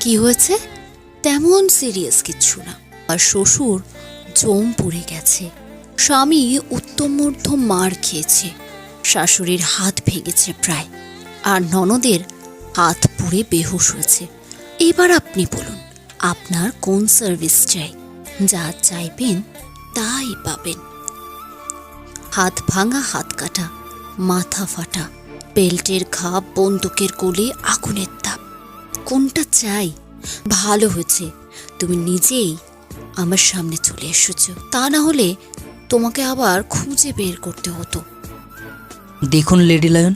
কি হয়েছে? তেমন সিরিয়াস কিচ্ছু না। আর শ্বশুর জম পড়ে গেছে, স্বামী উত্তম মধ্যম মার খেয়েছে, শাশুড়ির হাত ভেঙেছে প্রায়, আর ননদের হাত পুড়ে বেহুশ হয়েছে। এবার আপনি বলুন, আপনার কোন সার্ভিস চাই? যা চাইবেন তাই পাবেন। হাত ভাঙা, হাত কাটা, মাথা ফাটা, বেল্টের ঘা, বন্দুকের গুলি, আগুনের তাপ, কোনটা চাই? ভালো হয়েছে তুমি নিজেই আমার সামনে চলে এসেছো, তা না হলে তোমাকে আবার খুঁজে বের করতে হতো। দেখুন লেডি লায়ন,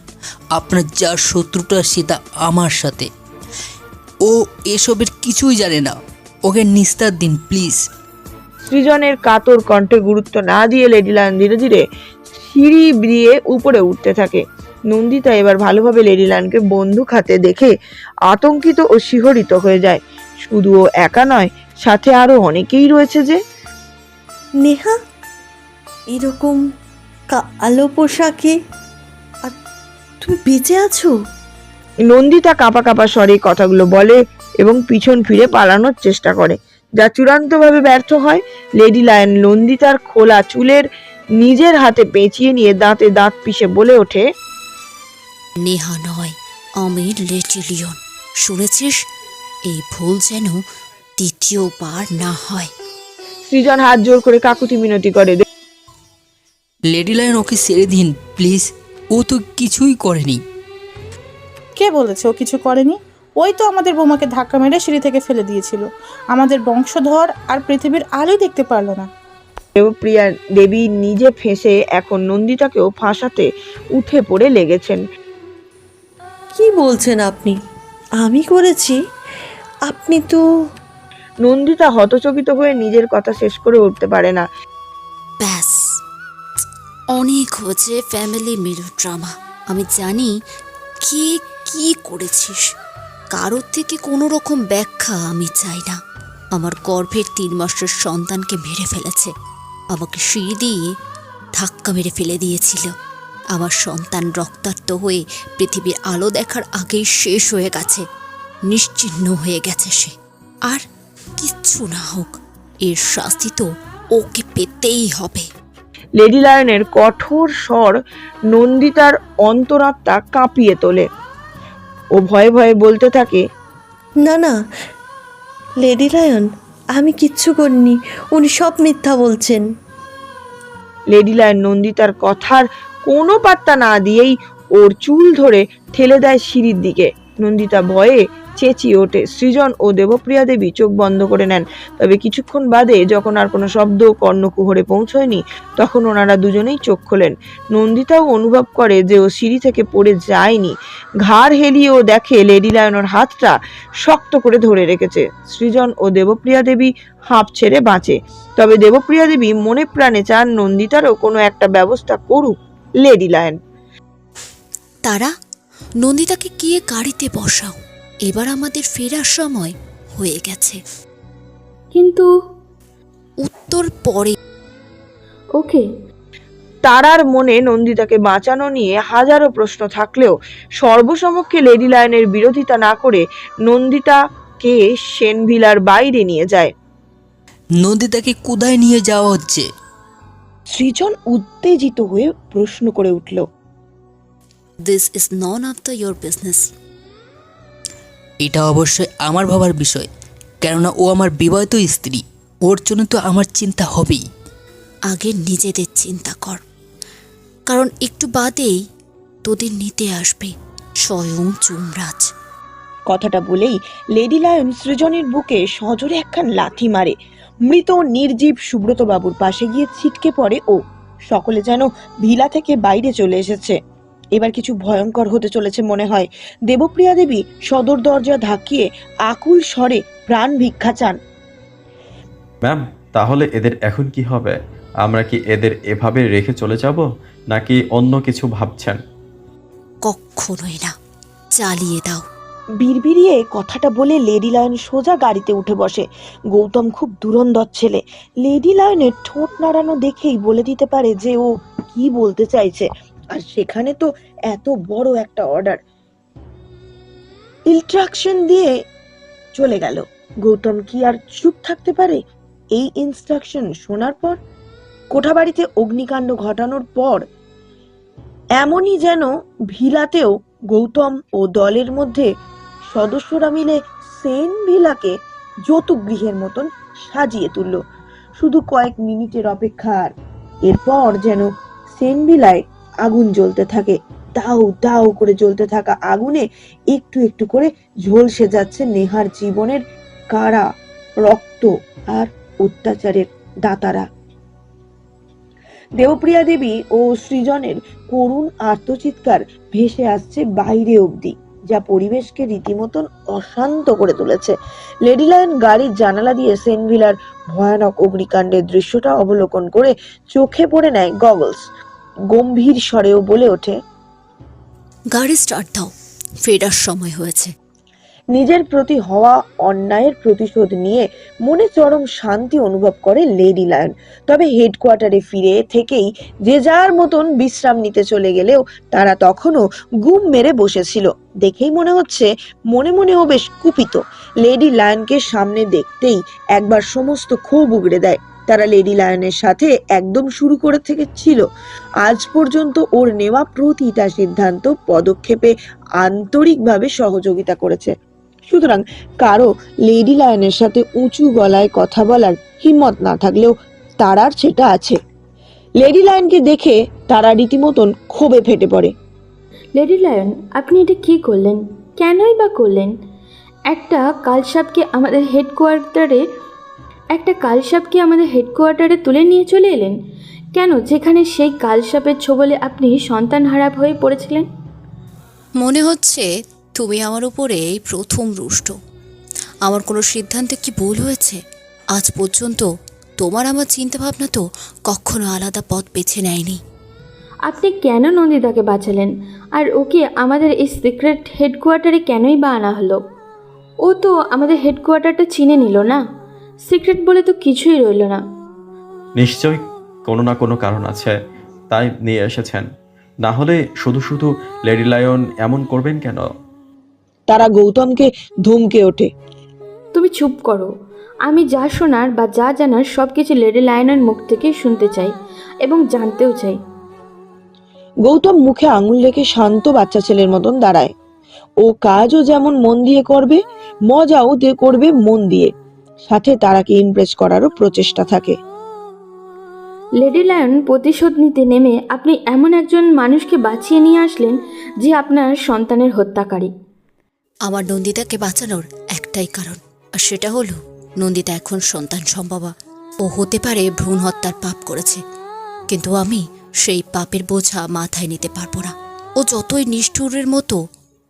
আপনার যার শত্রুটা সেটা আমার সাথে। ও এসবের কিছুই জানে না, ওকে নিস্তার দিন প্লিজ। সৃজনের কাতর কণ্ঠে গুরুত্ব না দিয়ে লেডি লায়ন ধীরে ধীরে সিঁড়ি দিয়ে উপরে উঠতে থাকে। নন্দিতা এবার ভালোভাবে লেডি লায়নকে বন্দুক হাতে দেখে আতঙ্কিত ও শিহরিত হয়ে যায়। শুধু ও একা নয়, সাথে আরো অনেকেই রয়েছে। যে নেহা এরকম কালো পোশাকে, আর তুমি বেঁচে আছো? নন্দিতা কাঁপা কাঁপা স্বরে কথাগুলো বলে এবং পিছন ফিরে পালানোর চেষ্টা করে, যা চূড়ান্তভাবে ব্যর্থ হয়। লেডি লায়ন নন্দিতার খোলা চুলের নিজের হাতে পেঁচিয়ে নিয়ে দাঁতে দাঁত পিষে বলে ওঠে, নেহা নয়, আমি লেডি লিওন। শুনেছিস? এই ভুল যেন দ্বিতীয়বার না হয়। সৃজন হাত জোর করে কাকুতি মিনতি করে। লেডি লায়ন, ওকে ছেড়ে দিন প্লিজ, ও তো কিছুই করেনি। কে বলেছে ও কিছু করেনি? ওই তো আমাদের বোমাকে ধাক্কা মেরে সিঁড়ি থেকে ফেলে দিয়েছিল। আমাদের বংশধর আর পৃথিবীর আলোই দেখতে পারলো না। দেবপ্রিয়া দেবী নিজে ফেঁসে এখন নন্দিতাকেও ফাঁসাতে উঠে পড়ে লেগেছেন। কি বলছেন আপনি? আমি করেছি? আপনি তো... নন্দিতা হতচকিত হয়ে নিজের কথা শেষ করে উঠতে পারে না। ব্যাস, অনেক হয়েছে ফ্যামিলি মেলোড্রামা। আমি জানি কে কি করেছিস। কারোর থেকে কোনো রকম ব্যাখ্যা আমি চাই না। আমার গর্ভের 3 মাসের সন্তানকে মেরে ফেলেছে, আমাকে সিঁড়ি দিয়ে ধাক্কা মেরে ফেলে দিয়েছিল। আমার সন্তান রক্তাক্ত হয়ে পৃথিবীর আলো দেখার আগেই শেষ হয়ে গেছে, নিশ্চিহ্ন হয়ে গেছে সে। আর কিচ্ছু না হোক, এর শাস্তি তো ওকে পেতেই হবে। লেডি লায়নের কঠোর স্বর নন্দিতার অন্তরাত্মা কাঁপিয়ে তোলে। ও ভয়ে ভয়ে বলতে থাকে, না না লেডি লায়ন, আমি কিচ্ছু করিনি, উনি সব মিথ্যা বলছেন। লেডি লায়ন নন্দিতার কথার কোনো পাত্তা না দিয়েই ওর চুল ধরে ঠেলে দেয় সিঁড়ির দিকে। নন্দিতা ভয়ে চেঁচিয়ে ওঠে। সৃজন ও দেবপ্রিয়া দেবী চোখ বন্ধ করে নেন। তবে কিছুক্ষণ বাদে, যখন আর কোনো শব্দ কর্ণকুহরে পৌঁছয়নি, তখন ওনারা দুজনেই চোখ খোলেন। নন্দিতাও অনুভব করে যে ও সিঁড়ি থেকে পড়ে যায়নি। ঘাড় হেলিয়ে ও দেখে লেডি লায়নের হাতটা শক্ত করে ধরে রেখেছে। সৃজন ও দেবপ্রিয়া দেবী হাঁপ ছেড়ে বাঁচে। তবে দেবপ্রিয়া দেবী মনে প্রাণে চান নন্দিতারও কোনো একটা ব্যবস্থা করুক লেডি লায়ন। তারা, নন্দিতাকে গিয়ে গাড়িতে বসাও, এবার আমাদের ফেরার সময় হয়ে গেছে। কিন্তু উত্তর পরে। ওকে, তারার মনে নন্দিতাকে বাঁচানো নিয়ে হাজারো প্রশ্ন থাকলেও সর্বসমক্ষে লেডি লায়নের বিরোধিতা না করে নন্দিতাকে সেনভিলার বাইরে নিয়ে যায়। নন্দিতাকে কোথায় নিয়ে যাওয়া হচ্ছে? সৃজন উত্তেজিত হয়ে প্রশ্ন করে উঠল। This is none of the your business. এটা অবশ্যই আমার ভাবার বিষয়, কেননা ও আমার বিবাহিত স্ত্রী। ওর জন্য তো আমার চিন্তা হবেই। আগে নিজেদের চিন্তা কর, কারণ একটু বাদেই তোদের নিতে আসবে স্বয়ং যমরাজ। কথাটা বলেই লেডি লায়ন সৃজনের বুকে সজোরে একখান লাথি মারে। মৃত নির্জীব সুব্রত বাবুর পাশে গিয়ে ছিটকে পড়ে ও। সকলে যেন ভিলা থেকে বাইরে চলে এসেছে। এবার কিছু ভয়ঙ্কর হতে চলেছে মনে হয়। দেবপ্রিয়া দেবী সদর দরজা ধাক্কিয়ে আকুল স্বরে প্রাণ ভিক্ষা চান। ম্যাম, তাহলে এদের এখন কি হবে? আমরা কি এদের এভাবে রেখে চলে যাব, নাকি অন্য কিছু ভাবছেন? কখনোই না, চালিয়ে দাও। বিড়বিড়িয়ে কথাটা বলে লেডি লায়ন সোজা গাড়িতে উঠে বসে। গৌতম খুব দুরন্দর ছেলে। লেডি লায়নের ঠোঁট নাড়ানো দেখেই বলে দিতে পারে যে ও কি বলতে চাইছে। আর সেখানে তো এত বড় একটা অর্ডার। ইনস্ট্রাকশন দিয়ে চলে গেল। গৌতম কি আর চুপ থাকতে পারে এই ইনস্ট্রাকশন শোনার পর? কোঠাবাড়িতে অগ্নিকাণ্ড ঘটানোর পর এমনই যেন ভিলাতেও গৌতম ও দলের মধ্যে সদস্যরা মিলে সেন ভিলাকে যৌতুক গৃহের মতন সাজিয়ে তুলল। শুধু কয়েক মিনিটের অপেক্ষার, এরপর যেন সেন ভিলায় আগুন জ্বলতে থাকে। দাউ দাউ করে জ্বলতে থাকা আগুনে একটু একটু করে ঝলসে যাচ্ছে নেহার জীবনের কারা, রক্ত আর অত্যাচারের দাতারা। দেবপ্রিয়া দেবী ও সৃজনের করুণ আর্তচিৎকার ভেসে আসছে বাইরে অবধি, যা পরিবেশকে রীতিমতন অশান্ত করে তুলেছে। লেডি লায়ন গাড়ির জানালা দিয়ে সেনভিলার ভয়ানক অগ্নিকাণ্ডের দৃশ্যটা অবলোকন করে চোখে পড়ে নেয় গগলস। গম্ভীর স্বরেও বলে ওঠে, গাড়ি স্টার্ট দাও, ফেরার সময় হয়েছে। নিজের প্রতি হওয়া অন্যায়ের প্রতিশোধ নিয়ে মনে চরম শান্তি অনুভব করে লেডি লায়ন। তবে হেডকোয়ার্টারে ফিরে থেকেই যে যার মতন বিশ্রাম নিতে চলে গেলেও তারা তখনও গুম মেরে বসেছিল। দেখেই মনে হচ্ছে মনে মনেও বেশ কুপিত। লেডি লায়নকে সামনে দেখতেই একবার সমস্ত ক্ষোভ উগড়ে দেয়। তারা লেডি লায়নের সাথে একদম শুরু করে থেকে ছিল। আজ পর্যন্ত ওর নেওয়া প্রতিটা সিদ্ধান্ত পদক্ষেপে আন্তরিকভাবে সহযোগিতা করেছে। সুতরাং কারো লেডি লায়নের সাথে উঁচু গলায় কথা বলার হিম্মত না থাকলেও তারার সেটা আছে। লেডি লায়নকে দেখে তারা রীতিমতন ক্ষোভে ফেটে পড়ে। লেডি লায়ন, আপনি এটা কি করলেন? কেনই বা করলেন? একটা কালসাপকে আমাদের হেডকোয়ার্টারে তুলে নিয়ে চলে এলেন কেন, যেখানে সেই কালসাপের ছোবলে আপনি সন্তান হারাপ হয়ে পড়েছিলেন? মনে হচ্ছে তুমি আমার উপরে এই প্রথম রুষ্ট। আমার কোনো সিদ্ধান্তে কি ভুল হয়েছে? আজ পর্যন্ত তোমার আমার চিন্তাভাবনা তো কখনো আলাদা পথ বেছে নেয়নি। আপনি কেন নন্দিতাকে বাঁচালেন? আর ওকে আমাদের এই সিক্রেট হেডকোয়ার্টারে কেনই বা আনা হলো? ও তো আমাদের হেডকোয়ার্টারটা চিনে নিল না, সিক্রেট বলে তো কিছুই রইল না। নিশ্চয়ই কোনো না কোনো কারণ আছে, তাই নিয়ে এসেছেন। না হলে শুধু শুধু লেডি লায়ন এমন করবেন কেন? তারা গৌতমকে ধমকে ওঠে। তুমি চুপ করো। আমি যা শোনার বা যা জানার সব কিছু লেডি লায়নের মুখ থেকে শুনতে চাই এবং জানতেও চাই। গৌতম মুখে আঙুল রেখে শান্ত বাচ্চা ছেলের মতন দাঁড়ায়। ও কাজও যেমন মন দিয়ে করবে, মজাও করবে মন দিয়ে। সাথে তারাকে ইমপ্রেস করারও প্রচেষ্টা থাকে। লেডি লায়ন, প্রতিশোধ নিতে নেমে আপনি এমন একজন মানুষকে বাঁচিয়ে নিয়ে আসলেন যে আপনার সন্তানের হত্যাকারী। আমার নন্দিতাকে বাঁচানোর একটাই কারণ, আর সেটা হলো নন্দিতা এখন সন্তান সম্ভবা। ও হতে পারে ভ্রূণ হত্যার পাপ করেছে, কিন্তু আমি সেই পাপের বোঝা মাথায় নিতে পারবো না। ও যতই নিষ্ঠুরের মতো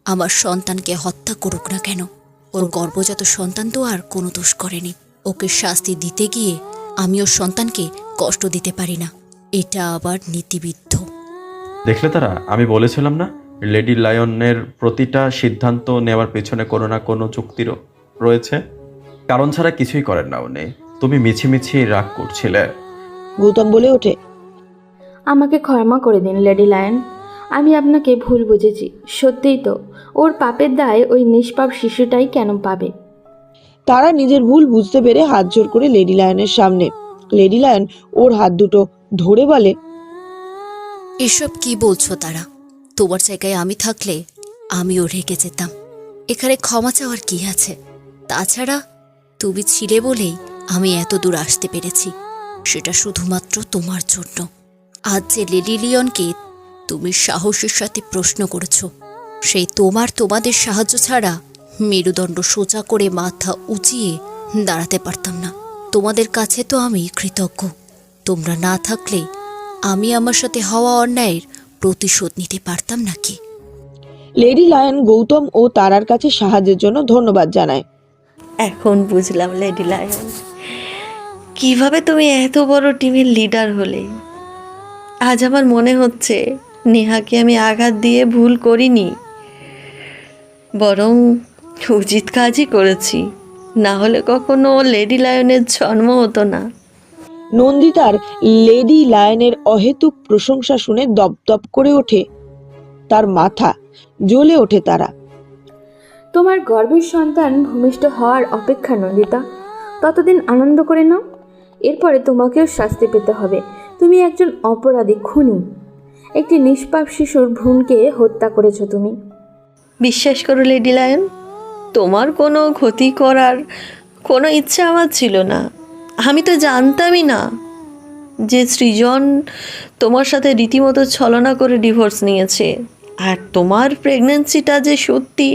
আমার সন্তানকে হত্যা করুক না কেন, ওর গর্ভজাত সন্তান তো আর কোনো দোষ করেনি। ওকে শাস্তি দিতে গিয়ে আমি ওর সন্তানকে কষ্ট দিতে পারি না, এটা আবার নীতিবিদ্ধ। দেখলে তারা, আমি বলেছিলাম না, লেডি লায়নের প্রতিটা সিদ্ধান্ত নেওয়ার পেছনে কোনো না কোনো যুক্তি রয়েছে। কারণ ছাড়া কিছুই করেন না উনি। তুমি মিছিমিছি রাগ করছিলে। গৌতম বলে ওঠে, আমাকে ক্ষমা করে দিন লেডি লায়ন, আমি আপনাকে ভুল বুঝেছি। সত্যিই তো, ওর পাপের দায় ওই নিষ্পাপ শিশুটাই কেন পাবে? তারা নিজের ভুল বুঝতে পেরে হাত জোর করে লেডি লায়নের সামনে। লেডি লায়ন ওর হাত দুটো ধরে বলে, এসব কি বলছো তারা? তোমার জায়গায় আমি থাকলে আমিও রেগে যেতাম। এখানে ক্ষমা চাওয়ার কি আছে? তাছাড়া তুমি ছিলে বলেই আমি এত দূর আসতে পেরেছি, সেটা শুধুমাত্র তোমার জন্য। আজ যে লেডি লিয়নকে তুমি সাহসের সাথে প্রশ্ন করেছো, সেই তোমাদের সাহায্য ছাড়া মেরুদণ্ড সোজা করে মাথা উঁচিয়ে দাঁড়াতে পারতাম না। তোমাদের কাছে তো আমি কৃতজ্ঞ। তোমরা না থাকলে আমি আমার সাথে হওয়া অন্যায়ের প্রতিশোধ নিতে পারতাম নাকি? লেডি লায়ন গৌতম ও তারার কাছে সাহায্যের জন্য ধন্যবাদ জানায়। এখন বুঝলাম লেডি লায়ন, কিভাবে তুমি এত বড় টিমের লিডার হলে। আজ আমার মনে হচ্ছে নেহাকে আমি আঘাত দিয়ে ভুল করিনি, বরং উচিত কাজই করেছি। না হলে কখনো লেডি লায়নের জন্ম হতো না। নন্দিতার লেডি লায়নের অহেতুক প্রশংসা শুনে দপদপ করে ওঠে তার মাথা, জ্বলে ওঠে তারা। তোমার গর্ভের সন্তান ভূমিষ্ঠ হওয়ার অপেক্ষা নন্দিতা, ততদিন আনন্দ করে নাও। এরপরে তোমাকেও শাস্তি পেতে হবে। তুমি একজন অপরাধী, খুনি। একটি নিষ্পাপ শিশুর ভ্রূণকে হত্যা করেছো তুমি। বিশ্বাস করো লেডি লায়ন, তোমার কোনো ক্ষতি করার কোনো ইচ্ছা আমার ছিল না। আমি তো জানতামই না যে সৃজন তোমার সাথে রীতিমতো ছলনা করে ডিভোর্স নিয়েছে। আর তোমার প্রেগন্যান্সিটা যে সত্যি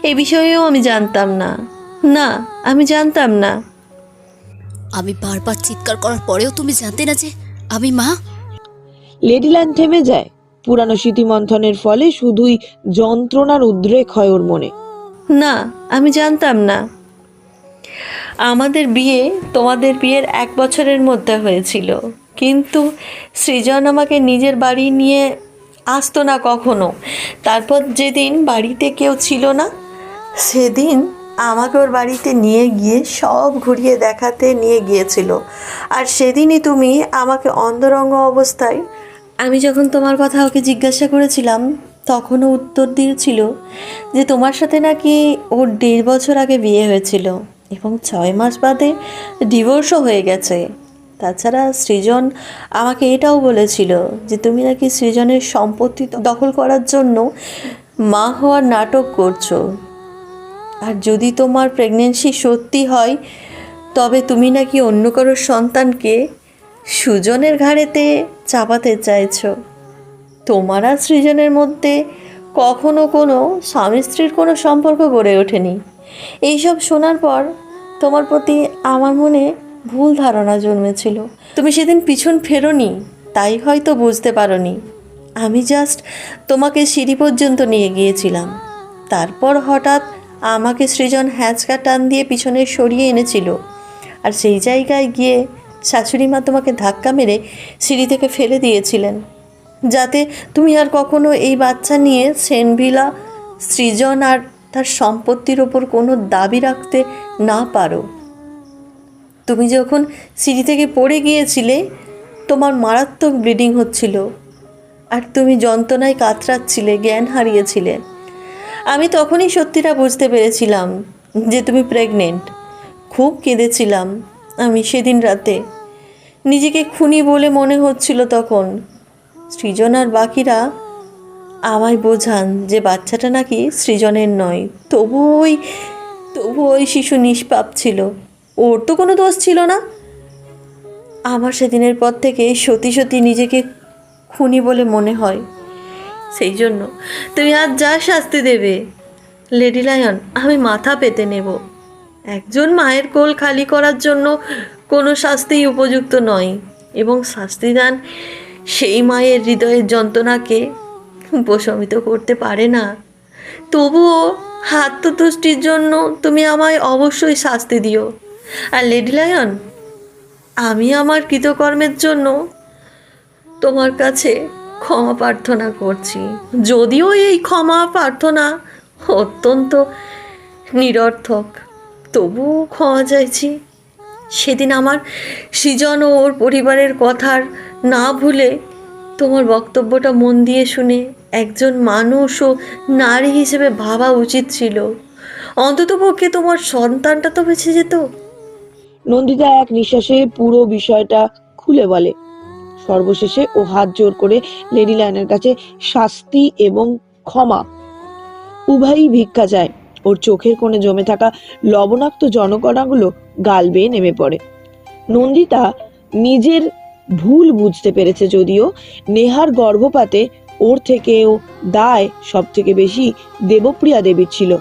এ বিষয়েও আমি জানতাম না। না, আমি জানতাম না। আমি বারবার চিৎকার করার পরেও তুমি জানতে না যে আমি মা? লেডি লায়ন থেমে যায়। পুরানো স্মৃতিমন্থনের ফলে শুধুই যন্ত্রণার উদ্রেক হয় ওর মনে। না, আমি জানতাম না। আমাদের বিয়ে তোমাদের বিয়ের 1 বছরের মধ্যে হয়েছিল, কিন্তু সৃজন আমাকে নিজের বাড়ি নিয়ে আসতো না কখনো। তারপর যেদিন বাড়িতে কেউ ছিল না, সেদিন আমাকে ওর বাড়িতে নিয়ে গিয়ে সব ঘুরিয়ে দেখাতে নিয়ে গিয়েছিল। আর সেদিনই তুমি আমাকে অন্তরঙ্গ অবস্থায়, আমি যখন তোমার কথা ওকে জিজ্ঞাসা করেছিলাম, তখনও উত্তর দিয়েছিল যে তোমার সাথে নাকি ওর 1.5 বছর আগে বিয়ে হয়েছিল এবং 6 মাস বাদে ডিভোর্সও হয়ে গেছে। তাছাড়া সৃজন আমাকে এটাও বলেছিল যে তুমি নাকি সৃজনের সম্পত্তি দখল করার জন্য মা হওয়ার নাটক করছো। আর যদি তোমার প্রেগনেন্সি সত্যি হয়, তবে তুমি নাকি অন্য কারোর সন্তানকে সুজনের ঘাড়েতে চাপাতে চাইছো। তোমার আর সৃজনের মধ্যে কখনো কোনো স্বামী স্ত্রীর কোনো সম্পর্ক গড়ে ওঠেনি। এইসব শোনার পর তোমার প্রতি আমার মনে ভুল ধারণা জন্মেছিল। তুমি সেদিন পিছন ফেরোনি, তাই হয়তো বুঝতে পারোনি। আমি জাস্ট তোমাকে সিঁড়ি পর্যন্ত নিয়ে গিয়েছিলাম। তারপর হঠাৎ আমাকে সৃজন হ্যাঁচকা টান দিয়ে পিছনে সরিয়ে এনেছিল। আর সেই জায়গায় গিয়ে শাশুড়ি মা তোমাকে ধাক্কা মেরে সিঁড়ি থেকে ফেলে দিয়েছিলেন, যাতে তুমি আর কখনো এই বাচ্চা নিয়ে সেনভিলা সৃজন আর তার সম্পত্তির ওপর কোনো দাবি রাখতে না পারো। তুমি যখন সিঁড়ি থেকে পড়ে গিয়েছিলে, তোমার মারাত্মক ব্লিডিং হচ্ছিল আর তুমি যন্ত্রণায় কাতরাচ্ছিলে, জ্ঞান হারিয়েছিলে। আমি তখনই সত্যিটা বুঝতে পেরেছিলাম যে তুমি প্রেগনেন্ট। খুব কেঁদেছিলাম আমি সেদিন রাতে। নিজেকে খুনি বলে মনে হচ্ছিল তখন। সৃজন আর বাকিরা আমায় বোঝান যে বাচ্চাটা নাকি সৃজনের নয়, তবুও ওই শিশু নিষ্পাপ ছিল, ওর তো কোনো দোষ ছিল না। আমার সেদিনের পর থেকে সত্যি সত্যি নিজেকে খুনি বলে মনে হয়। সেই জন্য তুমি আজ যা শাস্তি দেবে লেডি লায়ন, আমি মাথা পেতে নেব। একজন মায়ের কোল খালি করার জন্য কোনো শাস্তিই উপযুক্ত নয়, এবং শাস্তিদান সেই মায়ের হৃদয়ের যন্ত্রণাকে উপশমিত করতে পারে না। তবুও আত্মতুষ্টির জন্য তুমি আমায় অবশ্যই শাস্তি দিও। আর লেডি লায়ন, আমি আমার কৃতকর্মের জন্য তোমার কাছে ক্ষমা প্রার্থনা করছি, যদিও এই ক্ষমা প্রার্থনা অত্যন্ত নিরর্থক, তবুও ক্ষমা চাইছি। সেদিন আমার সৃজন ও ওর পরিবারের কথার না ভুলে তোমার বক্তব্যটা মন দিয়ে শুনে একজন মানুষ ও নারী হিসেবে ভাবা উচিত ছিল। অন্ততপক্ষে তোমার সন্তানটা তো বেঁচে যেত। নন্দিতা এক নিঃশ্বাসে পুরো বিষয়টা খুলে বলে। সর্বশেষে ও হাত জোর করে লেডি লায়নের কাছে শাস্তি এবং ক্ষমা উভয়ই ভিক্ষা চায়। ওর চোখের কোণে জমে থাকা লবণাক্ত জনকণাগুলো গাল বেয়ে নেমে পড়ে। নন্দিতা নিজের ভুল বুঝতে পেরেছে, যদিও নেহার গর্ভপাতে ওর থেকেও দায় সব থেকে বেশি দেবপ্রিয়া দেবীর ছিল,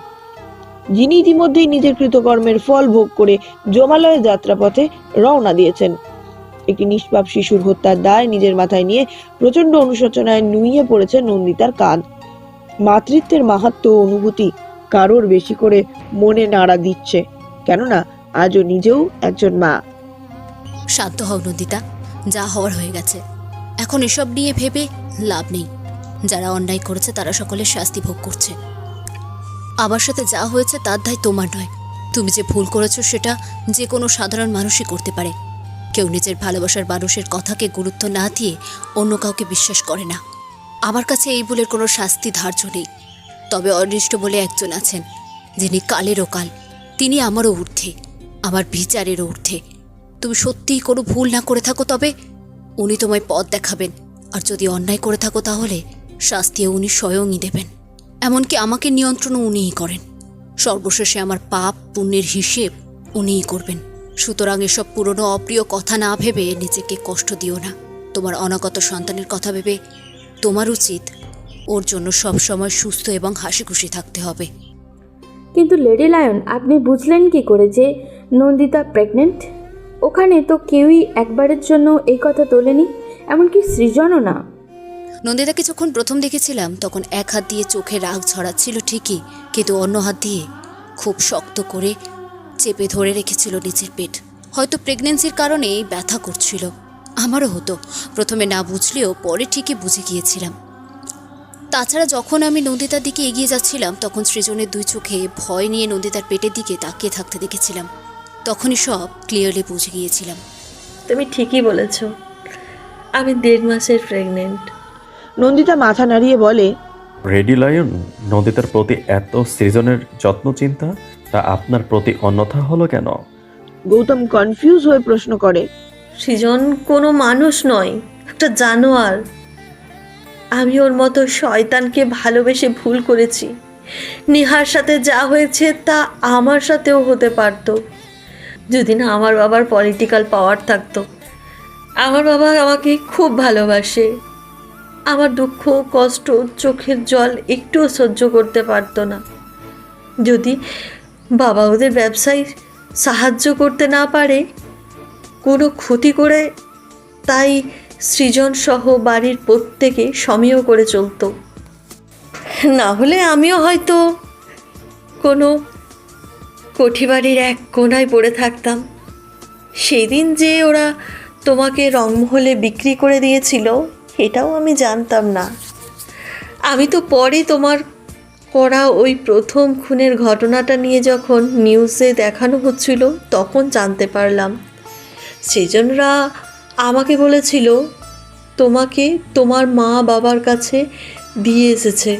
যিনি ইতিমধ্যেই নিজের কৃতকর্মের ফল ভোগ করে জমালয়ের যাত্রাপথে রওনা দিয়েছেন। একটি নিষ্পাপ শিশুর হত্যার দায় নিজের মাথায় নিয়ে প্রচন্ড অনুশোচনায় নুইয়ে পড়েছে নন্দিতার কাঁধ। মাতৃত্বের মাহাত্ম্য অনুভূতি কারোর বেশি করে মনে নাড়া দিচ্ছে, কেননা আজও নিজেও একজন মা। শান্ত হও নন্দিতা, যা হওয়ার হয়ে গেছে। এখন এসব নিয়ে ভেবে লাভ নেই। যারা অন্যায় করেছে তারা সকলে শাস্তি ভোগ করছে। আমার সাথে যা হয়েছে তার দায় তোমার নয়। তুমি যে ভুল করেছো সেটা যে কোনো সাধারণ মানুষই করতে পারে। কেউ নিজের ভালোবাসার মানুষের কথাকে গুরুত্ব না দিয়ে অন্য কাউকে বিশ্বাস করে না। আমার কাছে এই ভুলের কোনো শাস্তি ধার্য নেই, তবে অনিষ্ট বলে একজন আছেন, যিনি কালেরও কাল, তিনি আমারও ঊর্ধ্বে, আমার বিচারেরও ঊর্ধ্বে। তুমি সত্যিই কোনো ভুল না করে থাকো তবে উনি তোমায় পথ দেখাবেন, আর যদি অন্যায় করে থাকো তাহলে শাস্তিও উনি স্বয়ংই দেবেন। এমনকি আমাকে নিয়ন্ত্রণও উনিই করেন। সর্বশেষে আমার পাপ পুণ্যের হিসেব উনিই করবেন। সুতরাং এসব পুরনো অপ্রিয় কথা না ভেবে নিজেকে কষ্ট দিও না। তোমার অনাগত সন্তানের কথা ভেবে তোমার উচিত ওর জন্য সবসময় সুস্থ এবং হাসি খুশি থাকতে হবে। কিন্তু লেডি লায়ন, আপনি বুঝলেন কি করে যে নন্দিতা প্রেগনেন্ট? ওখানে তো কেউই একবারের জন্য এই কথা তোলেনি, এমনকি সৃজনও না। নন্দিতাকে যখন প্রথম দেখেছিলাম তখন এক হাত দিয়ে চোখে রাগ ছড়াচ্ছিল ঠিকই, কিন্তু অন্য হাত দিয়ে খুব শক্ত করে চেপে ধরে রেখেছিল নিজের পেট। হয়তো প্রেগনেন্সির কারণে ব্যথা করছিল। আমারও হতো, প্রথমে না বুঝলেও পরে ঠিকই বুঝে গিয়েছিলাম। তাছাড়া যখন আমি নন্দিতার দিকে এগিয়ে যাচ্ছিলাম তখন সৃজনের দুই চোখে ভয় নিয়ে নন্দিতার পেটের দিকে তাকিয়ে থাকতে দেখেছিলাম। তখনই সব ক্লিয়ারলি বুঝে গিয়েছিলাম। তুমি ঠিকই বলেছ, আমি 1.5 মাসের প্রেগনেন্ট। নন্দিতা মাথা নাড়িয়ে বলে, রেডি লায়ন, নন্দিতার প্রতি এত সৃজনের যত্ন চিন্তা, তা আপনার প্রতি অন্যথা হলো কেন? গৌতম কনফিউজ হয়ে প্রশ্ন করে। সৃজন কোনো মানুষ নয়, একটা জানোয়ার। আমি ওর মতো শয়তানকে ভালোবেসে ভুল করেছি। নেহার সাথে যা হয়েছে তা আমার সাথেও হতে পারতো যদি না আমার বাবার পলিটিক্যাল পাওয়ার থাকতো। আমার বাবা আমাকে খুব ভালোবাসে। আমার দুঃখ, কষ্ট, চোখের জল একটুও সহ্য করতে পারতো না যদি বাবা ওদের ব্যবসায় সাহায্য করতে না পারে, কোনো ক্ষতি করে। তাই সৃজন সহ বাড়ির প্রত্যেকে সমীহ করে চলতো। না হলে আমিও হয়তো কোনো কোঠিবাড়ির এক কোণায় পড়ে থাকতাম। সেই দিন যে ওরা তোমাকে রংমহলে বিক্রি করে দিয়েছিল এটাও আমি জানতাম না। আমি তো পরে তোমার করা ওই প্রথম খুনের ঘটনাটা নিয়ে যখন নিউজে দেখানো হচ্ছিল তখন জানতে পারলাম। সেজনরা আমাকে বলেছিল তোমাকে তোমার মা বাবার কাছে দিয়ে এসেছে।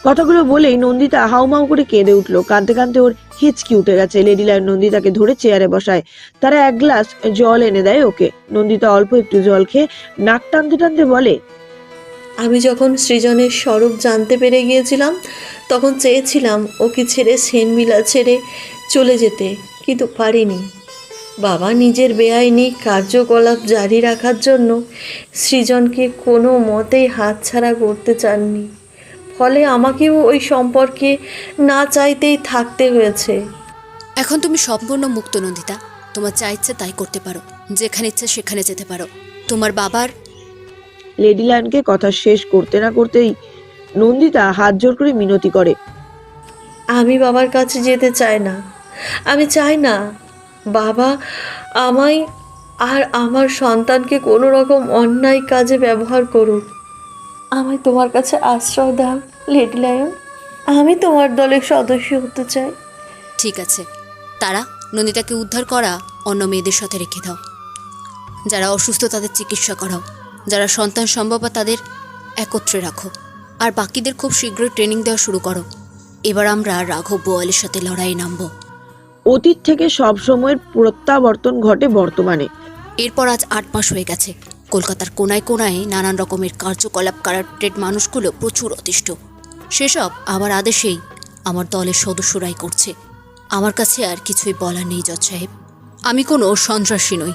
কথাগুলো বলেই নন্দিতা হাউমাউ করে কেঁদে উঠলো। কাঁদতে কাঁদতে ওর হিচকি উঠে গেছে। লেডি লায়ন নন্দিতাকে ধরে চেয়ারে বসায়। তারা এক গ্লাস জল এনে দেয় ওকে। নন্দিতা অল্প একটু জল খেয়ে নাক টানতে টানতে বলে, আমি যখন সৃজনের স্বরূপ জানতে পেরে গিয়েছিলাম তখন চেয়েছিলাম ওকে ছেড়ে সেনমিলা ছেড়ে চলে যেতে, কিন্তু পারিনি। বাবা নিজের বেআইনি কার্যকলাপ জারি রাখার জন্য সৃজনকে কোনো মতেই হাতছাড়া করতে চাননি। ফলে আমাকেও ওই সম্পর্কে না চাইতেই থাকতে হয়েছে। এখন তুমি সম্পূর্ণ মুক্ত নন্দিতা। তোমার যা ইচ্ছে তাই করতে পারো, যেখানে ইচ্ছে সেখানে যেতে পারো। তোমার বাবার লেডি লায়নকে কথা শেষ করতে না করতেই নন্দিতা হাত জোর করে মিনতি করে, আমি বাবার কাছে যেতে চাই না। আমি চাই না বাবা আমায় আর আমার সন্তানকে কোনো রকম অন্যায় কাজে ব্যবহার করুক। আমায় তোমার কাছে আশ্রয় দাও লেডি লায়ন। আমি তোমার দলের সদস্য হতে চাই। ঠিক আছে, তারা নন্দিতাকে উদ্ধার করা অন্য মেয়েদের সাথে রেখে দাও। যারা অসুস্থ তাদের চিকিৎসা করাও, যারা সন্তান সম্ভব তাদের একত্রে রাখো, আর বাকিদের খুব শীঘ্রই ট্রেনিং দেওয়া শুরু করো। এবার আমরা রাঘব বোয়ালের সাথে লড়াইয়ে নামবো। অতীত থেকে সব সময়ের প্রত্যাবর্তন ঘটে বর্তমানে। এরপর আজ 8 মাস হয়ে গেছে। কলকাতার কোনায় কোনায় নানান রকমের কার্যকলাপ কারাটেড মানুষগুলো প্রচুর অতিষ্ঠ। সেসব আমার আদেশেই আমার দলের সদস্যরাই করছে। আমার কাছে আর কিছুই বলার নেই জজ সাহেব। আমি কোনো সন্ত্রাসী নই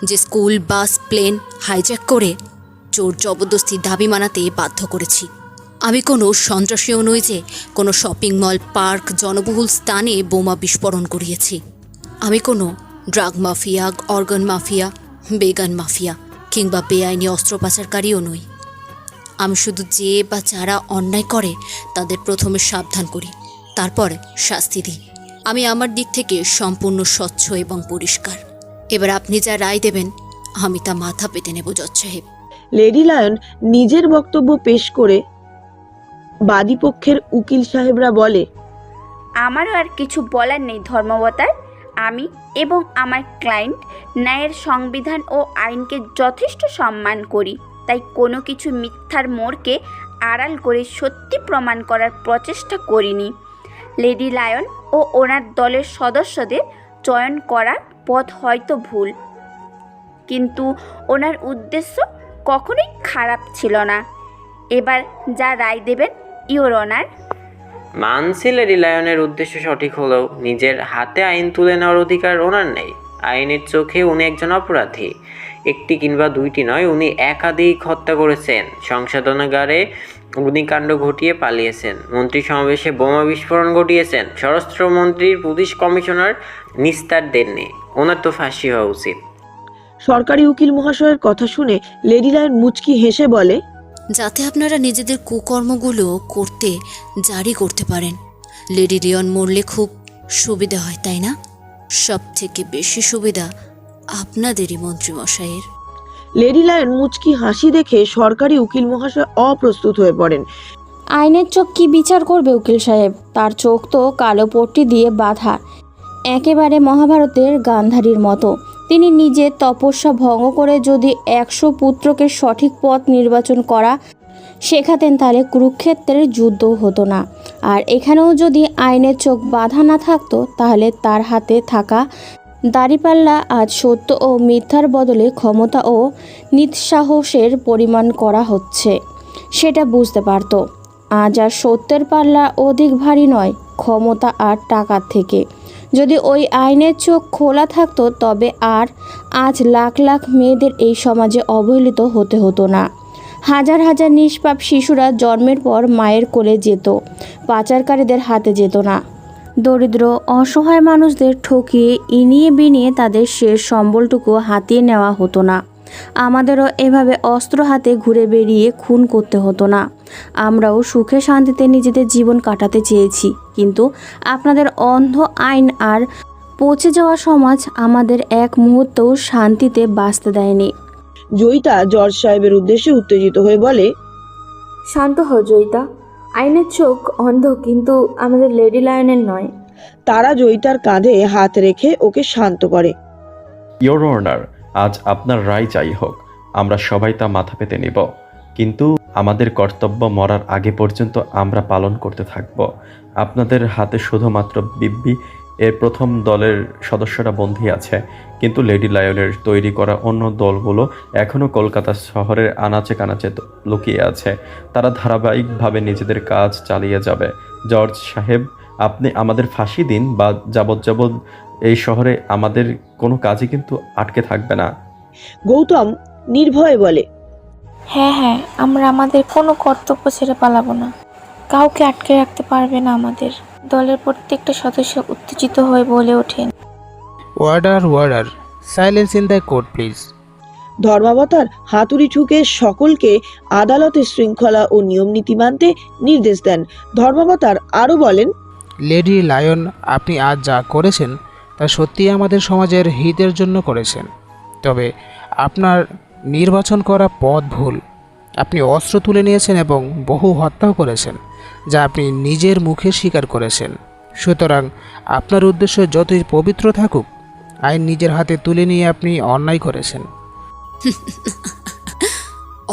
যে স্কুল, বাস, প্লেন হাইজ্যাক করে জোর জবরদস্তি দাবি মানাতে বাধ্য করেছি। আমি কোনো সন্ত্রাসীও নই যে কোনো শপিং মল, পার্ক, জনবহুল স্থানে বোমা বিস্ফোরণ করিয়েছি। আমি কোনো drug mafia, organ mafia, began mafia কিংবা বেআইনি অস্ত্র পাচারকারীও নই। আমি শুধু যে বা যারা অন্যায় করে তাদের প্রথমে সাবধান করি, তারপর শাস্তি দিই। আমি আমার দিক থেকে সম্পূর্ণ স্বচ্ছ এবং পরিষ্কার। এবার আপনি যা রায় দেবেন আমি তা মাথা পেতে নেব জজ সাহেব। লেডি লায়ন নিজের বক্তব্য পেশ করে বাদীপক্ষের উকিল সাহেবরা বলে, আমারও আর কিছু বলার নেই ধর্মাবতার। আমি এবং আমার ক্লায়েন্ট ন্যায়ের সংবিধান ও আইনকে যথেষ্ট সম্মান করি, তাই কোনো কিছু মিথ্যার মোড়কে আড়াল করে সত্যি প্রমাণ করার প্রচেষ্টা করিনি। লেডি লায়ন ও ওনার দলের সদস্যদের চয়ন করার পথ হয়তো ভুল, কিন্তু ওনার উদ্দেশ্য কখনোই খারাপ ছিল না। এবার যা রায় দেবেন ইওর অনার। মানছি লেডি লায়নের উদ্দেশ্য সঠিক হলেও নিজের হাতে আইন তুলে নেওয়ার অধিকার ওনার নেই। আইনের চোখে উনি একজন অপরাধী। একটি কিংবা দুইটি নয়, উনি একাধিক হত্যা করেছেন। সংশোধনাগারে অগ্নিকাণ্ড ঘটিয়ে পালিয়েছেন, মন্ত্রী সমাবেশে বোমা বিস্ফোরণ ঘটিয়েছেন, স্বরাষ্ট্রমন্ত্রীর পুলিশ কমিশনার নিস্তার দেননি। ওনার তো ফাঁসি হওয়া উচিত। সরকারি উকিল মহাশয়ের কথা শুনে লেডি লায়ন মুচকি হেসে বলে, যাতে আপনারা নিজেদের কুকর্মগুলো করতে জারি করতে পারেন। লেডি লিওন মরলে খুব সুবিধা হয়, তাই না? সব থেকে বেশি সুবিধা আপনাদেরই মন্ত্রীমশাইয়ের। লেডি লায়ন মুচকি হাসি দেখে সরকারি উকিল মহাশয় অপ্রস্তুত হয়ে পড়েন। আইনের চোখ কি বিচার করবে উকিল সাহেব? তার চোখ তো কালো পট্টি দিয়ে বাঁধা, একেবারে মহাভারতের গান্ধারীর মতো। তিনি নিজের তপস্যা ভঙ্গ করে যদি 100 পুত্রকে সঠিক পথ নির্বাচন করা শেখাতেন, তাহলে কুরুক্ষেত্রের যুদ্ধ হতো না। আর এখানেও যদি আইনের চোখ বাঁধা না থাকতো, তাহলে তার হাতে থাকা দাড়িপাল্লা আজ সত্য ও মিথ্যার বদলে ক্ষমতা ও নিঃসাহসের পরিমাণ করা হচ্ছে, সেটা বুঝতে পারত। আজ আর সত্যের পাল্লা অধিক ভারী নয় ক্ষমতা আর টাকার থেকে। যদি ওই আইনের চোখ খোলা থাকতো, তবে আর আজ লাখ লাখ মেয়েদের এই সমাজে অবহেলিত হতে হতো না। হাজার হাজার নিষ্পাপ শিশুরা জন্মের পর মায়ের কোলে যেত, পাচারকারীদের হাতে যেত না। দরিদ্র অসহায় মানুষদের ঠকিয়ে ইনিয়ে বিনিয়ে তাদের শেষ সম্বলটুকু হাতিয়ে নেওয়া হতো না। আমাদেরও এভাবে অস্ত্র হাতে ঘুরে বেরিয়ে খুন করতে হতো না। আমরাও সুখে শান্তিতে নিজেদের জীবন কাটাতে চেয়েছি, কিন্তু আপনাদের অন্ধ আইন আর পচে যাওয়া সমাজ আমাদের এক মুহূর্তও শান্তিতে বাঁচতে দেয়নি। জয়িতা জর্জ সাহেবের উদ্দেশ্যে উত্তেজিত হয়ে বলে, শান্ত হও জয়িতা, আইনের চোখ অন্ধ, কিন্তু আমাদের লেডি লায়নের নয়। তারা জয়িতার কাঁধে হাত রেখে ওকে শান্ত করে। ইওর অনার, আজ আপনার রায় যাই হোক, আমরা সবাই তা মাথা পেতে নিব, কিন্তু আমাদের কর্তব্য মরার আগে পর্যন্ত আমরা পালন করতে থাকব। আপনাদের হাতে শুধুমাত্র বিব্বি এর প্রথম দলের সদস্যরা বন্দী আছে, কিন্তু লেডি লায়নের তৈরি করা অন্য দলগুলো এখনও কলকাতা শহরের আনাচে কানাচে লুকিয়ে আছে। তারা ধারাবাহিকভাবে নিজেদের কাজ চালিয়ে যাবে। জর্জ সাহেব, আপনি আমাদের ফাঁসি দিন বা যাবজ্জীবন এই শহরে আমাদের কোনো কাজই কিন্তু আটকে থাকবে না। গৌতম নির্ভয়ে বলে, হ্যাঁ, আমরা আমাদের কোনো কর্তব্য ছেড়ে পালাবো না। কাউকে আটকে রাখতে পারবে না আমাদের। দলের প্রত্যেকটা সদস্য উত্তেজিত হয়ে বলে ওঠেন, warder, silence in the court please. ধর্মাবতার হাতুড়ি ঠুকে সকলকে আদালতের শৃঙ্খলা ও নিয়ম নীতি মানতে নির্দেশ দেন। ধর্মাবতার আরও বলেন, লেডি লায়ন, আপনি আজ যা করেছেন তা সত্যিই আমাদের সমাজের হিতের জন্য করেছেন, তবে আপনার নির্বাচন করা পথ ভুল। আপনি অস্ত্র তুলে নিয়েছেন এবং বহু হত্যাও করেছেন, যা আপনি নিজের মুখে স্বীকার করেছেন। সুতরাং আপনার উদ্দেশ্য যতই পবিত্র থাকুক, আইন নিজের হাতে তুলে নিয়ে আপনি অন্যায় করেছেন।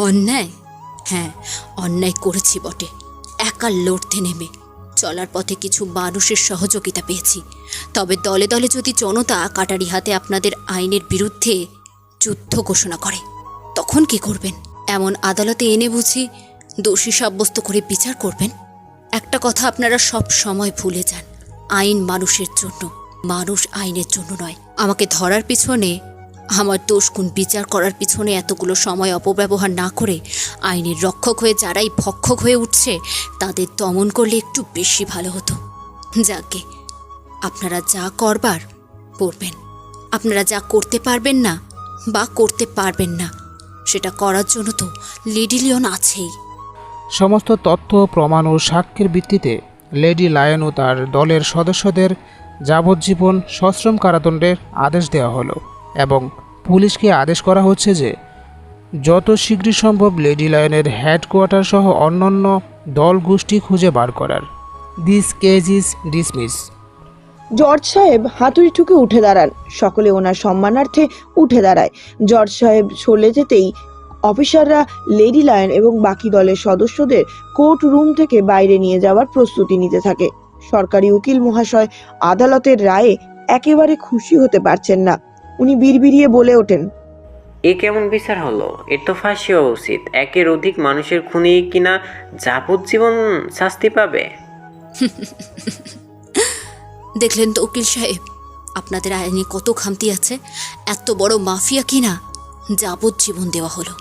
অন্যায়? হ্যাঁ, অন্যায় করেছি বটে। একা লড়তে নেমে চলার পথে কিছু মানুষের সহযোগিতা পেয়েছি, তবে দলে দলে যদি জনতা কাটারি হাতে আপনাদের আইনের বিরুদ্ধে যুদ্ধ ঘোষণা করে, তখন কি করবেন? এমন আদালতে এনে বুঝি দোষী সাব্যস্ত করে বিচার করবেন? একটা কথা আপনারা সব সময় ভুলে যান, আইন মানুষের জন্য, মানুষ আইনের জন্য নয়। আমাকে ধরার পিছনে, আমার দোষগুণ বিচার করার পিছনে এতগুলো সময় অপব্যবহার না করে আইনের রক্ষক হয়ে যারাই ভক্ষক হয়ে উঠছে, তাদের দমন করলে একটু বেশি ভালো হতো। যাকে আপনারা যা করবার করবেন, আপনারা যা করতে পারবেন না বা করতে পারবেন না, সেটা করার জন্য তো লেডি লিওন আছেই। সমস্ত তথ্য, প্রমাণ ও সাক্ষ্যের ভিত্তিতে লেডি লায়ন ও তার দলের সদস্যদের যাবজ্জীবন সশ্রম কারাদণ্ডের আদেশ দেওয়া হলো এবং পুলিশকে আদেশ করা হচ্ছে যে যত শীঘ্রই সম্ভব লেডি লায়নের হেডকোয়ার্টার সহ অন্যান্য দল গোষ্ঠী খুঁজে বার করার। This case is dismiss. George সাহেব হাতুড়ি ঠুকে উঠে দাঁড়ান। সকলে ওনার সম্মানার্থে উঠে দাঁড়ায়। জর্জ সাহেব চলে যেতেই অফিসাররা লেডি লায়ন এবং বাকি দলের সদস্যদের কোর্ট রুম থেকে বাইরে নিয়ে যাওয়ার প্রস্তুতি নিতে থাকে। সরকারি উকিল মহাশয় আদালতের রায়ে একেবারে খুশি হতে পারছেন না। উনি বিড়বিড়িয়ে বলে ওঠেন, এ কেমন বিচার হলো? এর তো ফাঁসি হওয়া উচিত। একের অধিক মানুষের খুনি কিনা যাবজ্জীবন শাস্তি পাবে। দেখলেন তো উকিল সাহেব, আপনাদের আইনে কত খামতি আছে। এত বড় মাফিয়া কিনা যাবজ্জীবন দেওয়া হলো।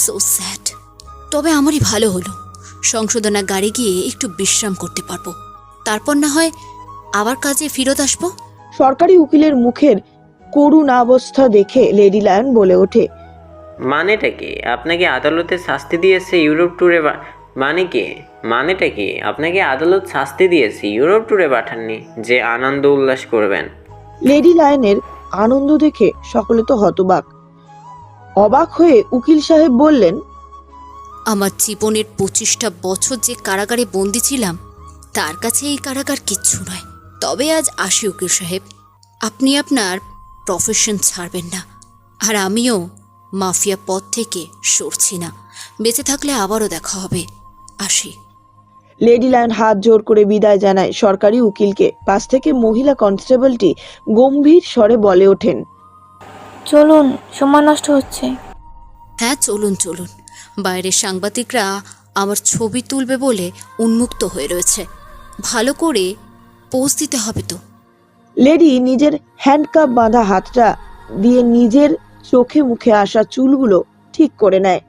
So sad. তবে আমারই ভালো হলো, সংশোধনাগারে গিয়ে একটু বিশ্রাম করতে পারবো, তারপর না হয় আবার কাজে ফেরত আসবো। সরকারি উকিলের মুখের করুণ অবস্থা দেখে লেডি লায়ন বলে ওঠে, মানেটা কি? আপনাকে আদালতে শাস্তি দিয়েছে ইউরোপ ট্যুরে মানেটা কি? আপনাকে আদালত শাস্তি দিয়েছে ইউরোপ ট্যুরে পাঠাননি যে আনন্দ উল্লাস করবেন। লেডি লায়নের আনন্দ দেখে সকলে তো হতবাক। অবাক হয়ে উকিল সাহেব বললেন, আমার জীবনের 25টা বছর যে কারাগারে বন্দি ছিলাম, তার কাছে এই কারাগার কিচ্ছু নয়। তবে আজ আসি উকিল সাহেব, আপনি আপনার প্রফেশন ছাড়বেন না, আর আমিও মাফিয়া পথ থেকে সরছি না। বেঁচে থাকলে আবারও দেখা হবে, আসি। লেডি লায়ন হাত জোর করে বিদায় জানায় সরকারি উকিলকে। পাশ থেকে মহিলা কনস্টেবলটি গম্ভীর স্বরে বলে ওঠেন, চলুন, সময় নষ্ট হচ্ছে। হ্যাঁ চলুন চলুন, বাইরের সাংবাদিকরা আমার ছবি তুলবে বলে উন্মুক্ত হয়ে রয়েছে, ভালো করে পোজ দিতে হবে তো। লেডি নিজের হ্যান্ডকাপ বাঁধা হাতটা দিয়ে নিজের চোখে মুখে আসা চুলগুলো ঠিক করে নেয়।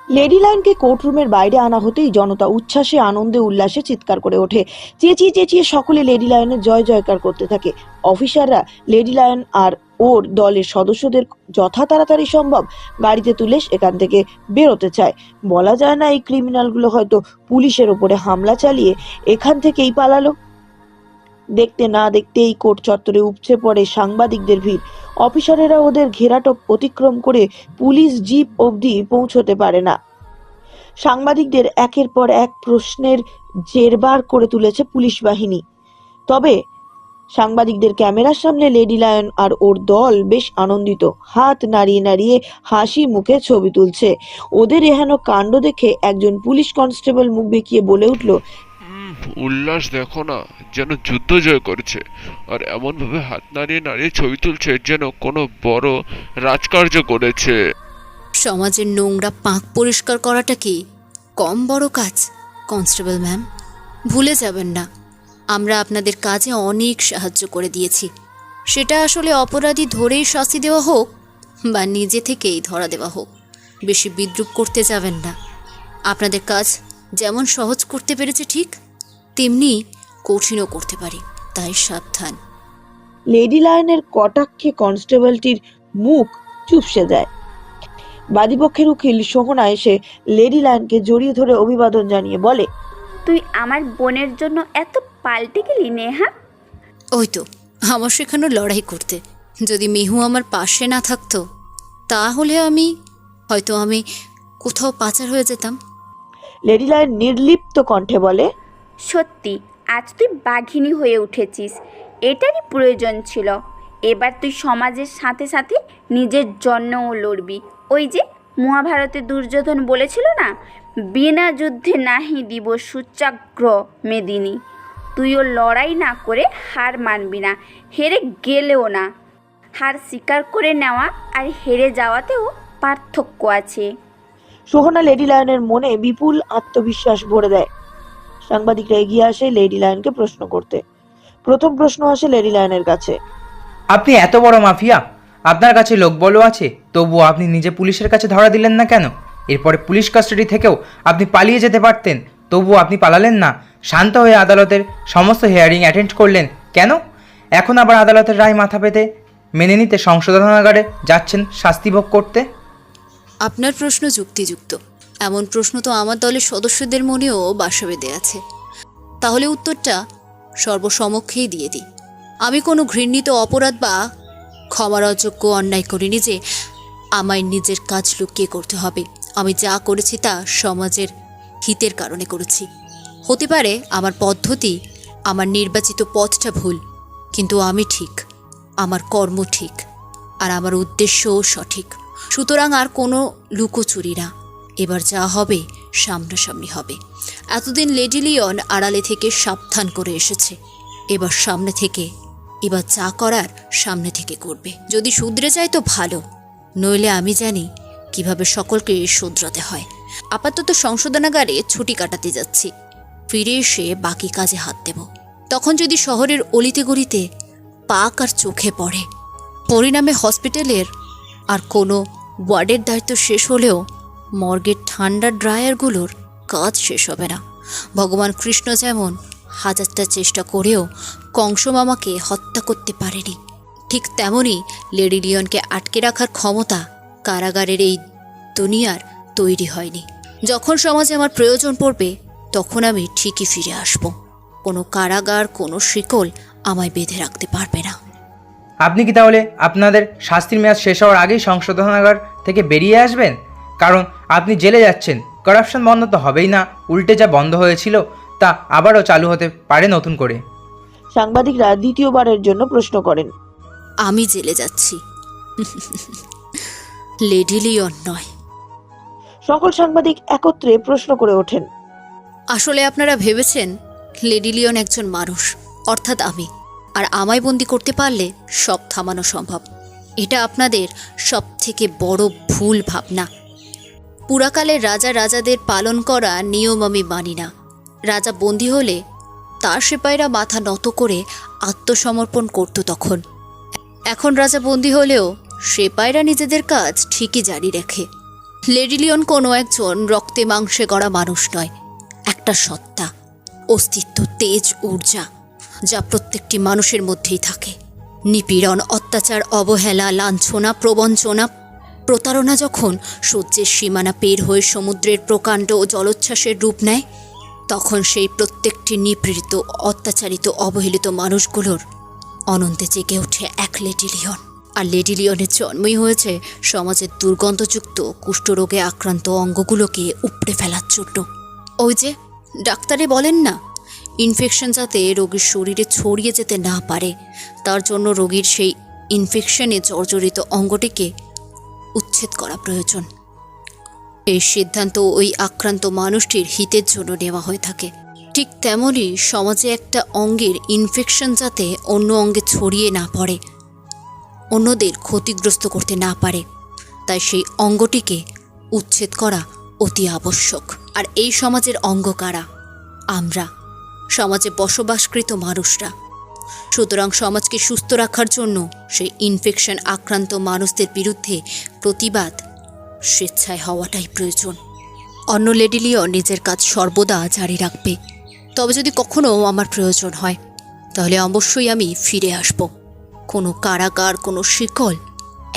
লেডি লায়নকে কোর্টরুমের বাইরে আনা হতেই জনতা উচ্ছ্বাসে আনন্দে উল্লাসে চিৎকার করে ওঠে। চেঁচিয়ে চেঁচিয়ে সকলে লেডি লায়নের জয় জয়কার করতে থাকে। অফিসাররা লেডি লায়ন আর ওর দলের সদস্যদের যথা তাড়াতাড়ি সম্ভব গাড়িতে তুলে এখান থেকে বেরোতে চায়। বলা যায় না এই ক্রিমিনালগুলো হয়তো পুলিশের ওপরে হামলা চালিয়ে এখান থেকেই পালালো। দেখতে না দেখতেই কোর্ট চত্বরে উপচে পড়ে সাংবাদিকদের ভিড়। অফিসারেরা ওদের ঘেরাটোপ অতিক্রম করে পুলিশ জিপ অবধি পৌঁছতে পারে না। সাংবাদিকদের একের পর এক প্রশ্নের জেরবার করে তুলেছে পুলিশ বাহিনী। তবে সাংবাদিকদের ক্যামেরার সামনে লেডি লায়ন আর ওর দল বেশ আনন্দিত, হাত নাড়িয়ে নাড়িয়ে হাসি মুখে ছবি তুলছে। ওদের এহেন কাণ্ড দেখে একজন পুলিশ কনস্টেবল মুখ বেঁকিয়ে বলে উঠল, উল্লাস দেখো না, যেন যুদ্ধ জয় করছে, আর এমন ভাবে হাত নাড়িয়ে নাড়িয়ে ছবি তুলছে যেন কোনো বড় রাজকার্য করেছে। সমাজের নোংরা পাঁক পরিষ্কার করাটা কি কম বড় কাজ কনস্টেবল ম্যাম? ভুলে যাবেন না, আমরা আপনাদের কাজে অনেক সাহায্য করে দিয়েছি। সেটা আসলে অপরাধী ধরেই শাস্তি দেওয়া হোক বা নিজে থেকেই ধরা দেওয়া হোক, বেশি বিদ্রূপ করতে যাবেন না। আপনাদের কাজ যেমন সহজ করতে পেরেছে ঠিক তেমনি কঠিনও করতে পারি, তাই সাবধান। লেডি লায়নের কটাক্ষে কনস্টেবলটির মুখ চুপসে যায়। বাদীপক্ষের উকিল সোহনা এসে লেডি লায়নকে জড়িয়ে ধরে অভিবাদন জানিয়ে বলে, তুই আমার বোনের জন্য এত পাল্টে গেলি নেহা। ওই তো আমার সেখানে লড়াই করতে, যদি মেহু আমার পাশে না থাকতো তাহলে আমি কোথাও পাচার হয়ে যেতাম। লেডি লায়ন নির্লিপ্ত কণ্ঠে বলে, সত্যি আজ তুই বাঘিনী হয়ে উঠেছিস, এটারই প্রয়োজন ছিল। এবার তুই সমাজের সাথে সাথে নিজের জন্যও লড়বি। ওই যে মহাভারতে দুর্যোধন বলেছিল না, বিনা যুদ্ধে নাহি দিব সুচাগ্র মেদিনী। তুইও লড়াই না করে হার মানবি না, হেরে গেলেও না। হার স্বীকার করে নেওয়া আর হেরে যাওয়াতেও পার্থক্য আছে। সোহনা লেডি লায়নের মনে বিপুল আত্মবিশ্বাস ভরে দেয়। সাংবাদিকরা এগিয়ে আসে লেডি লায়নকে প্রশ্ন করতে। প্রথম প্রশ্ন আসে লেডি লায়নের কাছে, আপনি এত বড় মাফিয়া, আপনার কাছে লোকবলও আছে, তবুও আপনি নিজে পুলিশের কাছে ধরা দিলেন না কেন? এরপরে পুলিশ কাস্টাডি থেকেও আপনি পালিয়ে যেতে পারতেন, তবুও আপনি পালালেন না। শান্ত হয়ে আদালতের সমস্ত হিয়ারিং অ্যাটেন্ড করলেন কেন? এখন আবার আদালতের রায় মাথা পেতে মেনে নিতে সংশোধনাগারে যাচ্ছেন শাস্তি ভোগ করতে। আপনার প্রশ্ন যুক্তিযুক্ত, এমন প্রশ্ন তো আমার দলের সদস্যদের মনেও বাসা বেঁধে আছে। তাহলে উত্তরটা সর্বসমক্ষেই দিয়ে দিই। আমি কোনো ঘৃণিত অপরাধ বা ক্ষমার অযোগ্য অন্যায় করিনি যে আমায় নিজের কাজ লুকিয়ে করতে হবে। আমি যা করেছি তা সমাজের হিতের কারণে করেছি। হতে পারে আমার পদ্ধতি, আমার নির্বাচিত পথটা ভুল, কিন্তু আমি ঠিক, আমার কর্ম ঠিক, আর আমার উদ্দেশ্যও সঠিক। সুতরাং আর কোনো লুকোচুরি না। এবার যা হবে সামনাসামনি হবে। এতদিন লেডি লিওন আড়ালে থেকে সাবধান করে এসেছে, এবার সামনে থেকে, এবার যা করার সামনে থেকে করবে। যদি শুধরে যায় তো ভালো, নইলে আমি জানি কিভাবে সকলকে শুধরাতে হয়। আপাতত সংশোধনাগারে ছুটি কাটাতে যাচ্ছি, ফিরে এসে বাকি কাজে হাত দেব। তখন যদি শহরের অলিতে গলিতে পাক আর চোখে পড়ে, পরিণামে হসপিটালের আর কোনো ওয়ার্ডের দায়িত্ব শেষ হলেও মর্গের ঠান্ডা ড্রায়ারগুলোর কাজ শেষ হবে না। ভগবান কৃষ্ণ যেমন হাজারটা চেষ্টা করেও কংস মামাকে হত্যা করতে পারেনি, ঠিক তেমনই লেডি লিওনকে আটকে রাখার ক্ষমতা কারাগারের এই দুনিয়ার তৈরি হয়নি। যখন সমাজে আমার প্রয়োজন পড়বে তখন আমি ঠিকই ফিরে আসব। কোনো কারাগার, কোনো শিকল আমায় বেঁধে রাখতে পারবে না। আপনি কি তাহলে আপনাদের শাস্তির মেয়াদ শেষ হওয়ার আগেই সংশোধনাগার থেকে বেরিয়ে আসবেন? কারণ আপনি জেলে যাচ্ছেন, করাপশন বন্ধ তো হবেই না, উল্টে যা বন্ধ হয়েছিল তা আবারও চালু হতে পারে নতুন করে। সাংবাদিকরা দ্বিতীয়বারের জন্য প্রশ্ন করেন। আমি জেলে যাচ্ছি, লেডি লিওন নয়। সকল সাংবাদিক একত্রে প্রশ্ন করে ওঠেন। আসলে আপনারা ভেবেছেন লেডি লিওন একজন মানুষ, অর্থাৎ আমি, আর আমায় বন্দি করতে পারলে সব থামানো সম্ভব। এটা আপনাদের সব থেকে বড় ভুল ভাবনা। পুরাকালে রাজাদের পালন করা নিয়ম আমি মানি না। রাজা বন্দি হলে তার সিপাহীরা মাথা নত করে আত্মসমর্পণ করত তখন। এখন রাজা বন্দি হলেও সিপাহীরা নিজেদের কাজ ঠিকই জারি রাখে। লেডি লিওন কোনো একজন রক্তে মাংসে গড়া মানুষ নয়, একটা সত্তা, অস্তিত্ব, তেজ, ঊর্জা, যা প্রত্যেকটি মানুষের মধ্যেই থাকে। নিপীড়ন, অত্যাচার, অবহেলা, লাঞ্ছনা, প্রবঞ্চনা, প্রতারণা যখন সহ্যের সীমানা পের হয়ে সমুদ্রের প্রকাণ্ড ও জলোচ্ছ্বাসের রূপ নেয়, তখন সেই প্রত্যেকটি নিপীড়িত, অত্যাচারিত, অবহেলিত মানুষগুলোর অনন্তে জেগে ওঠে এক লেডি লিওন। আর লেডি লিওনের জন্মই হয়েছে সমাজের দুর্গন্ধযুক্ত কুষ্ঠরোগে আক্রান্ত অঙ্গগুলোকে উপড়ে ফেলার জন্য। ওই যে ডাক্তারে বলেন না, ইনফেকশন যাতে রোগীর শরীরে ছড়িয়ে যেতে না পারে, তার জন্য রোগীর সেই ইনফেকশনে জর্জরিত অঙ্গটিকে উচ্ছেদ করা প্রয়োজন। এই সিদ্ধান্ত ওই আক্রান্ত মানুষটির হিতের জন্য নেওয়া হয়ে থাকে। ঠিক তেমনই সমাজে একটা অঙ্গের ইনফেকশন যাতে অন্য অঙ্গে ছড়িয়ে না পড়ে, অন্যদের ক্ষতিগ্রস্ত করতে না পারে, তাই সেই অঙ্গটিকে উচ্ছেদ করা অতি আবশ্যক। আর এই সমাজের অঙ্গ কারা? আমরা, সমাজে বসবাসকৃত মানুষরা। সুতরাং সমাজকে সুস্থ রাখার জন্য সেই ইনফেকশন আক্রান্ত মানুষদের বিরুদ্ধে প্রতিবাদ স্বেচ্ছায় হওয়াটাই প্রয়োজন। অন্য লেডি লিওন নিজের কাজ সর্বদা জারি রাখবে। তবে যদি কখনো আমার প্রয়োজন হয় তাহলে অবশ্যই আমি ফিরে আসব। কোনো কারাগার, কোনো শিকল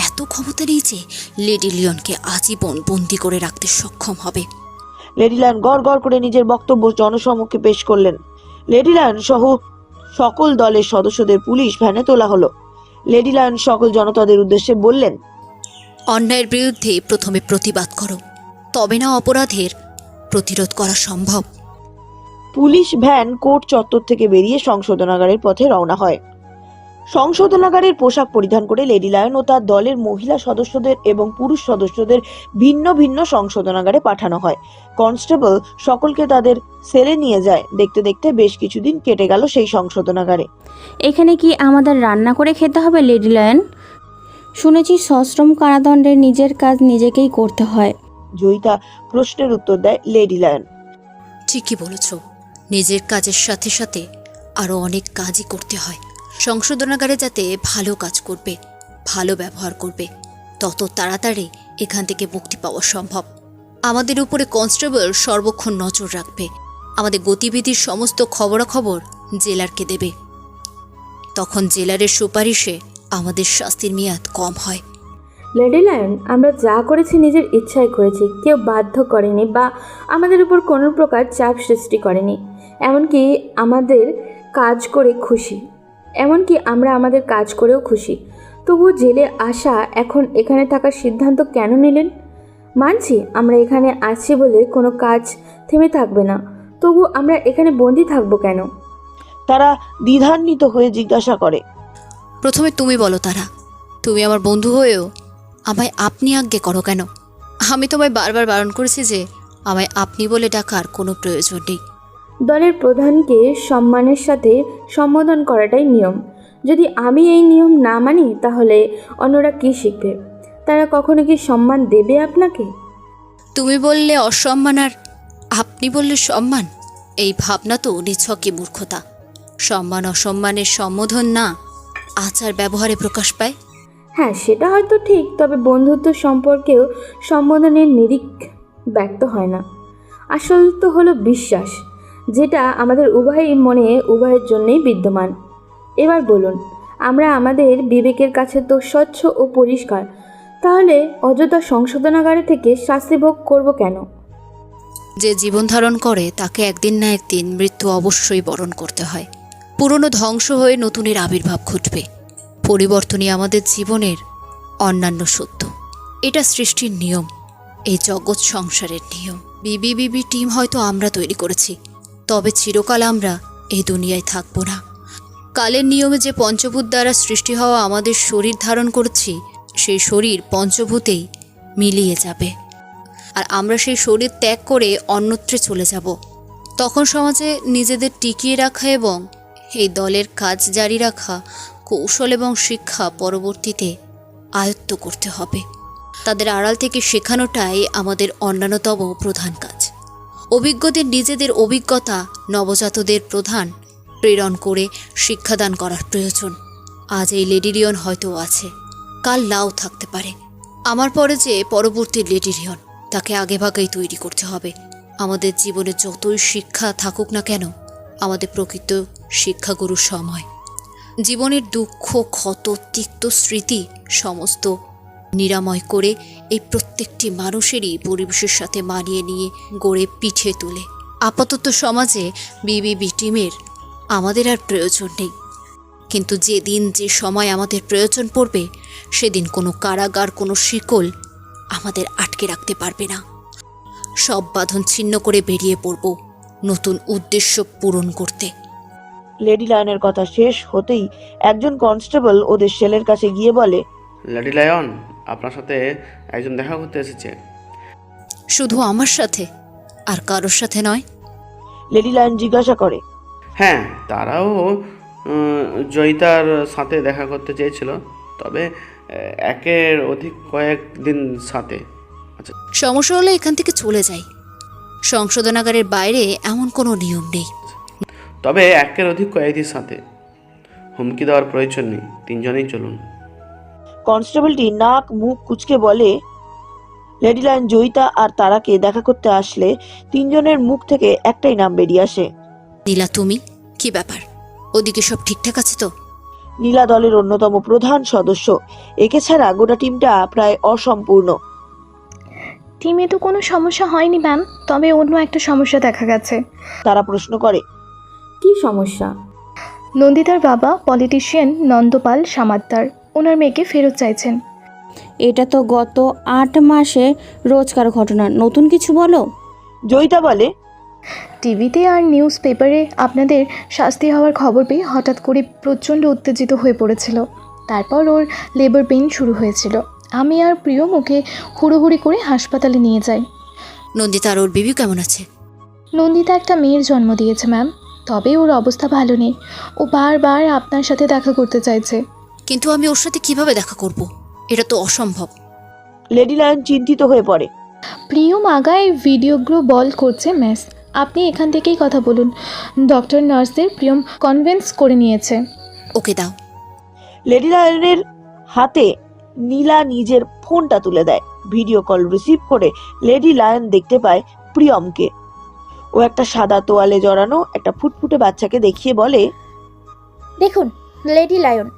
এত ক্ষমতা নেই যে লেডি লিওনকে আজীবন বন্দি করে রাখতে সক্ষম হবে। লেডি লায়ন গড় গড় করে নিজের বক্তব্য জনসম্মুখে পেশ করলেন। লেডি লায়ন সহ সকল দলের সদস্যদের পুলিশ ভ্যানে তোলা হলো। লেডি লায়ন সকল জনতাদের উদ্দেশ্যে বললেন, অন্যায়ের বিরুদ্ধে প্রথমে প্রতিবাদ করো, তবে না অপরাধের প্রতিরোধ করা সম্ভব। পুলিশ ভ্যান কোর্ট চত্বর থেকে বেরিয়ে সংশোধনাগারের পথে রওনা হয়। সংশোধনাগারের পোশাক পরিধান করে লেডি লায়ন ও তার দলের মহিলা সদস্যদের এবং পুরুষ সদস্যদের ভিন্ন ভিন্ন সংশোধনাগারে পাঠানো হয়। কনস্টেবল সকলকে তাদের সেলে নিয়ে যায়। দেখতে দেখতে বেশ কিছুদিন কেটে গেল সেই সংশোধনাগারে। এখানে কি আমাদের রান্না করে খেতে হবে লেডি লায়ন? শুনেছি সশ্রম কারাদণ্ডে নিজের কাজ নিজেকেই করতে হয়। জয়িতা প্রশ্নের উত্তর দেয় লেডি লায়ন। ঠিকই বলেছ, নিজের কাজের সাথে সাথে আরও অনেক কাজই করতে হয়। সংশোধনাগারে যাতে ভালো কাজ করবে, ভালো ব্যবহার করবে, তত তাড়াতাড়ি এখান থেকে মুক্তি পাওয়া সম্ভব। আমাদের উপরে কনস্টেবল সর্বক্ষণ নজর রাখবে। আমাদের গতিবিধির সমস্ত খবরাখবর জেলারকে দেবে। তখন জেলারের সুপারিশে আমাদের শাস্তির মেয়াদ কম হয়। লেডি লায়ন, আমরা যা করেছি নিজের ইচ্ছায় করেছি, কেউ বাধ্য করেনি বা আমাদের উপর কোনো প্রকার চাপ সৃষ্টি করেনি। এমনকি আমরা আমাদের কাজ করেও খুশি। তবুও জেলে আসা, এখন এখানে থাকার সিদ্ধান্ত কেন নিলেন? মানছি আমরা এখানে আছি বলে কোনো কাজ থেমে থাকবে না, তবু আমরা এখানে বন্দি থাকবো কেন? তারা দ্বিধান্বিত হয়ে জিজ্ঞাসা করে, প্রথমে তুমি বলো তারা, তুমি আমার বন্ধু হয়েও আমায় আপনি আজ্ঞে করো কেন? আমি তোমায় বারবার বারণ করেছি যে আমায় আপনি বলে ডাকার কোনো প্রয়োজন নেই। দলের প্রধানকে সম্মানের সাথে সম্বোধন করাটাই নিয়ম। যদি আমি এই নিয়ম না মানি তাহলে অন্যরা কী শিখবে? তারা কখনো কি সম্মান দেবে আপনাকে? তুমি বললে অসম্মান আর আপনি বললে সম্মান, এই ভাবনা তো নিছকই মূর্খতা। সম্মান অসম্মানের সম্বোধন না, আচার ব্যবহারে প্রকাশ পায়। হ্যাঁ, সেটা হয়তো ঠিক, তবে বন্ধুত্ব সম্পর্কেও সম্বোধনের নিরিখ ব্যক্ত হয় না। আসল তো হলো বিশ্বাস, যেটা আমাদের উভয়ের মনে উভয়ের জন্যই বিদ্যমান। এবার বলুন, আমরা আমাদের বিবেকের কাছে তো স্বচ্ছ ও পরিষ্কার, তাহলে অযথা সংশোধনাগারে থেকে শাস্তি ভোগ করব কেন? যে জীবন ধারণ করে তাকে একদিন না একদিন মৃত্যু অবশ্যই বরণ করতে হয়। পুরনো ধ্বংস হয়ে নতুনের আবির্ভাব ঘটবে। পরিবর্তনই আমাদের জীবনের অন্যান্য সত্য। এটা সৃষ্টির নিয়ম, এই জগৎ সংসারের নিয়ম। বিবি টিম হয়তো আমরা তৈরি করেছি, তবে চিরকাল আমরা এই দুনিয়ায় থাকব না। কালের নিয়মে যে পঞ্চভূত দ্বারা সৃষ্টি হওয়া আমাদের শরীর ধারণ করছি, সেই শরীর পঞ্চভূতেই মিলিয়ে যাবে, আর আমরা সেই শরীর ত্যাগ করে অন্যত্রে চলে যাব। তখন সমাজে নিজেদের টিকিয়ে রাখা এবং এই দলের কাজ জারি রাখা কৌশল এবং শিক্ষা পরবর্তীতে আয়ত্ত করতে হবে। তাদের আড়াল থেকে শেখানোটাই আমাদের অন্যান্যতম প্রধান কাজ। অভিজ্ঞদের নিজেদের অভিজ্ঞতা নবজাতদের প্রধান প্রেরণ করে শিক্ষাদান করার প্রয়োজন। আজ এই লেডি লিওন হয়তো আছে, কাল নাও থাকতে পারে। আমার পরে যে পরবর্তী লেডি লিওন, তাকে আগেভাগেই তৈরি করতে হবে। আমাদের জীবনে যতই শিক্ষা থাকুক না কেন, আমাদের প্রকৃত শিক্ষাগুরু সময়। জীবনের দুঃখ, ক্ষত, তিক্ত স্মৃতি সমস্ত নিরাময় করে এই প্রত্যেকটি মানুষেরই পরিবেশের সাথে মানিয়ে নিয়ে গড়ে পিঠে তুলে। আপাতত সমাজে বিবি টিমের আমাদের আর প্রয়োজন নেই, কিন্তু যেদিন যে সময় আমাদের প্রয়োজন পড়বে, সেদিন কোনো কারাগার, কোনো শিকল আমাদের আটকে রাখতে পারবে না। সব বাঁধন ছিন্ন করে বেরিয়ে পড়ব নতুন উদ্দেশ্য পূরণ করতে। লেডি লায়নের কথা শেষ হতেই একজন কনস্টেবল ওদের সেলের কাছে গিয়ে বলে, লেডি লায়ন, আপনার সাথে একজন দেখা করতে এসেছে। শুধু আমার সাথে, আর কারোর সাথে নয়? লেডি লায়ন জিজ্ঞাসা করে। হ্যাঁ, তারাও জয়িতার সাথে দেখা করতে চেয়েছিল, তবে একের অধিক কয়েকদিন সাথে। আচ্ছা, সমস্যা হলে এখান থেকে চলে যাই। সংশোধনাগারের বাইরে এমন কোনো নিয়ম নেই। তবে একের অধিক কয়েকদিন সাথে হুমকি দেওয়ার প্রয়োজন নেই, তিনজনেই চলুন। কনস্টেবলটি নাক মুখ কুচকে বলে, লেডি লায়ন জয়িতা আর তারাকে দেখা করতে আসলে তিনজনের মুখ থেকে একটাই নাম বেরিয়ে আসে। নীলা, তুমি? কি ব্যাপার? ওদিকে সব ঠিকঠাক আছে তো? নীলা দলের অন্যতম প্রধান সদস্য, একে ছাড়া গোটা টিমটা প্রায় অসম্পূর্ণ। টিমে তো কোনো সমস্যা হয়নি ম্যাম, তবে অন্য একটা সমস্যা দেখা গেছে। তারা প্রশ্ন করে, কি সমস্যা? নন্দিতার বাবা পলিটিশিয়ান নন্দপাল সামাদ্দার ওনার মেয়েকে ফেরত চাইছেন। এটা তো গত 8 মাসে রোজকার ঘটনা, নতুন কিছু বলো। জয়িতা বলে, টিভিতে আর নিউজ পেপারে আপনাদের শাস্তি হওয়ার খবর পেয়ে হঠাৎ করে প্রচণ্ড উত্তেজিত হয়ে পড়েছিল। তারপর ওর লেবার পেইন শুরু হয়েছিল। আমি আর প্রিয় মুখে হুড়োহুড়ি করে হাসপাতালে নিয়ে যাই। নন্দিতা আর ওর বিবি কেমন আছে? নন্দিতা একটা মেয়ের জন্ম দিয়েছে ম্যাম, তবে ওর অবস্থা ভালো নেই। ও বারবার আপনার সাথে দেখা করতে চাইছে। কিন্তু আমি ওর সাথে কিভাবে দেখা করব? এটা তো অসম্ভব। লেডি লায়ন চিন্তিত হয়ে পড়ে। প্রিয়ম আগায় ভিডিওগুলো বল করছে ম্যাস, আপনি এখান থেকেই কথা বলুন। ডক্টর নার্সদের প্রিয়ম কনভিন্স করে নিয়েছে। ওকে দাও। লেডি লায়নের হাতে নীলা নিজের ফোনটা তুলে দেয়। ভিডিও কল রিসিভ করে লেডি লায়ন দেখতে পায় প্রিয়মকে। ও একটা সাদা তোয়ালে জড়ানো একটা ফুটফুটে বাচ্চাকে দেখিয়ে বলে, দেখুন লেডি লায়ন,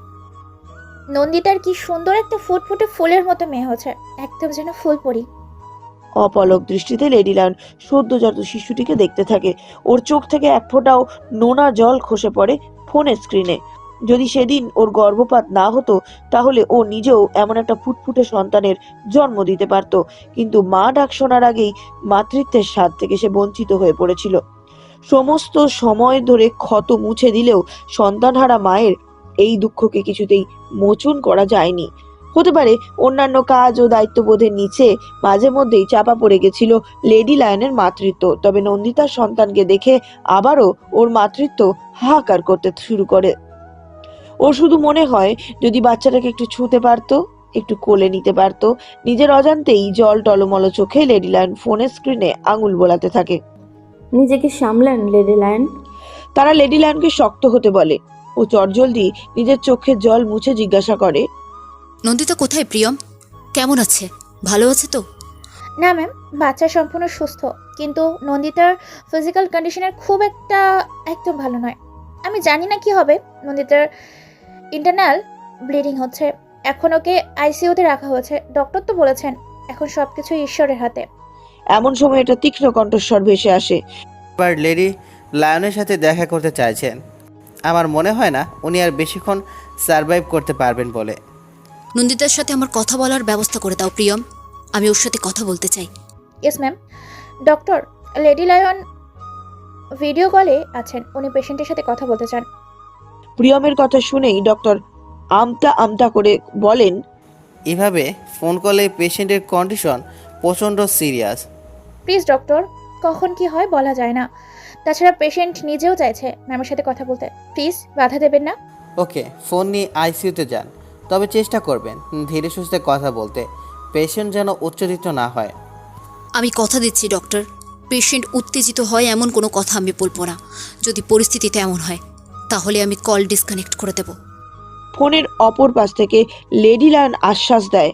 নন্দিতার কি সুন্দর একটা ফুটফুটে ফুলের মতো মেয়ে হচ্ছে, একদম যেন ফুলপরি। অপলক দৃষ্টিতে লেডি লায়ন সদ্যজাত শিশুটিকে দেখতে থাকে। ওর চোখ থেকে এক ফোঁটাও নোনা জল খসে পড়ে ফোনের স্ক্রিনে। যদি সেদিন ওর গর্ভপাত না হতো, তাহলে ও নিজেও এমন একটা ফুটফুটে সন্তানের জন্ম দিতে পারত। কিন্তু মা ডাক শোনার আগেই মাতৃত্বের স্বাদ থেকে সে বঞ্চিত হয়ে পড়েছিল। সমস্ত সময় ধরে ক্ষত মুছে দিলেও সন্তানহারা মায়ের এই দুঃখকে কিছুতেই মোচন করা যায়নি। হতে পারে অন্যান্য কাজ ও দায়িত্ববোধের নিচে মাঝে মধ্যেই চাপা পড়ে গেছিল লেডি লায়নের মাতৃত্ব। তবে নন্দিতার সন্তানকে দেখে আবারও ওর মাতৃত্ব হাহাকার করতে শুরু করে। ওর শুধু মনে হয় যদি বাচ্চাটাকে একটু ছুঁতে পারতো, একটু কোলে নিতে পারতো। নিজের অজান্তেই জল টলমল চোখে লেডি লায়ন ফোনের স্ক্রিনে আঙুল বোলাতে থাকে। নিজেকে সামলান লেডি লায়ন। তারা লেডি লায়নকে শক্ত হতে বলে। ও চটজলদি নিজের চোখের জল মুছে জিজ্ঞাসা করে, নন্দিতা কোথায় প্রিয়ম? কেমন আছে? ভালো আছে তো? না ম্যাম, বাচ্চা সম্পূর্ণ সুস্থ, কিন্তু নন্দিতার ফিজিক্যাল কন্ডিশনের খুব একদম ভালো নয়। আমি জানি না কি হবে। নন্দিতার ইন্টারনাল ব্লিডিং হচ্ছে। এখন ওকে আইসিইউতে রাখা হয়েছে। ডক্টর তো বলেছেন এখন সবকিছু ঈশ্বরের হাতে। এমন সময় একটা তীক্ষ্ণ কণ্ঠস্বর ভেসে আসে। এবার লেডি লায়নের সাথে দেখা করতে চাইছেন। আমার মনে হয় না উনি আর বেশিক্ষণ সারভাইভ করতে পারবেন বলে। নন্দিতার সাথে আমার কথা বলার ব্যবস্থা করে দাও প্রিয়ম, আমি ওর সাথে কথা বলতে চাই। Yes ma'am. Doctor, lady lion video কলে আছেন, উনি পেশেন্টের সাথে কথা বলতে চান। প্রিয়মের কথা শুনেই ডক্টর আমতা আমতা করে বলেন, এভাবে ফোন কলে পেশেন্টের কন্ডিশন প্রচণ্ড সিরিয়াস। প্লিজ ডক্টর, কখন কি হয় বলা যায় না। তাছাড়া পেশেন্ট নিজেও চাইছে ম্যামের সাথে কথা বলতে। প্লিজ বাধা দেবেন না। ওকে, ফোন নিয়ে আইসিইউতে যান, তবে চেষ্টা করবেন ধীরে সুস্থে কথা বলতে। পেশেন্ট যেন উচ্চরিত না হয়। আমি কথা দিচ্ছি ডক্টর, পেশেন্ট উত্তেজিত হয় এমন কোনো কথা আমি বলবো না। যদি পরিস্থিতিতে এমন হয় তাহলে আমি কল ডিসকানেক্ট করে দেব। ফোনের অপর পাশ থেকে লেডি লায়ন আশ্বাস দেয়।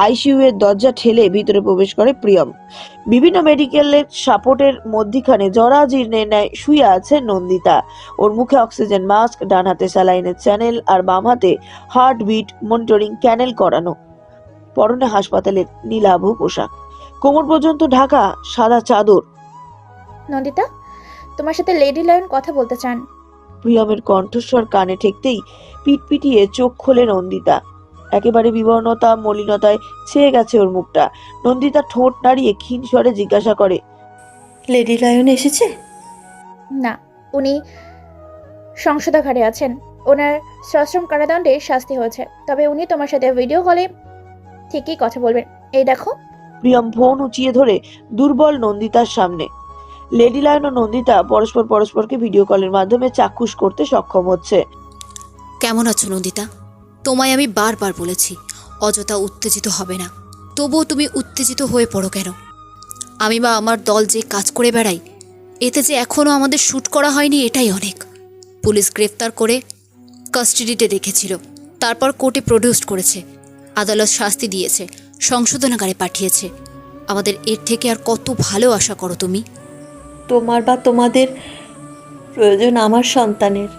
আইসিইউ এর দরজা ঠেলে ভিতরে প্রবেশ করে প্রিয়ম। বিভিন্ন মেডিকেলের সাপোর্টের মধ্যখানে জরাজীর্ণের ন্যায় শুয়ে আছে নন্দিতা। ওর মুখে অক্সিজেন মাস্ক, ডান হাতে স্যালাইনের চ্যানেল আর বাম হাতে হার্টবিট মনিটরিং ক্যানেল করানো। পরনে হাসপাতালের নীলাভ পোশাক, কোমর পর্যন্ত ঢাকা সাদা চাদর। নন্দিতা, তোমার সাথে লেডি লায়ন কথা বলতে চান। প্রিয়মের কণ্ঠস্বর কানে ঠেকতেই পিটপিটিয়ে চোখ খোলে নন্দিতা। একেবারে বিবর্ণতা মলিনতায় ছেয়ে গেছে ওর মুখটা। নন্দিতা ঠোঁট নাড়িয়ে ক্ষীণ স্বরে জিজ্ঞাসা করে, লেডি লায়ন এসেছে? না, উনি সংশোধনাগারে আছেন। ওনার সশ্রম কারাদণ্ডে শাস্তি হয়েছে। তবে উনি তোমার সাথে ভিডিও কলে ঠিকই কথা বলবেন। এই দেখো। প্রিয়ম ফোন উঁচিয়ে ধরে দুর্বল নন্দিতার সামনে। লেডি লায়ন ও নন্দিতা পরস্পরকে ভিডিও কলের মাধ্যমে চাক্ষুষ করতে সক্ষম হচ্ছে। কেমন আছো নন্দিতা? তোমায় আমি বারবার বলেছি অযথা উত্তেজিত হবে না, তবুও তুমি উত্তেজিত হয়ে পড়ো কেন? আমি বা আমার দল যে কাজ করে বেড়াই, এতে যে এখনও আমাদের শ্যুট করা হয়নি এটাই অনেক। পুলিশ গ্রেফতার করে কাস্টাডিতে রেখেছিল, তারপর কোর্টে প্রডিউস করেছে, আদালত শাস্তি দিয়েছে, সংশোধনাগারে পাঠিয়েছে। আমাদের এর থেকে আর কত ভালো আশা করো তুমি? তোমার বা তোমাদের প্রয়োজন আমার সন্তানের।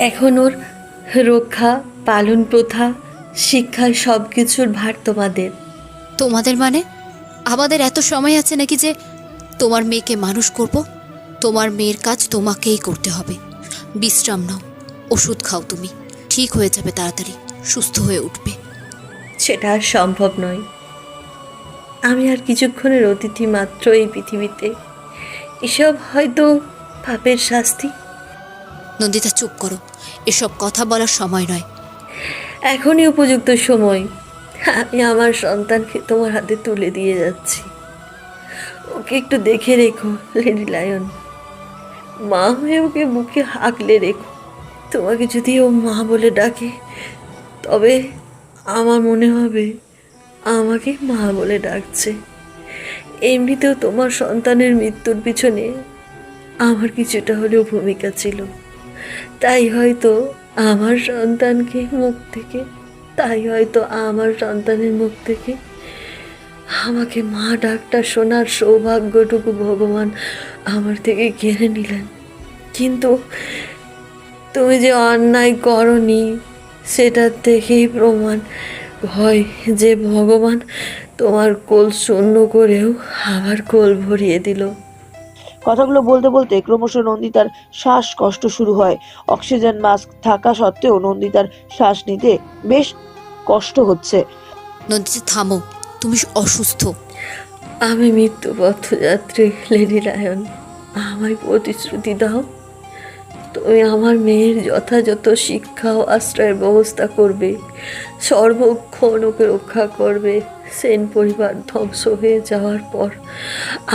এখন ওর রক্ষা, পালন, প্রথা, শিক্ষায় সব কিছুর ভার তোমাদের। তোমাদের মানে? আমাদের এত সময় আছে নাকি যে তোমার মেয়েকে মানুষ করব? তোমার মেয়ের কাজ তোমাকেই করতে হবে। বিশ্রাম নাও, ওষুধ খাও, তুমি ঠিক হয়ে যাবে, তাড়াতাড়ি সুস্থ হয়ে উঠবে। সেটা আর সম্ভব নয়। আমি আর কিছুক্ষণের অতিথি মাত্র এই পৃথিবীতে। এসব হয়তো পাপের শাস্তি। নন্দিতা চুপ করো, এসব কথা বলার সময় নয়। এখনই উপযুক্ত সময়। আমি আমার সন্তানকে তোমার হাতে তুলে দিয়ে যাচ্ছি। ওকে একটু দেখে রেখো লেডি লায়ন। মা হয়ে ওকে বুকে হাঁকলে রেখো। তোমাকে যদি ও মা বলে ডাকে তবে আমার মনে হবে আমাকে মা বলে ডাকছে। এমনিতেও তোমার সন্তানের মৃত্যুর পিছনে আমার কিছুটা হলেও ভূমিকা ছিল। তাই হয়তো আমার সন্তানের মুখ থেকে আমাকে মা ডাকটা শোনার সৌভাগ্যটুকু ভগবান আমার থেকে কেড়ে নিলেন। কিন্তু তুমি যে অন্যায় করনি সেটার থেকেই প্রমাণ হয় যে ভগবান তোমার কোল শূন্য করেও আবার কোল ভরিয়ে দিল। কথাগুলো বলতে বলতে ক্রমশ নন্দিতার শ্বাসকষ্ট শুরু হয়। অক্সিজেন মাস্ক থাকা সত্ত্বেও নন্দিতার শ্বাস নিতে বেশ কষ্ট হচ্ছে। নন্দিতা থামো, তুমি অসুস্থ। আমি মৃত্যু পথযাত্রী লেডি লায়ন। আমায় প্রতিশ্রুতি দাও তুমি আমার মেয়ের যথাযথ শিক্ষা ও আশ্রয়ের ব্যবস্থা করবে, সর্বক্ষণ ওকে রক্ষা করবে। সেন পরিবার ধ্বংস হয়ে যাওয়ার পর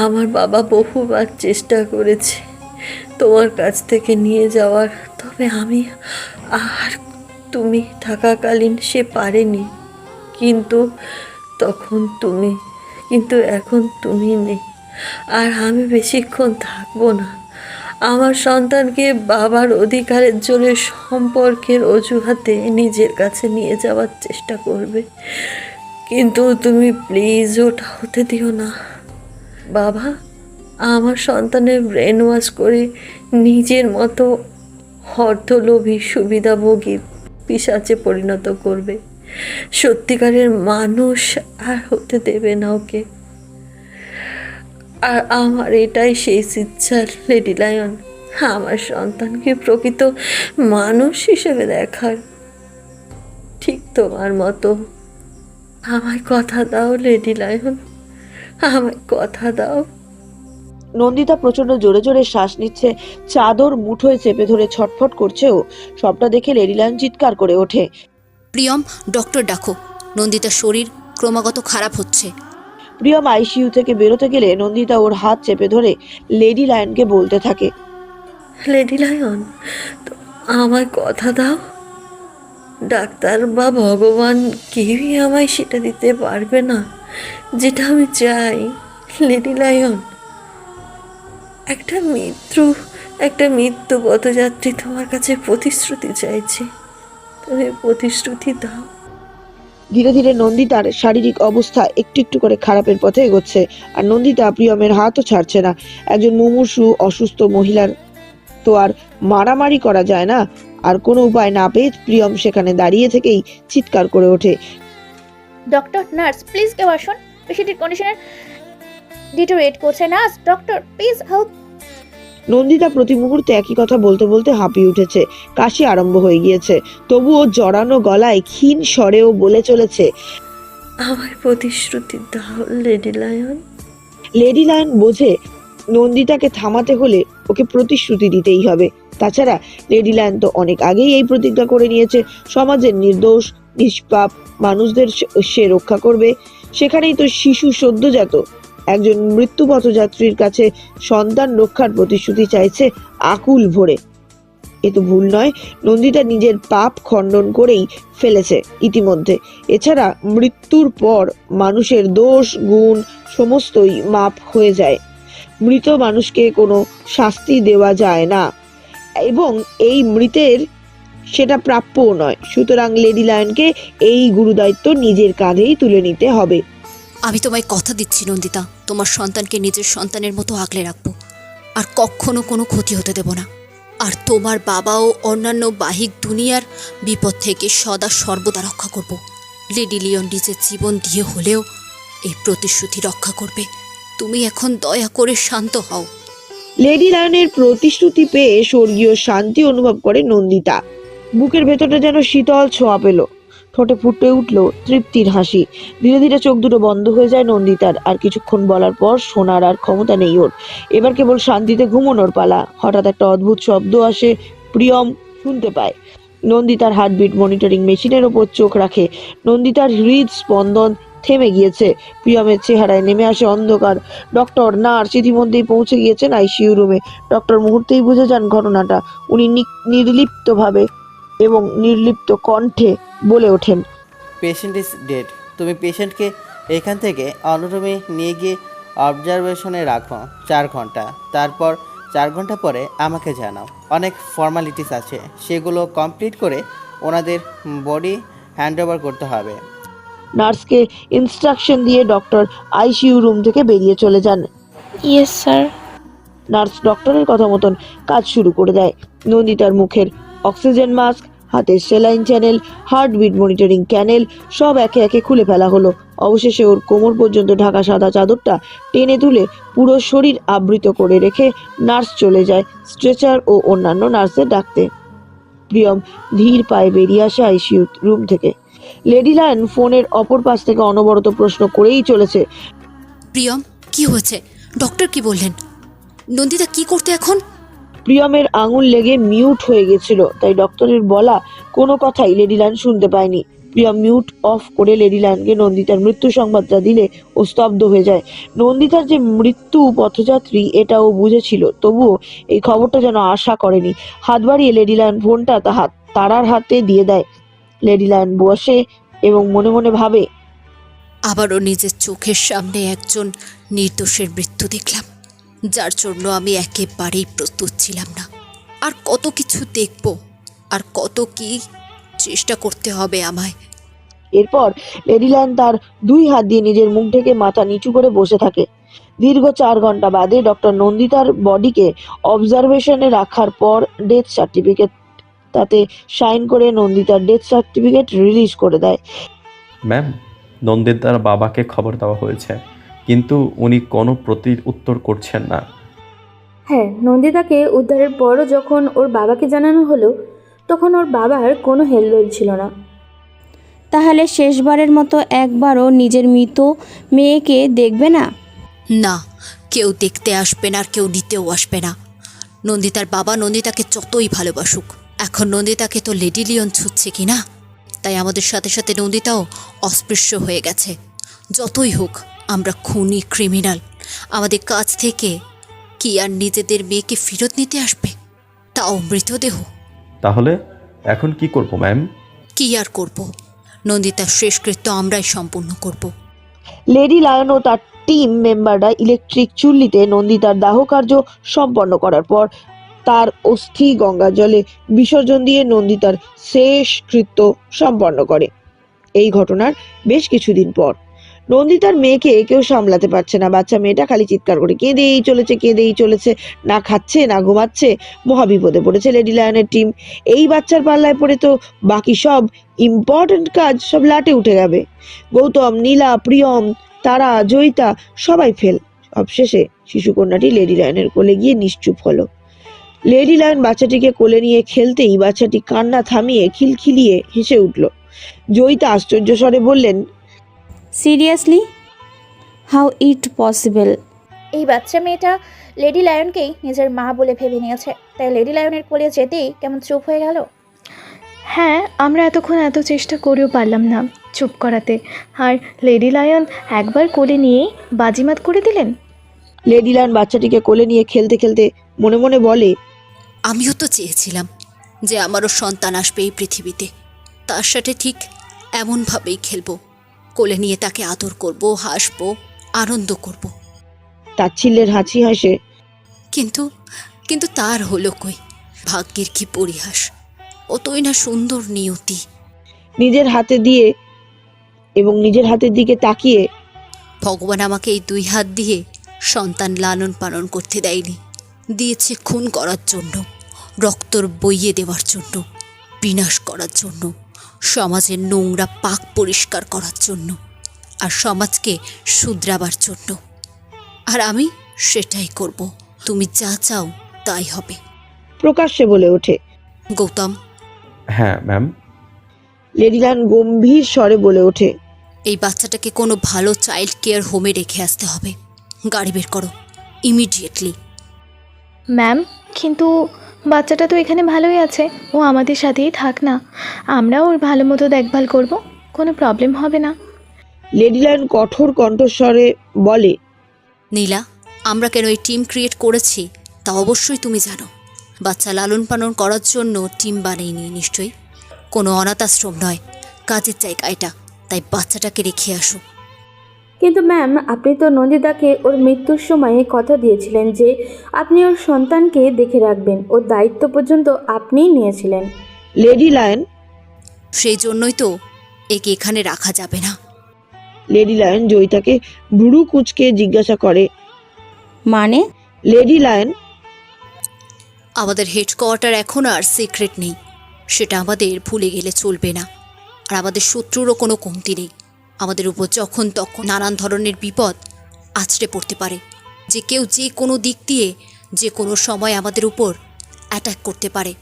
আমার বাবা বহুবার চেষ্টা করেছে তোমার কাছ থেকে নিয়ে যাওয়ার, তবে আমি আর তুমি থাকাকালীন সে পারেনি। কিন্তু এখন তুমি নেই, আর আমি বেশিক্ষণ থাকবো না। আমার সন্তানকে বাবার অধিকারের জন্য সম্পর্কের অজুহাতে নিজের কাছে নিয়ে যাওয়ার চেষ্টা করবে, কিন্তু তুমি প্লিজ ওটা হতে দিও না। বাবা আমার সন্তানের ব্রেন ওয়াশ করে নিজের মতো অর্থলোভী সুবিধাভোগী পিশাচে পরিণত করবে। সত্যিকারের মানুষ আর হতে দেবে না ওকে। আর আমার এটাই শেষ ইচ্ছা লেডি লায়ন, আমার সন্তানকে প্রকৃত মানুষ হিসেবে দেখার। ঠিক তোমার মতো। আমায় কথা দাও লেডি লায়ন, আমায় কথা দাও। নন্দিতা প্রচন্ড জোরে জোরে শ্বাস নিচ্ছে, চাদর মুঠোয় চেপে ধরে ছটফট করছে ও। সবটা দেখে লেডি লায়ন চিৎকার করে ওঠে। প্রিয়ম, ডক্টর ডাকো, নন্দিতার শরীর ক্রমাগত খারাপ হচ্ছে। প্রিয়ম আইসিইউ থেকে বেরোতে গেলে নন্দিতা ওর হাত চেপে ধরে লেডি লায়নকে বলতে থাকে, লেডি লায়ন আমায় কথা দাও, ডাক্তার বা ভগবান কেউই আমায় সেটা দিতে পারবে না যেটা আমি চাই। লেডি লায়ন, একটা মৃত্যু পথযাত্রী তোমার কাছে প্রতিশ্রুতি চাইছে, তুমি প্রতিশ্রুতি দাও। ধীরে ধীরে নন্দিতার শারীরিক অবস্থা একটু একটু করে খারাপের পথে এগোচ্ছে, আর নন্দিতা প্রিয়মের হাতও ছাড়ছে না। একজন মুমূর্ষু অসুস্থ মহিলার তো আর মারামারি করা যায় না। আর কোনো উপায় না পেয়ে প্রিয়ম সেখানে দাঁড়িয়ে থেকেই চিৎকার করে ওঠে, ডক্টর, নার্স, প্লিজ কেউ আসুন, পেশেন্টের কন্ডিশনের ডিটোরিয়েট করছে। Nurse, doctor, please help. Nandita প্রতি মুহূর্তে একই কথা বলতে বলতে হাঁপিয়ে উঠেছে, কাশি আরম্ভ হয়ে গিয়েছে। তবুও জড়ানো গলায় ক্ষীণ স্বরেও বলে চলেছে, আমার প্রতিশ্রুতি দাও লেডি লায়ন। লেডি লায়ন বোঝে নন্দিতাকে থামাতে হলে ওকে প্রতিশ্রুতি দিতেই হবে। তাছাড়া লেডি লায়ন তো অনেক আগেই এই প্রতিজ্ঞা করে নিয়েছে, সমাজের নির্দোষ নিষ্পাপ মানুষদের সে রক্ষা করবে। সেখানেই তো শিশু সদ্যজাত একজন মৃত্যু পথযাত্রীর কাছে সন্তান রক্ষার প্রতিশ্রুতি চাইছে আকুল ভরে। এ তো ভুল নয়, নন্দিতা নিজের পাপ খণ্ডন করেই ফেলেছে ইতিমধ্যে। এছাড়া মৃত্যুর পর মানুষের দোষ গুণ সমস্তই মাপ হয়ে যায়, মৃত মানুষকে কোনো শাস্তি দেওয়া যায় না, এবং এই মৃতের সেটা প্রাপ্যও নয়। সুতরাং লেডি লায়নকে এই গুরুদায়িত্ব নিজের কাঁধেই তুলে নিতে হবে। আমি তোমায় কথা দিচ্ছি নন্দিতা, তোমার সন্তানকে নিজের সন্তানের মতো আগলে রাখবো, আর কখনো কোনো ক্ষতি হতে দেব না। আর তোমার বাবা ও অন্যান্য বাহিক দুনিয়ার বিপদ থেকে সদা সর্বদা রক্ষা করব। লেডি লিওন নিজের জীবন দিয়ে হলেও এই প্রতিশ্রুতি রক্ষা করবে। তুমি এখন দয়া করে শান্ত হও। লেডি লায়নের প্রতিশ্রুতি পেয়ে স্বর্গীয় শান্তি অনুভব করে নন্দিতা। বুকের ভেতরটা যেন শীতল ছোঁয়া পেল, ঠোঁটে ফুটে উঠল তৃপ্তির হাসি। ধীরে ধীরে চোখ দুটো বন্ধ হয়ে যায় নন্দিতার। আর কিছুক্ষণ বলার পর শোনার আর ক্ষমতা নেই ওর, এবার কেবল শান্তিতে ঘুমানোর পালা। হঠাৎ একটা অদ্ভুত শব্দ আসে, প্রিয়ম শুনতে পায়। নন্দিতার হার্টবিট মনিটরিং মেশিনের ওপর চোখ রাখে। নন্দিতার হৃদস্পন্দন থেমে গিয়েছে। প্রিয়মের চেহারায় নেমে আসে অন্ধকার। ডক্টর, নার্স ইতিমধ্যেই পৌঁছে গিয়েছেন আইসিইউ রুমে। ডক্টর মুহূর্তেই বুঝে যান ঘটনাটা। উনি নির্লিপ্তভাবে এবং নির্লিপ্ত কণ্ঠে বলে ওঠেন, পেশেন্ট ইজ ডেড। তুমি পেশেন্টকে এখান থেকে অন্য রুমে নিয়ে গিয়ে অবজারভেশনে রাখো 4 ঘন্টা। তারপর 4 ঘন্টা পরে আমাকে জানাও। অনেক ফর্মালিটিস আছে, সেগুলো কমপ্লিট করে ওনাদের বডি হ্যান্ডওভার করতে হবে। নার্সকে ইনস্ট্রাকশন দিয়ে ডক্টর আইসিইউ রুম থেকে বেরিয়ে চলে যান। Yes sir. নার্স ডক্টরের কথা মতন কাজ শুরু করে দেয়। নন্দিতার মুখের অক্সিজেন মাস্ক, হাতের সেলাইন চ্যানেল, হার্টবিট মনিটরিং ক্যানেল সব একে একে খুলে ফেলা হলো। অবশেষে ওর কোমর পর্যন্ত ঢাকা সাদা চাদরটা টেনে তুলে পুরো শরীর আবৃত করে রেখে নার্স চলে যায় স্ট্রেচার ও অন্যান্য নার্সদের ডাকতে। প্রিয়ম ধীর পায়ে বেরিয়ে আসে আইসিইউ রুম থেকে। লেডি লায়ন ফোনের অপর পাশ থেকে অনবরত প্রশ্ন করেই চলেছে, প্রিয়ম কি হয়েছে? ডক্টর কি বললেন? নন্দিতা কি করতে এখন? প্রিয়মের আঙুল লেগে মিউট হয়ে গেছিল, তাই ডক্টরের বলা কোনো কথাই লেডি লায়ন শুনতে পায়নি। প্রিয়ম মিউট অফ করে লেডি লায়নকে নন্দিতার মৃত্যু সংবাদটা দিলে ও স্তব্ধ হয়ে যায়। নন্দিতার যে মৃত্যু পথযাত্রী এটা ও বুঝেছিল, তবুও এই খবরটা যেন আশা করেনি। হাত বাড়িয়ে লেডি লায়ন ফোনটা তারার হাতে দিয়ে দেয়। লেডি লায়ন বসে এবং মনে মনে ভাবে, আবারও নিজের চোখের সামনে একজন নির্দোষের মৃত্যু দেখলাম, যার জন্য আমি একেবারেই প্রস্তুত ছিলাম না। আর কত কিছু দেখব, আর কত কি চেষ্টা করতে হবে আমায়। এরপর লেডি লায়ন তার 2 হাত দিয়ে নিজের মুখ ঢেকে মাথা নিচু করে বসে থাকে। দীর্ঘ 4 ঘন্টা বাদে ডক্টর নন্দিতার বডিকে অবজারভেশনে রাখার পর ডেথ সার্টিফিকেট তাতে সাইন করে নন্দিতার ডেথ সার্টিফিকেট রিলিজ করে দেয়। ম্যাম, নন্দিতার বাবাকে খবর দেওয়া হয়েছে, কিন্তু উনি কোনো উত্তর করছেন না। হ্যাঁ, নন্দিতাকে উদ্ধারের পরও যখন ওর বাবাকে জানানো হলো, তখন ওর বাবার কোনো হেলদোল ছিল না। তাহলে শেষবারের মতো একবারও নিজের মৃত মেয়েকে দেখবে না? না, কেউ দেখতে আসবে না আর কেউ নিতেও আসবে না। নন্দিতার বাবা নন্দিতাকে যতই ভালোবাসুক, এখন নন্দিতাকে তো লেডি লিওন ছুটছে কি না, তাই আমাদের সাথে সাথে নন্দিতাও অস্পৃশ্য হয়ে গেছে। যতই হোক আমরা খুনি, ক্রিমিনাল, আমাদের কাছ থেকে কি আর নিজেদের মেয়েকে ফেরত নিতে আসবে, তাও মৃতদেহ? তাহলে এখন কি করব ম্যাম? কি আর করব, নন্দিতার শেষকৃত্য আমরাই সম্পূর্ণ করব। লেডি লায়ন ও তার টিম মেম্বাররা ইলেকট্রিক চুল্লিতে নন্দিতার দাহ কার্য সম্পন্ন করার পর তার অস্থি গঙ্গা জলে বিসর্জন দিয়ে নন্দিতার শেষকৃত্য সম্পন্ন করে। এই ঘটনার বেশ কিছুদিন পর নন্দিতার মেয়েকে কেউ সামলাতে পারছে না। বাচ্চা মেয়েটা খালি চিৎকার করে কেঁদেই চলেছে, না খাচ্ছে না ঘুমাচ্ছে। মহাবিপদে পড়েছে লেডি লায়নের টিম। এই বাচ্চার পাল্লায় পড়ে তো বাকি সব ইম্পর্টেন্ট কাজ সব লাটে উঠে যাবে। গৌতম, নীলা, প্রিয়ম, তারা, জয়িতা সবাই ফেল। সবশেষে শিশুকন্যাটি লেডি লায়নের কোলে গিয়ে নিশ্চুপ হলো। লেডি লায়ন বাচ্চাটিকে কোলে নিয়ে খেলতেই বাচ্চাটি কান্না থামিয়ে খিলখিলিয়ে হেসে উঠল। জয়িতা আশ্চর্য স্বরে বললেন, সিরিয়াসলি, হাউ ইট পসিবল? এই বাচ্চা মেয়েটা লেডি লায়নকেই নিজের মা বলে ভেবে নিয়েছে, তাই লেডি লায়নের কোলে যেতেই কেমন চুপ হয়ে গেল। হ্যাঁ, আমরা এতক্ষণ এত চেষ্টা করেও পারলাম না চুপ করাতে, আর লেডি লায়ন একবার কোলে নিয়েই বাজিমাত করে দিলেন। লেডি লায়ন বাচ্চাটিকে কোলে নিয়ে খেলতে খেলতে মনে মনে বলে, আমিও তো চেয়েছিলাম যে আমারও সন্তান আসবে এই পৃথিবীতে, তার সাথে ঠিক এমনভাবেই খেলবো, কোলে নিয়ে তাকে আদর করব, হাসবো, আনন্দ করব। তাচ্ছিল্যের হাসি হাসে, কিন্তু তার হলো কই? ভাগ্যের কি পরিহাস, অতই না সুন্দর নিয়তি। নিজের হাতের দিকে তাকিয়ে, ভগবান আমাকে এই 2 হাত দিয়ে সন্তান লালন পালন করতে দেয়নি, দিয়েছে খুন করার জন্য, রক্তর বইয়ে দেওয়ার জন্য, বিনাশ করার জন্য, সমাজের নোংরা পাক পরিষ্কার করার জন্য, আর সমাজকে শুধরাবার জন্য। আর আমি সেটাই করব। তুমি যা চাও তাই হবে। প্রকাশ্যে বলে ওঠে। গৌতম। হ্যাঁ ম্যাম। লেডি লায়ন গম্ভীর স্বরে বলে ওঠে, এই বাচ্চাটাকে কোনো ভালো চাইল্ড কেয়ার হোমে রেখে আসতে হবে। গাড়ি বের করো ইমিডিয়েটলি। ম্যাম, কিন্তু বাচ্চাটা তো এখানে ভালোই আছে, ও আমাদের সাথেই থাক না, আমরা ওর ভালো মতো দেখভাল করব, কোনো প্রবলেম হবে না। লেডি লায়ন কঠোর কণ্ঠস্বরে বলে, নীলা, আমরা কেন এই টিম ক্রিয়েট করেছি তা অবশ্যই তুমি জানো। বাচ্চা লালন পালন করার জন্য টিম বানিয়ে নিশ্চয়ই, কোনো অনাথ আশ্রম নয়, কাজের জায়গা এটা, তাই বাচ্চাটাকে রেখে আসো। কিন্তু ম্যাম, আপনি তো নন্দিতাকে ওর মৃত্যুর সময়ে কথা দিয়েছিলেন যে আপনি ওর সন্তানকে দেখে রাখবেন, ওর দায়িত্ব পর্যন্ত আপনিই নিয়েছিলেন। লেডি লায়ন, সেই জন্যই তো একে এখানে রাখা যাবে না। লেডি লায়ন জয়িতাকে ভুরু কুঁচকে জিজ্ঞাসা করে, মানে? লেডি লায়ন, আমাদের হেডকোয়ার্টার এখন আর সিক্রেট নেই, সেটা আমাদের ভুলে গেলে চলবে না। আর আমাদের শত্রুরও কোনো কমতি নেই। আমাদের উপর যখন তখন নানান ধরনের বিপদ আছড়ে পড়তে পারে, যে কেউ যে কোনো দিক দিয়ে যে কোনো সময় আমাদের উপর অ্যাটাক করতে পারে।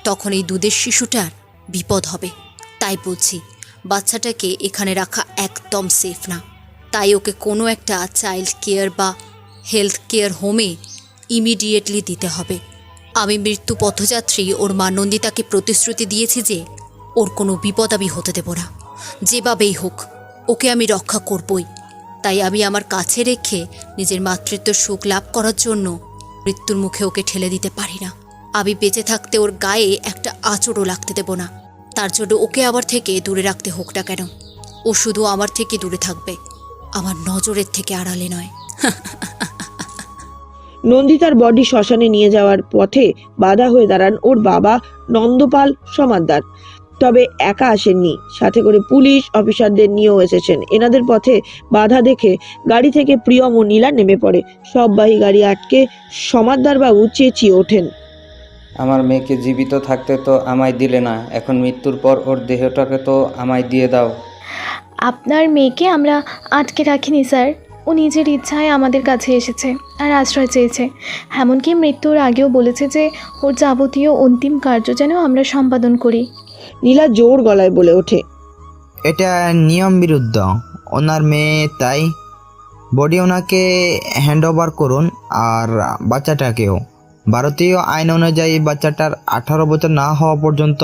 তখন এই দুধের শিশুটার বিপদ হবে। তাই বলছি, বাচ্চাটাকে এখানে রাখা একদম সেফ না। তাই ওকে কোনো একটা চাইল্ড কেয়ার বা হেলথ কেয়ার হোমে ইমিডিয়েটলি দিতে হবে। আমি মৃত্যু পথযাত্রী ওর মা নন্দিতাকে প্রতিশ্রুতি দিয়েছি যে ওর কোনো বিপদ আমি হতে দেব না, যেভাবেই হোক ওকে আমি রক্ষা করবই। তাই আমি আমার কাছে রেখে নিজের মাতৃত্বের সুখ লাভ করার জন্য মৃত্যুর মুখে ওকে ঠেলে দিতে পারি না। আমি বেঁচে থাকতে ওর গায়ে একটা আঁচড়ও লাগতে দেব না। তার জন্য ওকে আমার থেকে দূরে রাখতে হোক না কেন, ও শুধু আমার থেকে দূরে থাকবে, আমার নজরের থেকে আড়ালে নয়। নন্দিতার বডি শ্মশানে নিয়ে যাওয়ার পথে বাধা হয়ে দাঁড়ান ওর বাবা নন্দপাল সমাদ্দার। তবে একা আসেননি, সাথে করে পুলিশ অফিসারদের নিয়েও এসেছেন। এনাদের পথে বাধা দেখে গাড়ি থেকে প্রিয়ম ও নীলা নেমে পড়ে। সববাহী গাড়ি আটকে সমাদ্দার বাবু চেঁচিয়ে ওঠেন, আমার মেয়েকে জীবিত থাকতে তো আমায় দিলে না, এখন মৃত্যুর পর ওর দেহটাকে তো আমায় দিয়ে দাও। আপনার মেয়েকে আমরা আটকে রাখিনি স্যার, ও নিজের ইচ্ছায় আমাদের কাছে এসেছে আর আশ্রয় চেয়েছে। এমনকি মৃত্যুর আগেও বলেছে যে ওর যাবতীয় অন্তিম কার্য যেন আমরা সম্পাদন করি। নীলা জোর গলায় বলে ওঠে, এটা নিয়ম বিরুদ্ধ, ওনার মেয়ে, তাই বডি ওনাকে হ্যান্ড ওভার করুন। আর বাচ্চাটাকেও ভারতীয় আইন অনুযায়ী বাচ্চাটার 18 বছর না হওয়া পর্যন্ত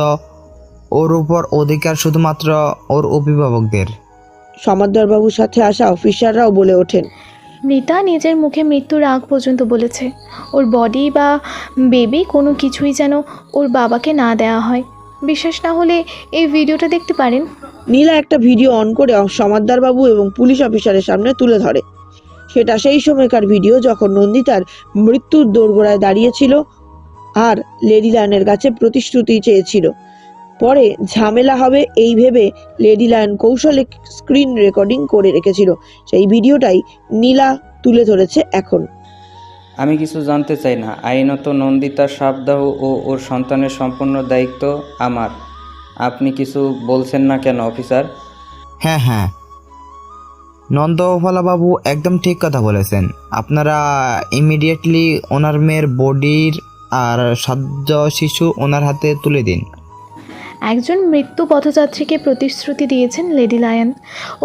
ওর উপর অধিকার শুধুমাত্র ওর অভিভাবকদের। সমাদ্দার বাবুর সাথে আসা অফিসাররাও বলে ওঠেন, মৃতা নিজের মুখে মৃত্যুর আগ পর্যন্ত বলেছে ওর বডি বা বেবি কোনো কিছুই যেন ওর বাবাকে না দেওয়া হয়। বিশ্বাস না হলে এই ভিডিওটা দেখতে পারেন। নীলা একটা ভিডিও অন করে সমাদ্দার বাবু এবং পুলিশ অফিসারের সামনে তুলে ধরে। সেটা সেই সময়কার ভিডিও যখন নন্দিতার মৃত্যুর দোরগোড়ায় দাঁড়িয়েছিল আর লেডি লায়নের কাছে প্রতিশ্রুতি চেয়েছিল। পরে ঝামেলা হবে এই ভেবে লেডি লায়ন কৌশলে স্ক্রিন রেকর্ডিং করে রেখেছিল। সেই ভিডিওটাই নীলা তুলে ধরেছে এখন। আমি কিছু জানতে চাই না, আইনত নন্দিতার সাবদাহ ও ওর সন্তানের সম্পূর্ণ দায়িত্ব আমার। আপনি কিছু বলছেন না কেন অফিসার? হ্যাঁ, নন্দবাবু একদম ঠিক কথা বলেছেন। আপনারা ইমিডিয়েটলি ওনার মেয়ের বডির আর সাহায্য শিশু ওনার হাতে তুলে দিন। একজন মৃত্যু পথযাত্রীকে প্রতিশ্রুতি দিয়েছেন লেডি লায়ন।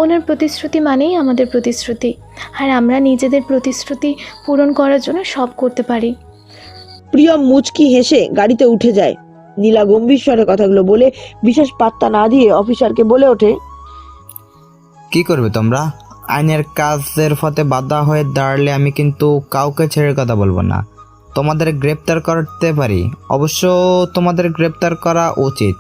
ওনার প্রতিশ্রুতি মানেই আমাদের প্রতিশ্রুতি, আর আমরা নিজেদের প্রতিশ্রুতি পূরণ করার জন্য সব করতে পারি। প্রিয়ম মুচকি হেসে গাড়িতে উঠে যায়। নীলা গম্ভীর স্বরে কথাগুলো বলে বিশেষ পাত্তা না দিয়ে অফিসারকে বলে ওঠে, কি করবে তোমরা? আইনের কাজের পথে বাধা হয়ে দাঁড়ালে আমি কিন্তু কাউকে ছেড়ে কথা বলবো না। তোমাদের গ্রেপ্তার করতে পারি, অবশ্য তোমাদের গ্রেপ্তার করা উচিত,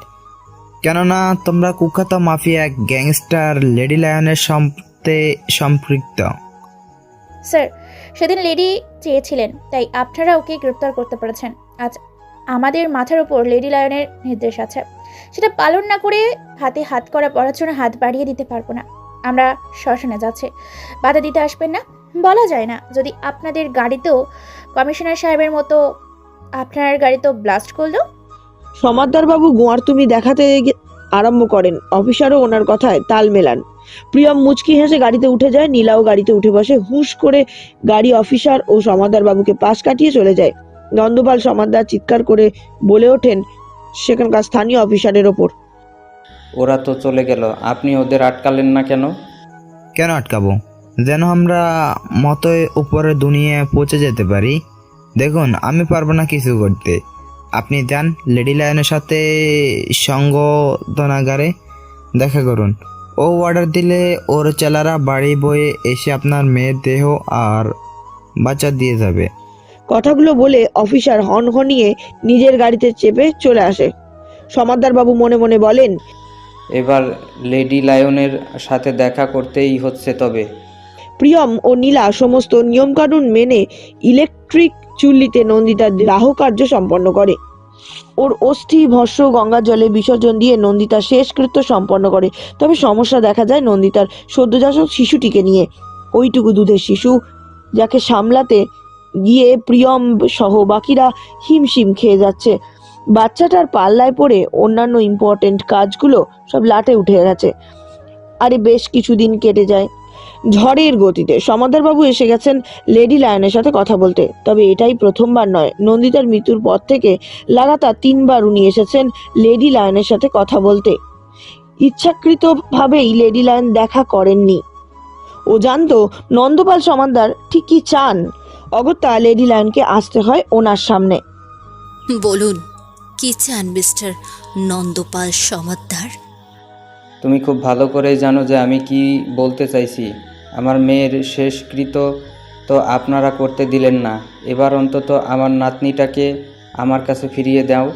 কেননা তোমরা কুখ্যাত মাফিয়া গ্যাংস্টার লেডি লায়নের সাথে সম্পৃক্ত। স্যার, সেদিন লেডি চেয়েছিলেন, তাই আপনারা ওকে গ্রেপ্তার করতে পেরেছেন। আজ আমাদের মাথার উপর লেডি লায়নের নির্দেশ আছে, সেটা পালন না করে হাতে হাত করা পড়াশোনা হাত বাড়িয়ে দিতে পারবো না। আমরা শ্মশানে যাচ্ছি, বাধা দিতে আসবেন না। বলা যায় না, যদি আপনাদের গাড়িতেও কমিশনার সাহেবের মতো আপনার গাড়িতেও ব্লাস্ট করলো। সমাদ্দার বাবু গোয়ার তুমি দেখাতে আরম্ভ করেন। অফিসারও ওনার কথায় তাল মেলান। প্রিয়ম মুচকি হেসে গাড়িতে উঠে যায়। নীলাও গাড়িতে উঠে বসে। হুঁশ করে গাড়ি অফিসার ও সমাদ্দার বাবুকে পাশ কাটিয়ে চলে যায়। নন্দপাল সমাদ্দার চিৎকার করে বলে ওঠেন সেখানকার স্থানীয় অফিসারের ওপর, ওরা তো চলে গেল, আপনি ওদের আটকালেন না কেন? কেন আটকাবো? যেন আমরা মতোই উপরে দুনিয়ায় পৌঁছে যেতে পারি। দেখুন, আমি পারবো না কিছু করতে। আপনি যান লেডি লায়নের সাথে সংগঠনাগারে দেখা করুন। ও অর্ডার দিলে ওর চেলারা বাড়ি বয়ে এসে আপনার মেয়ের দেহ আর বাচ্চা দিয়ে যাবে। কথাগুলো বলে অফিসার হনহনিয়ে নিজের গাড়িতে চেপে চলে আসে। সমাদ্দার বাবু মনে মনে বলেন, এবার লেডি লায়নের সাথে দেখা করতেই হচ্ছে। তবে প্রিয়ম ও নীলা সমস্ত নিয়মকানুন মেনে ইলেকট্রিক চুল্লিতে নন্দিতার দাহ কার্য সম্পন্ন করে। ওর অস্থি ভস্য গঙ্গা জলে বিসর্জন দিয়ে নন্দিতার শেষকৃত্য সম্পন্ন করে। তবে সমস্যা দেখা যায় নন্দিতার সদ্যজাতক শিশুটিকে নিয়ে। ওইটুকু দুধের শিশু যাকে সামলাতে গিয়ে প্রিয়ম সহ বাকিরা হিমশিম খেয়ে যাচ্ছে। বাচ্চাটার পাল্লায় পড়ে অন্যান্য ইম্পর্টেন্ট কাজগুলো সব লাটে উঠে গেছে। আরে বেশ কিছুদিন কেটে যায়। ঝড়ের গতিতে সমাদ্দার বাবু এসে গেছেন লেডি লায়নের সাথে কথা বলতে। তবে এটাই প্রথমবার নয়, নন্দিতার মৃত্যুর পর থেকে লাগাতার 3 বার উনি এসেছেন লেডি লায়নের সাথে কথা বলতে। ইচ্ছাকৃতভাবেই লেডি লায়ন দেখা করেননি। ও জানতো নন্দপাল সমাদ্দার ঠিক কি চান। অগত্যা লেডি লায়নকে আসতে হয় ওনার সামনে। বলুন, কি চান মিস্টার নন্দপাল সমাদ্দার? তুমি খুব ভালো করেই জানো যে আমি কি বলতে চাইছি। আমার মেয়ের শেষকৃত্য তো আপনারা করতে দিলেন না। এবার অন্তত আমার নাতনিটাকে আমার কাছে ফিরিয়ে দাও।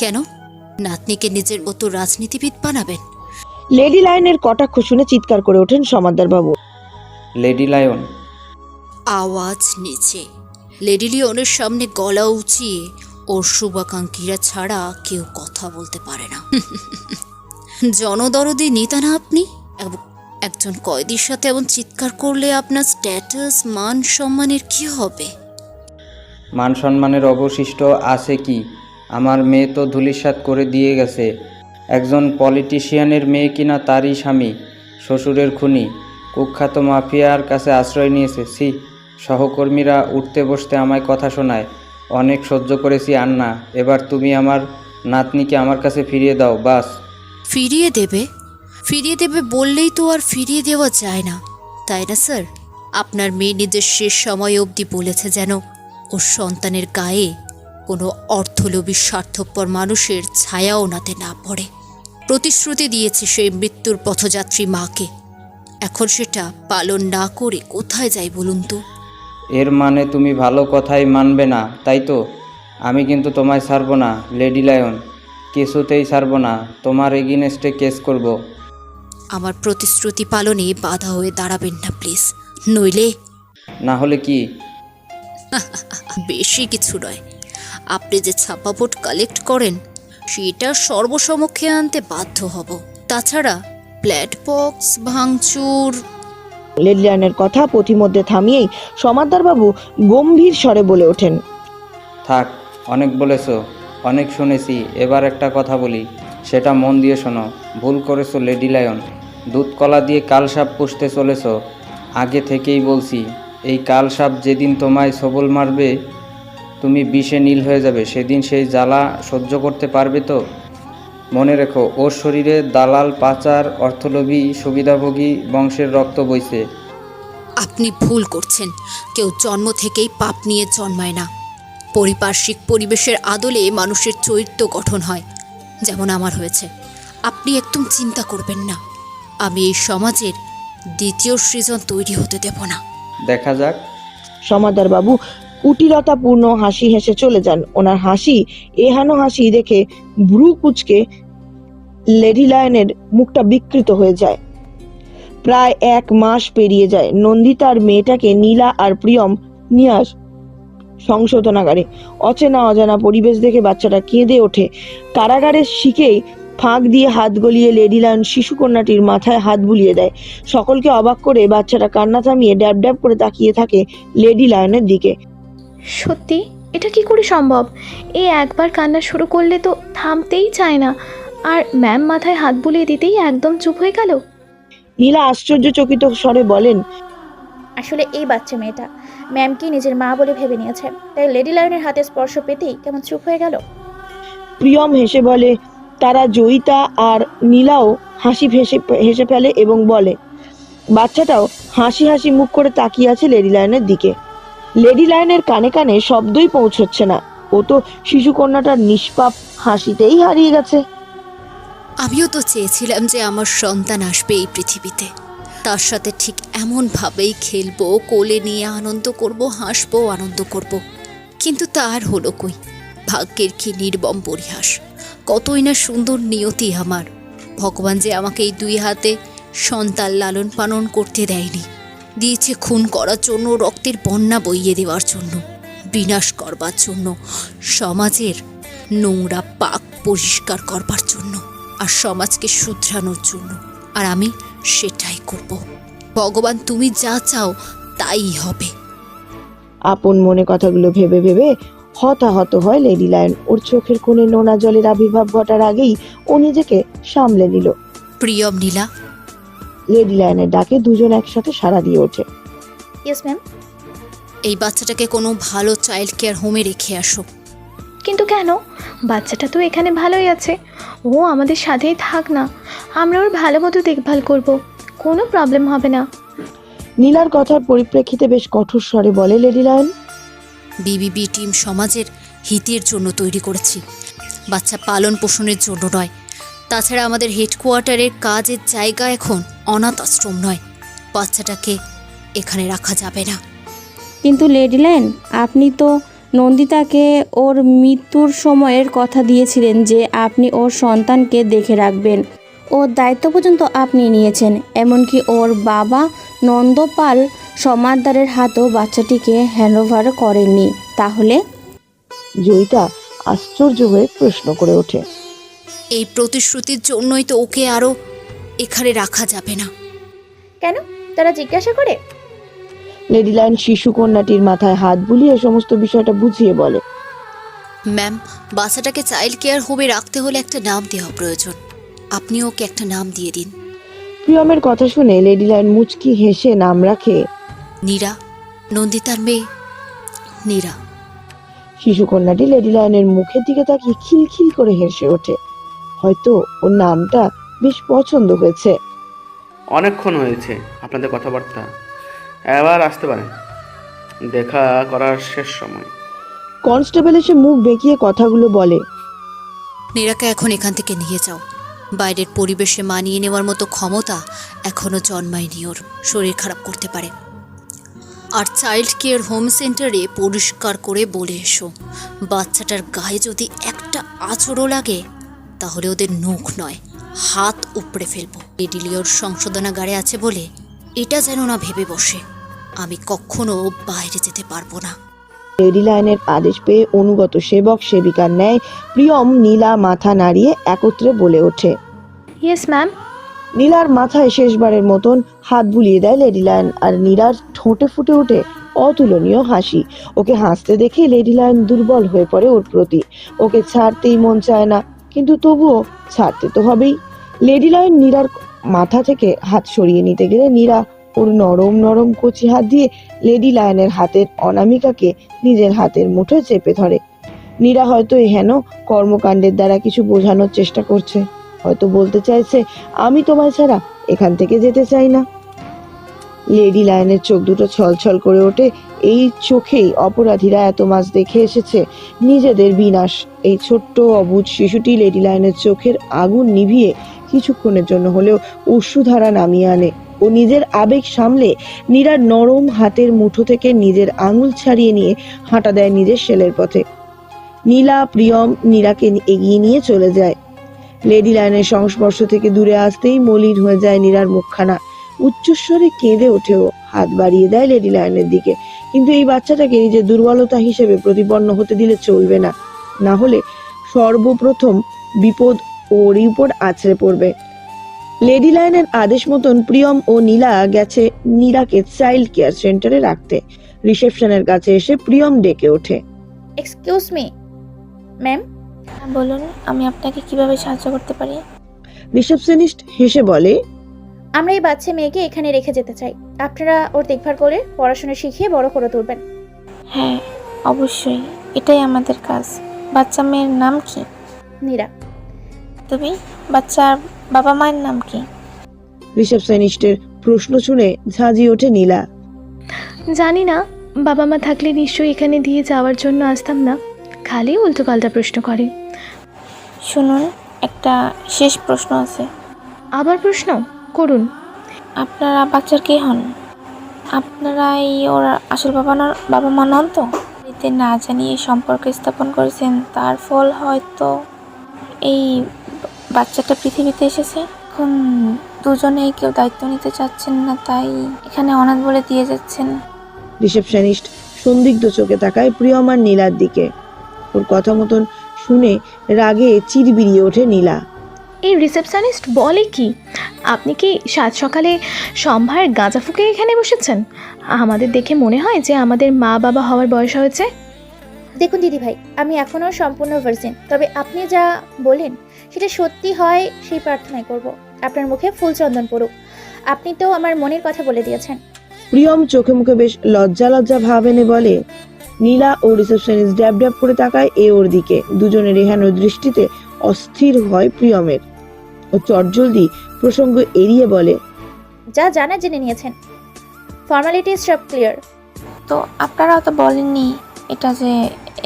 কেন নাতনিকে নিজের মতো রাজনীতিবিদ বানাবেন? লেডি লায়নের কটাক্ষ শুনে চিৎকার করে ওঠেন সমাদ্দার বাবু। Lady lion! আওয়াজ নিচে। লেডি লিওনের সামনে গলা উঁচিয়ে ওর শুভাকাঙ্ক্ষীরা ছাড়া কেউ কথা বলতে পারে না। জনদরদি নেতা না আপনি? একজন কয়েদির সাথে এমন চিৎকার করলে আপনার স্ট্যাটাস, মান সম্মানের কি হবে? মান সম্মানের অবশিষ্ট আছে কি? আমার মেয়ে তো ধূলিসাৎ করে দিয়ে গেছে। একজন পলিটিশিয়ানের মেয়ে কিনা তারই স্বামী শ্বশুরের খুনি, কুখ্যাত মাফিয়ার কাছে আশ্রয় নিয়েছে। সি, সহকর্মীরা উঠতে বসতে আমায় কথা শোনায়। অনেক সহ্য করেছি আর না। এবার তুমি আমার নাতনিকে আমার কাছে ফিরিয়ে দাও, বাস। ফিরিয়ে দেবে? ফিরিয়ে দেবে বললেই তো আর ফিরিয়ে দেওয়া যায় না, তাই না স্যার? আপনার মেয়ে নিজের শেষ সময় অবধি বলেছে যেন ওর সন্তানের গায়ে কোনো অর্থলোভী স্বার্থপর মানুষের ছায়াও নাতে না পড়ে। প্রতিশ্রুতি দিয়েছে সেই মৃত্যুর পথযাত্রী মাকে। এখন সেটা পালন না করে কোথায় যাই বলুন তো? এর মানে তুমি ভালো কথাই মানবে না, তাই তো? আমি কিন্তু তোমায় ছাড়বো না লেডি লায়ন, কিছুতেই ছাড়বো না। তোমার এগেইনস্টে কেস করব। আমার প্রতিশ্রুতি পালনে বাধা হয়ে দাঁড়াবেন না প্লিজ, নইলে। না হলে কি? বেশি কিছু নয়, আপনি যে ছাপা ভোট কালেক্ট করেন সেটা সর্বসমক্ষে আনতে বাধ্য হব। তাছাড়া ব্ল্যাড বক্স ভাঙচুর। লেডি লায়নের কথা পথিমধ্যে থামিয়েই সমাদ্দার বাবু গম্ভীর স্বরে বলে ওঠেন, থাক, অনেক বলেছো, অনেক শুনেছি। এবার একটা কথা বলি, সেটা মন দিয়ে শোনো। ভুল করেছো লেডি লায়ন। দুধ কলা দিয়ে কালসাপ পুষতে চলেছো। আগে থেকেই বলছি, এই কালসাপ যেদিন তোমায় সবল মারবে তুমি বিষে নীল হয়ে যাবে। সেদিন সেই জ্বালা সহ্য করতে পারবে তো? মনে রেখো, ওর শরীরে দালাল, পাচার, অর্থলোভী, সুবিধাভোগী বংশের রক্ত বইছে। আপনি ভুল করছেন। কেউ জন্ম থেকেই পাপ নিয়ে জন্মায় না। পারিপার্শ্বিক পরিবেশের আদলে মানুষের চরিত্র গঠন হয়, যেমন আমার হয়েছে। আপনি একদম চিন্তা করবেন না, আমি এই সমাজের দ্বিতীয় সৃজন তৈরি হতে দেব না। দেখা যাক। সমাদ্দার বাবু কুটিলতাপূর্ণ হাসি হেসে চলে যান। ওনার হাসি এহানো হাসি দেখে ভ্রু কুচকে লেডি লায়নের মুখটা বিকৃত হয়ে যায়। প্রায় 1 মাস পেরিয়ে যায়। নন্দিতার মেয়েটাকে নীলা আর প্রিয়ম নিয়ে আস সংশোধনাগারে। অচেনা অজানা পরিবেশ দেখে বাচ্চাটা কেঁদে ওঠে। কারাগারের শিকেই ফাঁক দিয়ে হাত গলিয়ে লেডি লায়ন শিশুকন্যাটির মাথায় হাত বুলিয়ে দেয়। সকলকে অবাক করে বাচ্চাটা কান্না থামিয়ে ড্যাব ড্যাব করে তাকিয়ে থাকে লেডি লায়নের দিকে। সত্যি এটা কি করে সম্ভব? এই একবার কান্না শুরু করলে তো থামতেই চায় না, আর ম্যাম মাথায় হাত বুলিয়ে দিতেই একদম চুপ হয়ে গেল। নীলা আশ্চর্যচকিত স্বরে বলেন, আসলে এই বাচ্চা মেয়েটা ম্যামকে নিজের মা বলে ভেবে নিয়েছে, তাই লেডি লায়নের হাতে স্পর্শ পেতেই কেমন চুপ হয়ে গেল। প্রিয়ম হেসে বলে, তারা জয়িতা আর নীলাও হেসে ফেলে এবং বলে, বাচ্চাটাও হাসি হাসি মুখ করে তাকিয়ে আছে লেডি লায়নের দিকে। লেডি লায়নের কানে কানে শব্দই পৌঁছচ্ছে না। ও তো শিশুকন্যাটার নিষ্পাপ হাসিতেই হারিয়ে গেছে। আমিও তো চেয়েছিলাম যে আমার সন্তান আসবে এই পৃথিবীতে, তার সাথে ঠিক এমনভাবেই খেলবো, কোলে নিয়ে আনন্দ করব, হাসবো, আনন্দ করব। কিন্তু তার হলো কই? ভাগ্যের কি নির্মম পরিহাস! কতই না সুন্দর নিয়তি আমার। ভগবান যে আমাকে এই 2 হাতে সন্তান লালন পালন করতে দেয়নি, দিয়েছে খুন করার জন্য, রক্তের বন্যা বইয়ে দেওয়ার জন্য, বিনাশ করবার জন্য, সমাজের নোংরা পাক পরিষ্কার করবার জন্য, আর সমাজকে শুধরানোর জন্য। আর আমি সেটাই করব। ভগবান তুমি যা চাও তাই হবে। আপন মনে কথাগুলো ভেবে ভেবে হতাহত হয় লেডি লায়ন। ওর চোখের কোণে নোনা জলের আবির্ভাব ঘটার আগেই ও নিজেকে সামলে নিল। প্রিয়ম, নীলা। লেডি লায়নের ডাকে দুজন একসাথে সাড়া দিয়ে ওঠে। Yes ma'am. এই বাচ্চাটাকে কোনো ভালো চাইল্ড কেয়ার হোমে রেখে আসো। কিন্তু কেন? বাচ্চাটা তো এখানে ভালোই আছে। ও আমাদের সাথেই থাক না, আমরা ওর ভালো মতো দেখভাল করব, কোনো প্রবলেম হবে না। নীলার কথার পরিপ্রেক্ষিতে বেশ কঠোর স্বরে বলে লেডি লায়ন, বিবিবি টিম সমাজের হিতের জন্য তৈরি করেছি, বাচ্চা পালন পোষণের জন্য নয়। তাছাড়া আমাদের হেডকোয়ার্টারের কাজের জায়গা এখন অনাথ আশ্রম নয়, বাচ্চাটাকে এখানে রাখা যাবে না। কিন্তু লেডি লায়ন, আপনি তো নন্দিতাকে ওর মৃত্যুর সময়ের কথা দিয়েছিলেন যে আপনি ওর সন্তানকে দেখে রাখবেন। ওর দায়িত্ব পর্যন্ত আপনি নিয়েছেন, এমনকি ওর বাবা নন্দপাল সমাদদারের হাতেও বাচ্চাটিকে হ্যান্ডওভার করেননি। তাহলে? জয়িতা আশ্চর্য হয়ে প্রশ্ন করে ওঠে। এই প্রতিশ্রুতির জন্যই তো ওকে আরও এখানে রাখা যাবে না। কেন, তারা জিজ্ঞাসা করে? লেডি লায়ন শিশু কন্যাটির মাথায় হাত বুলিয়ে সমস্ত বিষয়টা বুঝিয়ে বলে। ম্যাম, বাচ্চাটাকে চাইল্ড কেয়ার হোমে রাখতে হলে একটা নাম দেওয়া প্রয়োজন। আপনি ওকে একটা নাম দিয়ে দিন। প্রিয়মের কথা শুনে লেডি লায়ন মুচকি হেসে নাম রাখে নীরা, নন্দিতার মেয়ে নীরা। শিশু কন্যাটি লেডি লায়নের মুখের দিকে তাকিয়ে খিলখিল করে হেসে ওঠে। হয়তো ওর নামটা বেশ পছন্দ হয়েছে। অনেকক্ষণ হয়েছে আপনাদের কথাবার্তা, এবার আসতে পারেন, দেখা করার শেষ সময়। কনস্টেবল এসে মুখ বেঁকিয়ে কথাগুলো বলে। নীরাকে এখন এখান থেকে নিয়ে যাও। বাইরের পরিবেশে মানিয়ে নেওয়ার মতো ক্ষমতা এখনো জন্মায়নি ওর, শরীর খারাপ করতে পারে। আর চাইল্ড কেয়ার হোম সেন্টারে পরিষ্কার করে বলে এসো, বাচ্চাটার গায়ে যদি একটা আঁচড়ও লাগে তাহলে ওদের নখ নয়, হাত উপড়ে ফেলবো। এডিলিওর সংশোধনাগারে আছে বলে এটা যেন না ভেবে বসে আমি কখনো বাইরে যেতে পারবো না। লেডি লায়নের আদেশ পেয়ে অনুগত সেবক সেবিকার ন্যায় প্রিয়ম নীলা মাথা নাড়িয়ে একত্রে বলে ওঠে, ইয়েস ম্যাম। নীলার মাথায় শেষবারের মতন হাত বুলিয়ে দেয় লেডি লায়ন, আর নীলার ঠোঁটে ফুটে ওঠে অতুলনীয় হাসি। ওকে হাসতে দেখে লেডি লায়ন দুর্বল হয়ে পড়ে ওর প্রতি। ওকে ছাড়তেই মন চায় না, কিন্তু তবুও ছাড়তে তো হবেই। লেডি লায়ন নীলার মাথা থেকে হাত সরিয়ে নিতে গেলে নীরা ওর নরম নরম কচি হাত দিয়ে লেডি লায়নের হাতের অনামিকাকে নিজের হাতের মুঠোয় চেপে ধরে। নীরা হয়তো হেন কর্মকাণ্ডের দ্বারা কিছু বোঝানোর চেষ্টা করছে, হয়তো বলতে চাইছে আমি তোমায় ছাড়া এখান থেকে যেতে চাই না। লেডি লায়নের চোখ দুটো ছলছল করে ওঠে। এই চোখেই অপরাধীরা এত মাস দেখে এসেছে নিজেদের বিনাশ। এই ছোট্ট অবুঝ শিশুটি লেডি লায়নের চোখের আগুন নিভিয়ে কিছুক্ষণের জন্য হলেও অশ্রুধারা নামিয়ে আনে। ও নিজের আবেগ সামলে নীরার নরম হাতের মুঠো থেকে নিজের আঙুল ছাড়িয়ে নিয়ে হাঁটা দেয় নিজের সেলের পথে। নীলা প্রিয়ম নীরাকে এগিয়ে নিয়ে চলে যায়। লেডি লায়নের সংস্পর্শ থেকে দূরে আসতেই মলিন হয়ে যায় নীরার মুখখানা। উচ্চস্বরে কেঁদে ওঠেও, হাত বাড়িয়ে দেয় লেডি লায়নের দিকে। কিন্তু এই বাচ্চাটাকে নিজের দুর্বলতা হিসেবে প্রতিপন্ন হতে দিলে চলবে না, না হলে সর্বপ্রথম বিপদ ওরই উপর আছড়ে পড়বে। লেডি লায়নের আদেশ মতন প্রিয়ম ও নীলা গেছে নীরাকে চাইল্ড কেয়ার সেন্টারে রাখতে। রিসেপশনের কাছে এসে প্রিয়ম ডেকে ওঠে, এক্সকিউজ মি ম্যাম। বলুন, আমি আপনাকে কিভাবে সাহায্য করতে পারি? রিসেপশনিস্ট হেসে বলে, আমরা এই বাচ্চা মেয়েকে এখানে রেখে যেতে চাই। আপনারা ওর দেখভাল করে পড়াশোনা শিখিয়ে বড় করে তুলবেন। হ্যাঁ, অবশ্যই, এটাই আমাদের কাজ। বাচ্চা মেয়ের নাম কি? নীরা। তুমি? বাচ্চার বাবা মায়ের নাম কি? রিসেপশনিস্টের প্রশ্ন শুনে ঝাঁঝিয়ে ওঠে নীলা। জানি না, বাবা মা থাকলে নিশ্চয়ই এখানে দিয়ে যাওয়ার জন্য আসতাম না, খালি উল্টোপাল্টা প্রশ্ন করে। শুনুন, একটা শেষ প্রশ্ন আছে। আবার প্রশ্ন করুন। আপনারা বাচ্চার কে হন? আপনারাই ওর আসল বাবা মা নন তো? এতে না জানিয়ে সম্পর্ক স্থাপন করেছেন, তার ফল হয়তো এই বাচ্চাটা পৃথিবীতে এসেছে। এখন দুজনেই কেউ দায়িত্ব নিতে চাচ্ছেন না, তাই এখানে অনাথ বলে দিয়ে যাচ্ছেন। রিসেপশনিস্ট সন্দিগ্ধ চোখে তাকায় প্রিয়ম আর নীলার দিকে। ওর কথা মতন শুনে রাগে চিরবিরিয়ে ওঠে নীলা। এই রিসেপশনিস্ট বলে কি? আপনি কি সাত সকালে সম্ভার গাঁজা ফুকে এখানে বসেছেন? আমাদের দেখে মনে হয় যে আমাদের মা বাবা হওয়ার বয়স হয়েছে। দেখুন দিদি ভাই, আমি এখনও সম্পূর্ণ ভার্জিন, তবে আপনি যা বলেন সেটা সত্যি হয় সেই প্রার্থনাই করব। আপনার মুখে ফুল চন্দন পড়ুক। আপনি তো আমার মনের কথা বলে দিয়েছেন। প্রিয়ম চোখে মুখে বেশ লজ্জা লজ্জা ভাব এনে বলে। নীলা ও রিসেপশনিস্ট ড্যাব ড্যাব করে তাকায় ওর দিকে। দুজনের এহেন দৃষ্টিতে অস্থির হয় প্রিয়মের। ও চটজলদি প্রসঙ্গ এড়িয়ে বলে, যা জানা জেনে নিয়েছেন, ফর্মালিটিস সব ক্লিয়ার। তো আপনারাও তো বলেননি এটা যে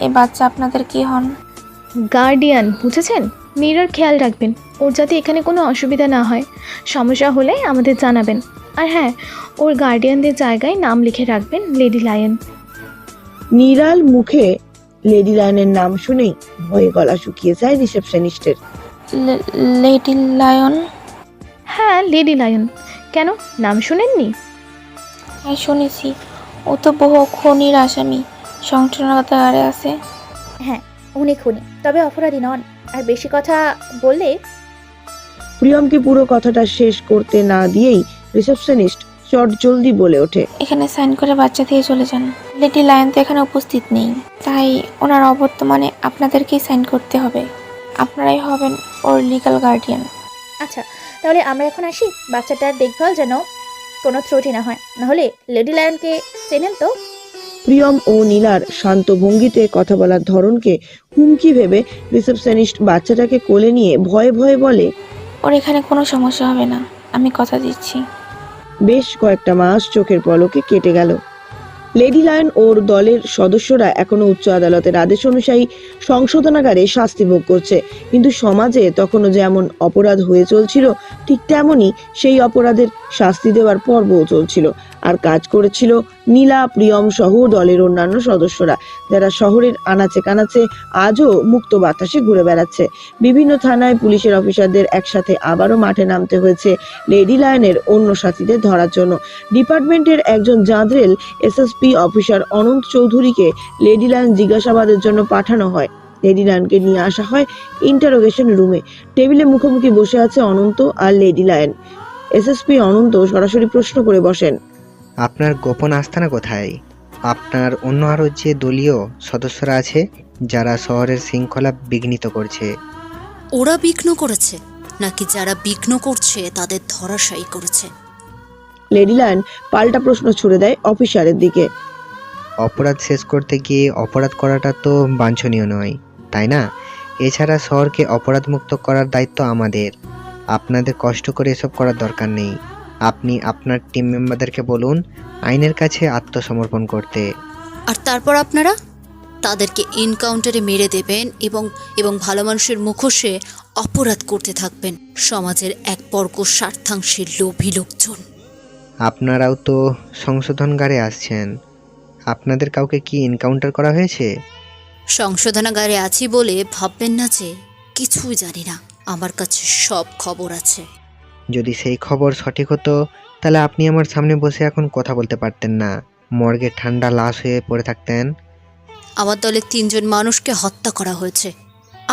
এই বাচ্চা আপনাদের কি হন? গার্ডিয়ান, বুঝেছেন? মিরার খেয়াল রাখবেন, ওর যাতে এখানে কোনো অসুবিধা না হয়। সমস্যা হলে আমাদের জানাবেন। আর হ্যাঁ, ওর গার্ডিয়ানদের জায়গায় নাম লিখে রাখবেন লেডি লায়ন। নিরাল মুখে লেডি লায়নের নাম শুনেই ভয়ে গলা শুকিয়ে যায় রিসেপশনিস্টের। Lady lion? হ্যাঁ, লেডি লায়ন। কেন, নাম শুনেননি? হ্যাঁ শুনেছি, ও তো বহু খুনির আসামি, সংশোধনাগারে আছে। হ্যাঁ, উনি খুনি, তবে অপরাধী নন। আর বেশি কথা বললে। প্রিয়মকে পুরো কথাটা শেষ করতে না দিয়েই রিসেপশনিস্ট চট জলদি বলে ওঠে, এখানে সাইন করে বাচ্চা দিয়ে চলে যান। লেডি লায়ন তো এখানে উপস্থিত নেই, তাই ওনার অবর্তমানে আপনাদেরকেই সাইন করতে হবে। আপনারাই হবেন ওর লিগ্যাল গার্ডিয়ান। আচ্ছা, তাহলে আমরা এখন আসি। বাচ্চাটার দেখভাল যেন কোনো ত্রুটি না হয়, নাহলে লেডি লায়নকে চেনেন তো? প্রিয়ম ও নীলার শান্ত ভঙ্গিতে কথা বলার ধরনকে হুমকি ভেবে রিসেপশনিস্ট বাচ্চাটাকে কোলে নিয়ে ভয়ে ভয়ে বলে, ওর এখানে কোনো সমস্যা হবে না, আমি কথা দিচ্ছি। বেশ কয়েকটা মাস চোখের পলকে কেটে গেল। লেডি লায়ন ওর দলের সদস্যরা এখনো উচ্চ আদালতের আদেশ অনুযায়ী সংশোধনাগারে শাস্তি ভোগ করছে, কিন্তু সমাজে তখনও যেমন অপরাধ হয়ে চলছিল, ঠিক তেমনই সেই অপরাধের শাস্তি দেওয়ার পর্বও চলছিল। আর কাজ করেছিল নীলা, প্রিয়ম সহ দলের অন্যান্য সদস্যরা, যারা শহরের আনাচে কানাচে আজও মুক্ত বাতাসে ঘুরে বেড়াচ্ছে। বিভিন্ন থানায় পুলিশের অফিসারদের একসাথে আবারও মাঠে নামতে হয়েছে লেডি লায়নের অন্য সাথীদের ধরার জন্য। ডিপার্টমেন্টের একজন জাঁদরেল এসএসপি অফিসার অনন্ত চৌধুরীকে লেডি লায়ন জিজ্ঞাসাবাদের জন্য পাঠানো হয়। লেডি লায়নকে নিয়ে আসা হয় ইন্টারোগেশন রুমে। টেবিলে মুখোমুখি বসে আছে অনন্ত আর লেডি লায়ন। এসএসপি অনন্ত সরাসরি প্রশ্ন করে বসেন, আপনার গোপন আস্তানা কোথায়? আপনার অন্য আরও যে দলীয় সদস্যরা আছে যারা শহরের শৃঙ্খলা বিঘ্নিত করছে, ওরা বিঘ্ন করেছে নাকি যারা বিঘ্ন করছে তাদের ধরাশায়ী করেছে? লেডি লায়ন পাল্টা প্রশ্ন ছুড়ে দেয় অফিসারের দিকে। অপরাধ শেষ করতে গিয়ে অপরাধ করাটা তো বাঞ্ছনীয় নয়, তাই না? এছাড়া শহরকে অপরাধমুক্ত করার দায়িত্ব আমাদের। আপনাদের কষ্ট করে এসব করার দরকার নেই। আপনি আপনার টিম মেম্বারদেরকে বলুন আইনের কাছে আত্মসমর্পণ করতে। আর তারপর আপনারা তাদেরকে এনকাউন্টারে মেরে দেবেন এবং ভালো মানুষের মুখোশে অপরাধ করতে থাকবেন সমাজের এক বর্গ স্বার্থাংশের লোভী লোকজন। আপনারাও তো সংশোধনাগারে আসছেন, আপনাদের কাউকে কি এনকাউন্টার করা হয়েছে? সংশোধনাগারে আছি বলে ভাববেন না যে কিছুই জানি না। আমার কাছে সব খবর আছে। যদি সেই খবর সঠিক হতো তাহলে আপনি আমার সামনে বসে এখন কথা বলতে পারতেন না, মর্গে ঠান্ডা লাশ হয়ে পড়ে থাকতেন। আমার দলের 3 জন মানুষকে হত্যা করা হয়েছে।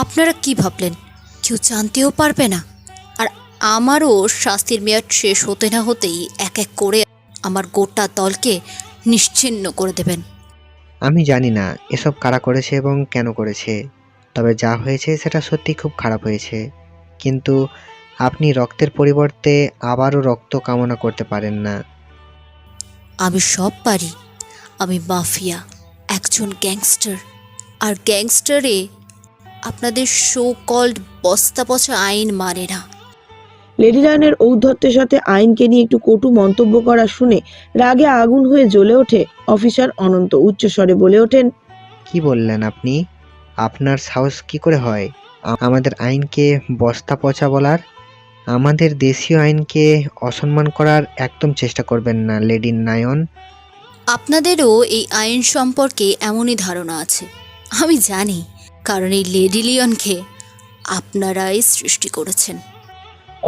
আপনারা কি ভাবলেন কেউ জানতেও পারবে না? আর আমারও শাস্তির মেয়াদ শেষ হতে না হতেই এক এক করে আমার গোটা দলকে নিশ্চিহ্ন করে দেবেন। আমি জানি না এসব কারা করেছে এবং কেন করেছে, তবে যা হয়েছে সেটা সত্যি খুব খারাপ হয়েছে। কিন্তু আপনি রক্তের পরিবর্তে আবারও রক্ত কামনা করতে পারেন না। আমি সব পারি। আমি মাফিয়া, একজন গ্যাংস্টার। আর গ্যাংস্টারে আপনাদের শো কল্ড বস্তা পচা আইন মানে না। লেডি লায়নের ঔদ্ধত্যের সাথে আইনকে নিয়ে একটু কটু মন্তব্য করা শুনে রাগে আগুন হয়ে জ্বলে ওঠে অফিসার অনন্ত। উচ্চস্বরে বলে ওঠেন, কি বললেন আপনি? আপনার সাহস কি করে হয় আমাদের আইনকে বস্তা পচা বলার? আমাদের দেশীয় আইনকে অসম্মান করার একদম চেষ্টা করবেন না লেডি নায়ন। আপনাদেরও এই আইন সম্পর্কে এমনই ধারণা আছে, আমি জানি, কারণ এই লেডি লিয়নকে আপনারাই সৃষ্টি করেছেন।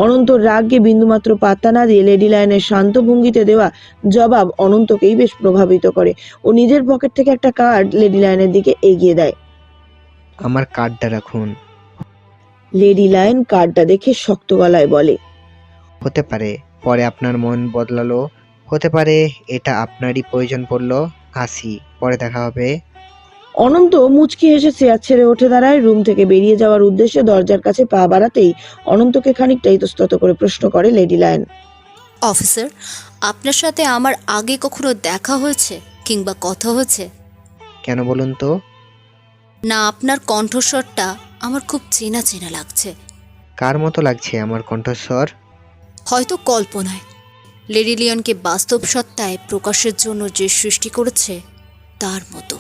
অনন্ত রাগকে বিন্দুমাত্র পাত্তা না দিয়ে লেডি লায়নের শান্ত ভঙ্গিতে দেওয়া জবাব অনন্তকেই বেশ প্রভাবিত করে। ও নিজের পকেট থেকে একটা কার্ড লেডি লায়নের দিকে এগিয়ে দেয়। আমার কার্ডটা রাখুন। লেডি লায়ন কার্ডটা দেখে শক্ত গলায় বলে, হতে পারে পরে আপনার মন বদলালো, হতে পারে এটা আপনারই প্রয়োজন পড়লো। আসি, পরে দেখা হবে। অনন্ত মুচকি হেসে চেয়ার ছেড়ে উঠে দাঁড়ায়। রুম থেকে বেরিয়ে যাওয়ার উদ্দেশ্যে দরজার কাছে পা বাড়াতেই অনন্তকে খানিকটা ইতস্তত করে প্রশ্ন করে লেডি লায়ন, অফিসার, আপনার সাথে আমার আগে কখনো দেখা হয়েছে কিংবা কথা হয়েছে? কেন বলুন তো? না, আপনার কণ্ঠস্বরটা আমার খুব চেনা চেনা লাগছে। কার মতো লাগছে আমার কণ্ঠস্বর? হয়তো কল্পনায়। লেডি লিয়নকে বাস্তব সত্তায় প্রকাশের জন্য যে সৃষ্টি করেছে তার মতো।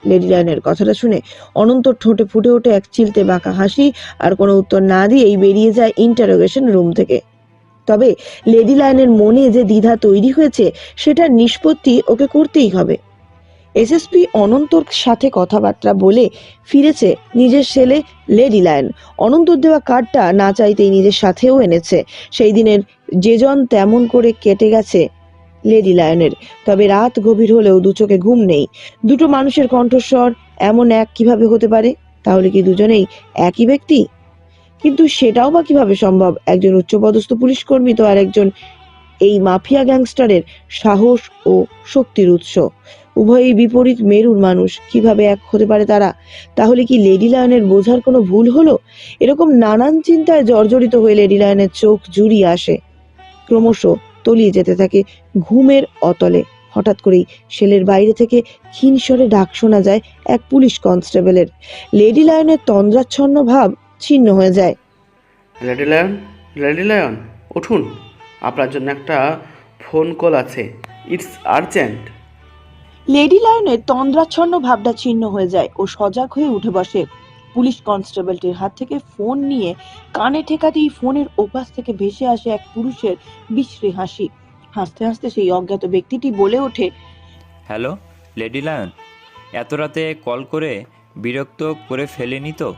লেডি লায়নের কথাটা শুনে অনন্তর ঠোঁটে ফুটে ওঠে এক চিলতে বাঁকা হাসি, আর কোনো উত্তর না দিয়েই বেরিয়ে যায় ইন্টারোগেশন রুম থেকে। তবে লেডি লায়নের মনে যে দ্বিধা তৈরি হয়েছে সেটার নিষ্পত্তি ওকে করতেই হবে। এসএসপি অনন্তর সাথে কথাবার্তা বলে ফিরেছে নিজের ছেলে লেডি লায়ন। অনন্তর দেওয়া কার্ডটা না চাইতেই নিজের সাথেও এনেছে। সেই দিনের যেজন তেমন করে কেটে গেছে লেডি লায়নের। তবে রাত গভীর হলেও দু চোখে ঘুম নেই। দুটো মানুষের কণ্ঠস্বর এমন এক কিভাবে হতে পারে? তাহলে কি দুজনেই একই ব্যক্তি? কিন্তু সেটাও বা কিভাবে সম্ভব? একজন উচ্চপদস্থ পুলিশ কর্মী তো আর একজন এই মাফিয়া গ্যাংস্টারের সাহস ও শক্তির উৎস। উভয়ই বিপরীত মেরুর মানুষ, কিভাবে এক হতে পারে তারা? তাহলে কি লেডি লায়নের বোঝার কোনো ভুল হলো? এরকম নানান চিন্তায় জর্জরিত হয়ে লেডি লায়নের চোখ জুড়িয়ে আসে, ক্রমশ তলিয়ে যেতে থাকে ঘুমের অতলে। হঠাৎ করেই সেলের বাইরে থেকে ক্ষীণ স্বরে ডাক শোনা যায় এক পুলিশ কনস্টেবলের। লেডি লায়নের তন্দ্রাচ্ছন্ন ভাব ছিন্ন হয়ে যায়। লেডি লায়ন, লেডি লায়ন, উঠুন, আপনার জন্য একটা ফোন কল আছে, ইটস আর্জেন্ট। লেডি লায়নের তন্দ্রাচ্ছন্ন ভাবটা ছিন্ন হয়ে যায়। ও সজাগ হয়ে উঠে বসে। পুলিশ কনস্টেবলটির হাত থেকে ফোন নিয়ে কানে ঠেকাতেই ফোনের ওপাশ থেকে ভেসে আসে এক পুরুষের বিশ্রী হাসি। হাসতে হাসতে সেই অজ্ঞাত ব্যক্তিটি বলে ওঠে, হ্যালো লেডি লায়ন, এত রাতে কল করে বিরক্ত করে ফেলেনি তো?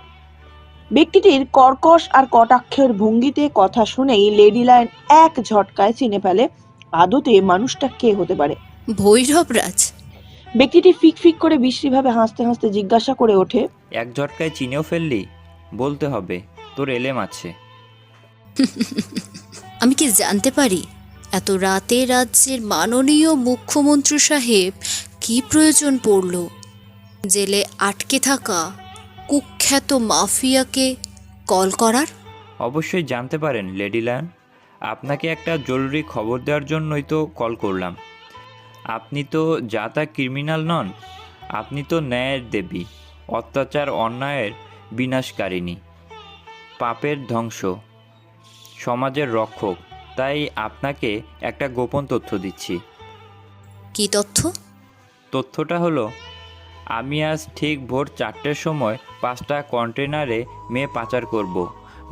ব্যক্তিটির কর্কশ আর কটাক্ষের ভঙ্গিতে কথা শুনেই লেডি লায়ন এক ঝটকায় চিনে ফেলে আদতে মানুষটা কে হতে পারে। ভৈরবরাজ। ব্যক্তিটি ফিক ফিক করে বিশ্রীভাবে হাসতে হাসতে জিজ্ঞাসা করে ওঠে, এক ঝটকায় চিনেও ফেললি? বলতে হবে, তোর এলেম আছে। আমি কি জানতে পারি এত রাতে রাজ্যের মাননীয় মুখ্যমন্ত্রী সাহেব কি প্রয়োজন পড়ল জেলে আটকে থাকা কুখ্যাত মাফিয়াকে কল করার? অবশ্যই জানতে পারেন লেডি লায়ন, আপনাকে একটা জরুরি খবর দেওয়ার জন্যই তো কল করলাম। আপনি তো যা তা ক্রিমিনাল নন, আপনি তো ন্যায়ের দেবী, অত্যাচার অন্যায়ের বিনাশকারিণী, পাপের ধ্বংস, সমাজের রক্ষক। তাই আপনাকে একটা গোপন তথ্য দিচ্ছি। কি তথ্য? তথ্যটা হলো, আমি আজ ঠিক ভোর 4টের সময় 5টা কন্টেনারে মেয়ে পাচার করব,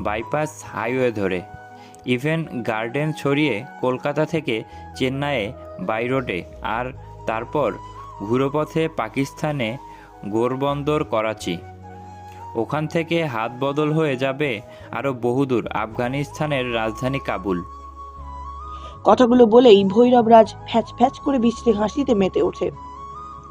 বাইপাস হাইওয়ে ধরে, ইভেন্ট গার্ডেন ছড়িয়ে কলকাতা থেকে চেন্নাইয়ে বাই রোডে, আর তারপর ঘুরোপথে পাকিস্তানে গোরবন্দর করাচি, ওখান থেকে হাত বদল হয়ে যাবে আরও বহুদূর আফগানিস্তানের রাজধানী কাবুল। কথাগুলো বলেই ভৈরবরাজ ফ্যাচ ফ্যাচ করে বিশ্রী হাসিতে মেতে ওঠে।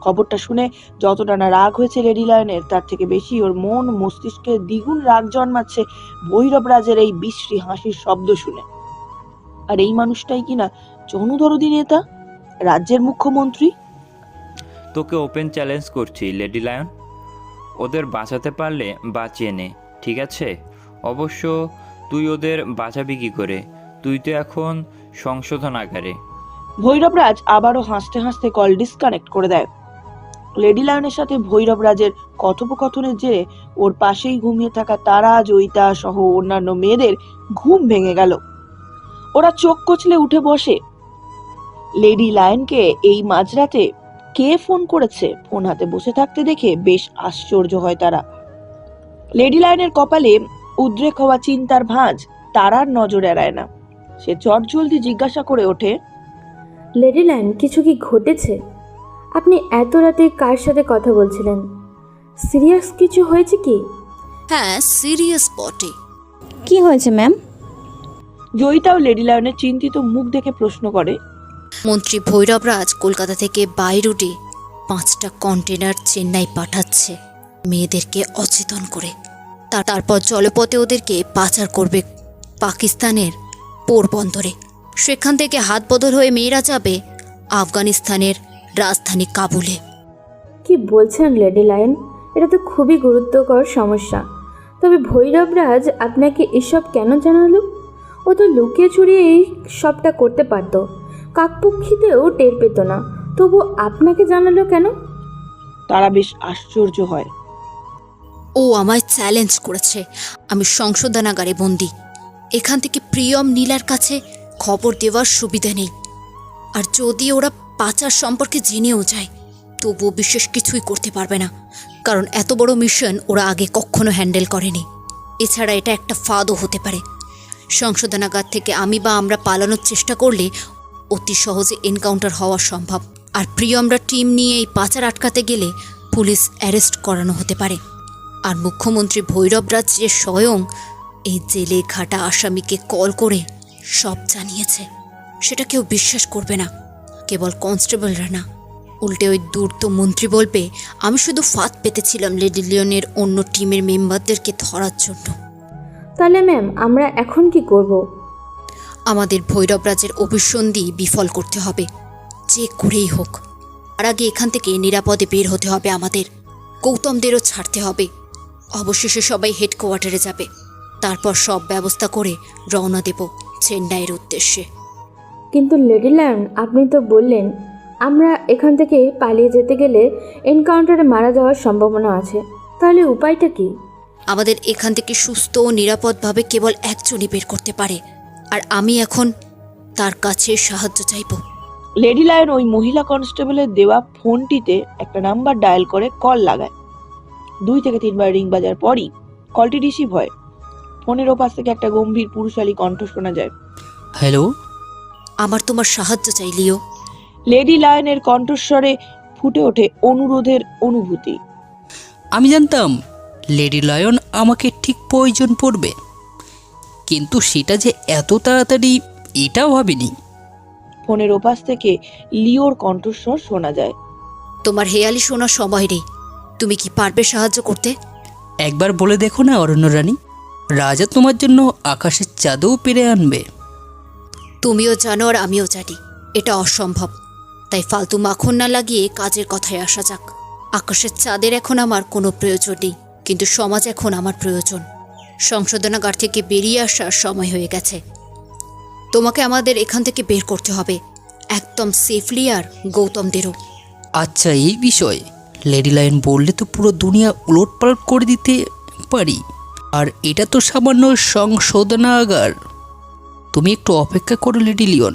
খবরটা শুনে যতটা না রাগ হয়েছে লেডি লায়নের, তার থেকে বেশি ওর মন মস্তিষ্কে দ্বিগুণ রাগ জন্মাচ্ছে ভৈরবরাজের এই বিশ্রী হাসির শব্দ শুনে। আর এই মানুষটাই কিনা জনদরদি নেতা, রাজ্যের মুখ্যমন্ত্রী। তোকে ওপেন চ্যালেঞ্জ করছি লেডি লায়ন, ওদের বাঁচাতে পারলে বাঁচিয়ে নে, ঠিক আছে? অবশ্য তুই ওদের বাঁচাবি কী করে? তুই তো এখন সংশোধনাগারে। ভৈরবরাজ আবারও হাসতে হাসতে কল ডিসকানেক্ট করে দেয়। লেডি লায়নের সাথে ভৈরবরাজের কথোপকথনের জেরে ওর পাশেই ঘুমিয়ে থাকা তারা, জয়িতা সহ অন্যান্য মেয়েদের ঘুম ভেঙে গেল। ওরা চোখ কচলে উঠে বসে। লেডি লায়নকে এই মাঝরাতে কে ফোন করেছে ফোন হাতে বসে থাকতে দেখে বেশ আশ্চর্য হয় তারা। লেডি লায়নের কপালে উদ্রেক হওয়া চিন্তার ভাঁজ তারার নজর এড়ায় না। সে চটজলদি জিজ্ঞাসা করে ওঠে, লেডি লায়ন, কিছু কি ঘটেছে? আপনি এত রাতে কার সাথে কথা বলছিলেন? সিরিয়াস কিছু হয়েছে কি? হ্যাঁ, সিরিয়াস বটে। কি হয়েছে ম্যাম? জয়িতাও লেডি লায়নের চিন্তিত মুখ দেখে প্রশ্ন করে, মন্ত্রী ভৈরবরাজ কলকাতা থেকে বাই রোডে 5টা কন্টেনার চেন্নাই পাঠাচ্ছে মেয়েদেরকে অচেতন করে। তারপর জলপথে ওদেরকে পাচার করবে পাকিস্তানের পোরবন্দরে। সেখান থেকে হাত বদল হয়ে মেয়েরা যাবে আফগানিস্তানের রাজধানী কাবুলে। কি বলছেন লেডি লায়ন? এটা তো খুবই গুরুত্বকর সমস্যা। তবে ভৈরবরাজ আপনাকে এসব কেন জানালো? ও তো লুকিয়ে চুরিয়ে এই সবটা করতে পারতো, কাকপক্ষীতেও টের পেত না। তবু আপনাকে জানালো কেন? তারা বেশ আশ্চর্য হয়। ও আমায় চ্যালেঞ্জ করেছে। আমি সংশোধনাগারে বন্দি। এখান থেকে প্রিয়ম নীলার কাছে খবর দেওয়ার সুবিধা নেই। আর যদি ওরা পাচার সম্পর্কে জেনেও যায় তবুও বিশেষ কিছুই করতে পারবে না, কারণ এত বড় মিশন ওরা আগে কখনো হ্যান্ডেল করেনি। এছাড়া এটা একটা ফাঁদও হতে পারে। সংশোধনাগার থেকে আমি বা আমরা পালানোর চেষ্টা করলে অতি সহজে এনকাউন্টার হওয়া সম্ভব। আর আমরা টিম নিয়ে এই পাচার আটকাতে গেলে পুলিশ অ্যারেস্ট করানো হতে পারে। আর মুখ্যমন্ত্রী ভৈরবরাজ যে স্বয়ং এই জেলে ঘাটা আসামিকে কল করে সব জানিয়েছে, সেটা কেউ বিশ্বাস করবে না, কেবল কনস্টেবলরা না, উল্টে ওই দূর্ত মন্ত্রী বলবে আমি শুধু ফাঁদ পেতেছিলাম লেডি লিওনের অন্য টিমের মেম্বারদেরকে ধরার জন্য। তাহলে ম্যাম আমরা এখন কি করব? আমাদের ভৈরবরাজের অভিসন্ধি বিফল করতে হবে, যে করেই হোক। আর আগে এখান থেকে নিরাপদে বের হতে হবে আমাদের। গৌতমদেরও ছাড়তে হবে। অবশেষে সবাই হেডকোয়ার্টারে যাবে, তারপর সব ব্যবস্থা করে রওনা দেব চেন্নাইয়ের উদ্দেশ্যে। কিন্তু লেডি লায়ন, আপনি তো বললেন আমরা এখান থেকে পালিয়ে যেতে গেলে এনকাউন্টারে মারা যাওয়ার সম্ভাবনা আছে, তাহলে উপায়টা কি? আমাদের এখান থেকে সুস্থ ও নিরাপদভাবে কেবল একজনই বের করতে পারে, আর আমি এখন তার কাছে সাহায্য চাইব। লেডি লায়ন ওই মহিলা কনস্টেবলের দেওয়া ফোনটিতে একটা নাম্বার ডায়াল করে কল লাগায়। 2 থেকে 3 বার রিং বাজার পরই কলটি রিসিভ হয়। ফোনের ওপাশ থেকে একটা গম্ভীর পুরুষালী কণ্ঠ শোনা যায়। হ্যালো, আমার তোমার সাহায্য চাই লিও। লেডি লায়নের কণ্ঠস্বরে ফুটে ওঠে অনুরোধের অনুভূতি। আমি জানতাম লেডি লায়ন আমাকে ঠিক প্রয়োজন পড়বে, কিন্তু সেটা যে এত তাড়াতাড়ি এটাও ভাবিনি। ফোনের ওপাশ থেকে লিওর কণ্ঠস্বর শোনা যায়। তোমার হেয়ালি শোনার সময় নেই, তুমি কি পারবে সাহায্য করতে? একবার বলে দেখো না অরণ্য রানী, রাজা তোমার জন্য আকাশের চাঁদও পেরে আনবে। তুমিও জানো আর আমিও জানি এটা অসম্ভব, তাই ফালতু মাখন না লাগিয়ে কাজের কথায় আসা যাক। আকাশের চাঁদের এখন আমার কোনো প্রয়োজন নেই, কিন্তু সমাজ এখন আমার প্রয়োজন। সংশোধনাগার থেকে বেরিয়ে আসার সময় হয়ে গেছে। তোমাকে আমাদের এখান থেকে বের করতে হবে, একদম সেফলি, আর গৌতমদেরও। আচ্ছা, এই বিষয় লেডি লায়ন বললে তো পুরো দুনিয়া উলটপালট করে দিতে পারি, আর এটা তো সামান্য সংশোধনাগার। তুমি একটু অপেক্ষা করো লেডি লিওন,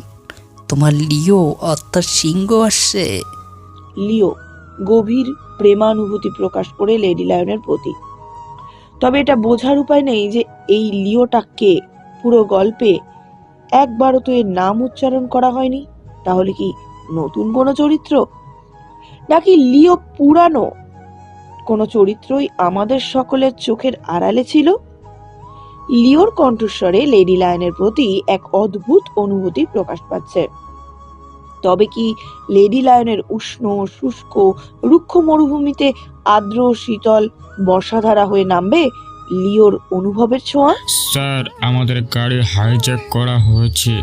তোমার লিও আত্মার সিংহ আসছে। লিও গভীর প্রেমানুভূতি প্রকাশ করে লেডি লায়নের প্রতি। তবে এটা বোঝার উপায় নেই যে এই লিওটা কে। পুরো গল্পে একবারও তো এর নাম উচ্চারণ করা হয়নি। তাহলে কি নতুন কোনো চরিত্র, নাকি লিও পুরানো কোনো চরিত্রই আমাদের সকলের চোখের আড়ালে ছিল? লিওর কণ্ঠস্বরে লেডি লায়নের প্রতি এক অদ্ভুত অনুভূতি প্রকাশ পাচ্ছে। তবে কি লেডি লায়নের উষ্ণ শুষ্ক রুক্ষ মরুভূমিতে আর্দ্র শীতল বর্ষাধারা হয়ে নামবে লিওর অনুভবের ছোঁয়া? স্যার, আমাদের গাড়ি হাইজ্যাক করা হয়েছে।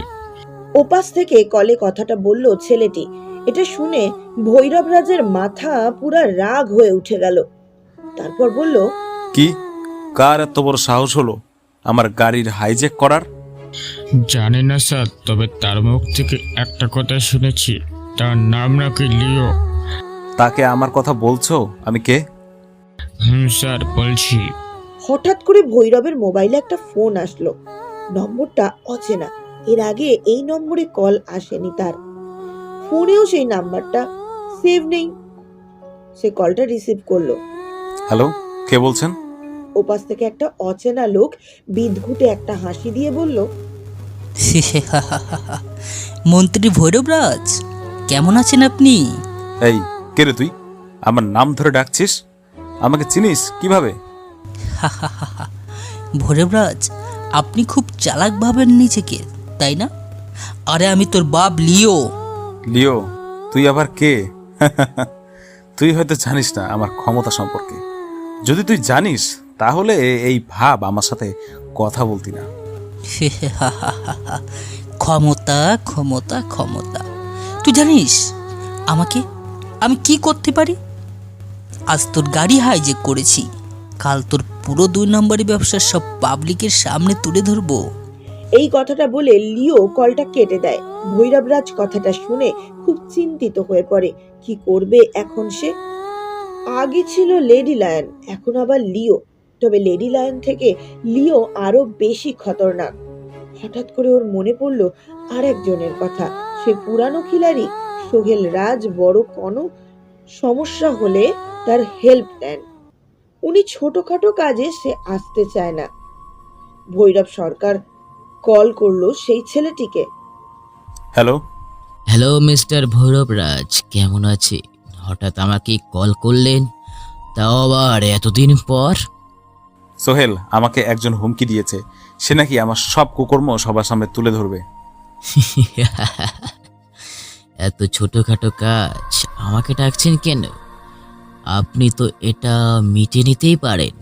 ওপাশ থেকে কলে কথাটা বলল ছেলেটি। এটা শুনে ভৈরবরাজের মাথা পুরা রাগ হয়ে উঠে গেল। তারপর বলল, কি, কার এত বড় সাহস হলো আমার গাড়ির হাইজ্যাক করার? জানি না স্যার, তবে তার মুখ থেকে একটা কথা শুনেছি, তার নাম নাকি লিও। তাকে আমার কথা বলছো? আমি কে? স্যার, বলছি। হঠাৎ করে ভৈরবের মোবাইলে একটা ফোন আসলো। নম্বরটা অচেনা, এর আগে এই নম্বরে কল আসেনি তার। ফোনেও সেই নাম্বারটা সেভ নেই। সে কলটা রিসিভ করলো। হ্যালো, কে বলছেন? ওপাশ থেকে একটা অচেনা লোক বিদঘুটে একটা হাসি দিয়ে বলল, মন্ত্রী ভৈরবরাজ, কেমন আছেন আপনি? এই, কে রে তুই? আমার নাম ধরে ডাকছিস? আমাকে চিনিস কিভাবে? ভৈরবরাজ, আপনি খুব চালাক ভাবেন নিজেকে, তাই না? আরে আমি তোর বাপ লিও। লিও? তুই আবার কে? তুই হয়তো জানিস না আমার ক্ষমতা সম্পর্কে। যদি তুই জানিস তাহলে এই ভাব আমার সাথে কথা বলতি না। ক্ষমতা ক্ষমতা ক্ষমতা, তুই জানিস আমাকে আমি কি করতে পারি? আজ তোর গাড়ি হাইজ্যাক করেছি, কাল তোর পুরো 2 নম্বরই ব্যবসার সব পাবলিকের সামনে তুলে ধরবো। এই কথাটা বলে লিও কলটা কেটে দেয়। ভৈরবরাজ কথাটা শুনে খুব চিন্তিত হয়ে পড়ে। কি করবে এখন সে? আগে ছিল লেডি লায়ন, এখন আবার লিও। তবে লেডি লায়ন থেকে লিও আরো বেশি খতরনাক। হঠাৎ করে ওর মনে পড়লো আর একজনের কথা, সে পুরানো খিলাড়ি সোহেল রাজ, বড় কনক, সমস্যা হলে তার হেল্প নেন। উনি ছোটখাটো কাজে সে আসতে চায় না। ভৈরব সরকার কল করলো সেই ছেলেটিকে। হ্যালো। হ্যালো মিস্টার ভৈরব রাজ, কেমন আছে? হঠাৎ আমাকে কল করলেন, তাও আবার এতদিন পর? সোহেল, আমাকে একজন হুমকি দিয়েছে, সে নাকি আমার সব কুকর্ম সবার সামনে তুলে ধরবে। এত ছোটখাটো কাজ আমাকে ডাকছেন কেন? আপনি তো এটা মিটে নিতেই পারেন।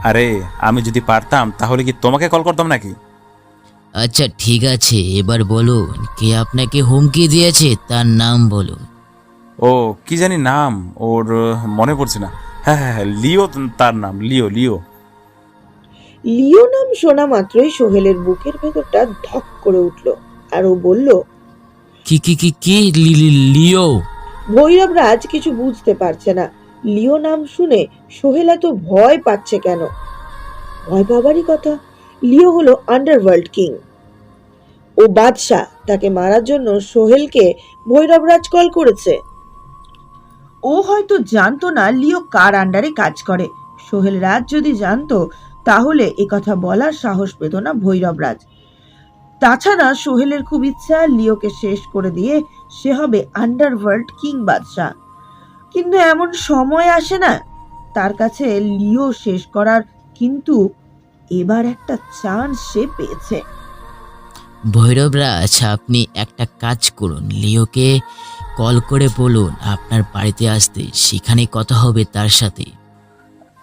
আরে আমি যদি পারতাম তাহলে কি তোমাকে কল করতাম নাকি? আচ্ছা ঠিক আছে, এবার বলুন কে আপনাকে হুমকি দিয়েছে, তার নাম বলুন। ও কি জানি নাম ওর, মনে পড়ছে না। হ্যাঁ হ্যাঁ হ্যাঁ, লিও তার নাম, লিও লিও। লিও নাম শোনা মাত্রই সোহেলের বুকের ভেতরটা ধক করে উঠল, আর ও বলল, কি কি কি কি লিও? ভৈরব রাজ কিছু বুঝতে পারছে না। লিও নাম শুনে সোহেল এত ভয় পাচ্ছে কেন? ভয় পাবারই কথা। লিও হলো আন্ডারওয়ার্ল্ড কিং, ও বাদশাহ। তাকে মারার জন্য সোহেলকে ভৈরব রাজ কল করেছে। ও হয়তো জানতো না লিও কার আন্ডারে কাজ করে। সোহেল রাজ যদি জানতো তাহলে এ কথা বলার সাহস পেত না ভৈরব রাজ। তাছাড়া সোহেলের খুব ইচ্ছা লিওকে শেষ করে দিয়ে সে হবে আন্ডারওয়ার্ল্ড কিং বাদশাহ। কিন্তু এমন সময় আসে না তার কাছে লিও শেষ করার। কিন্তু এবার একটা চান্স সে পেয়েছে। ভৈরব রাজ, আপনি একটা কাজ করুন, লিওকে কল করে বলুন আপনার বাড়িতে আসতে, সেখানে কথা হবে তার সাথে।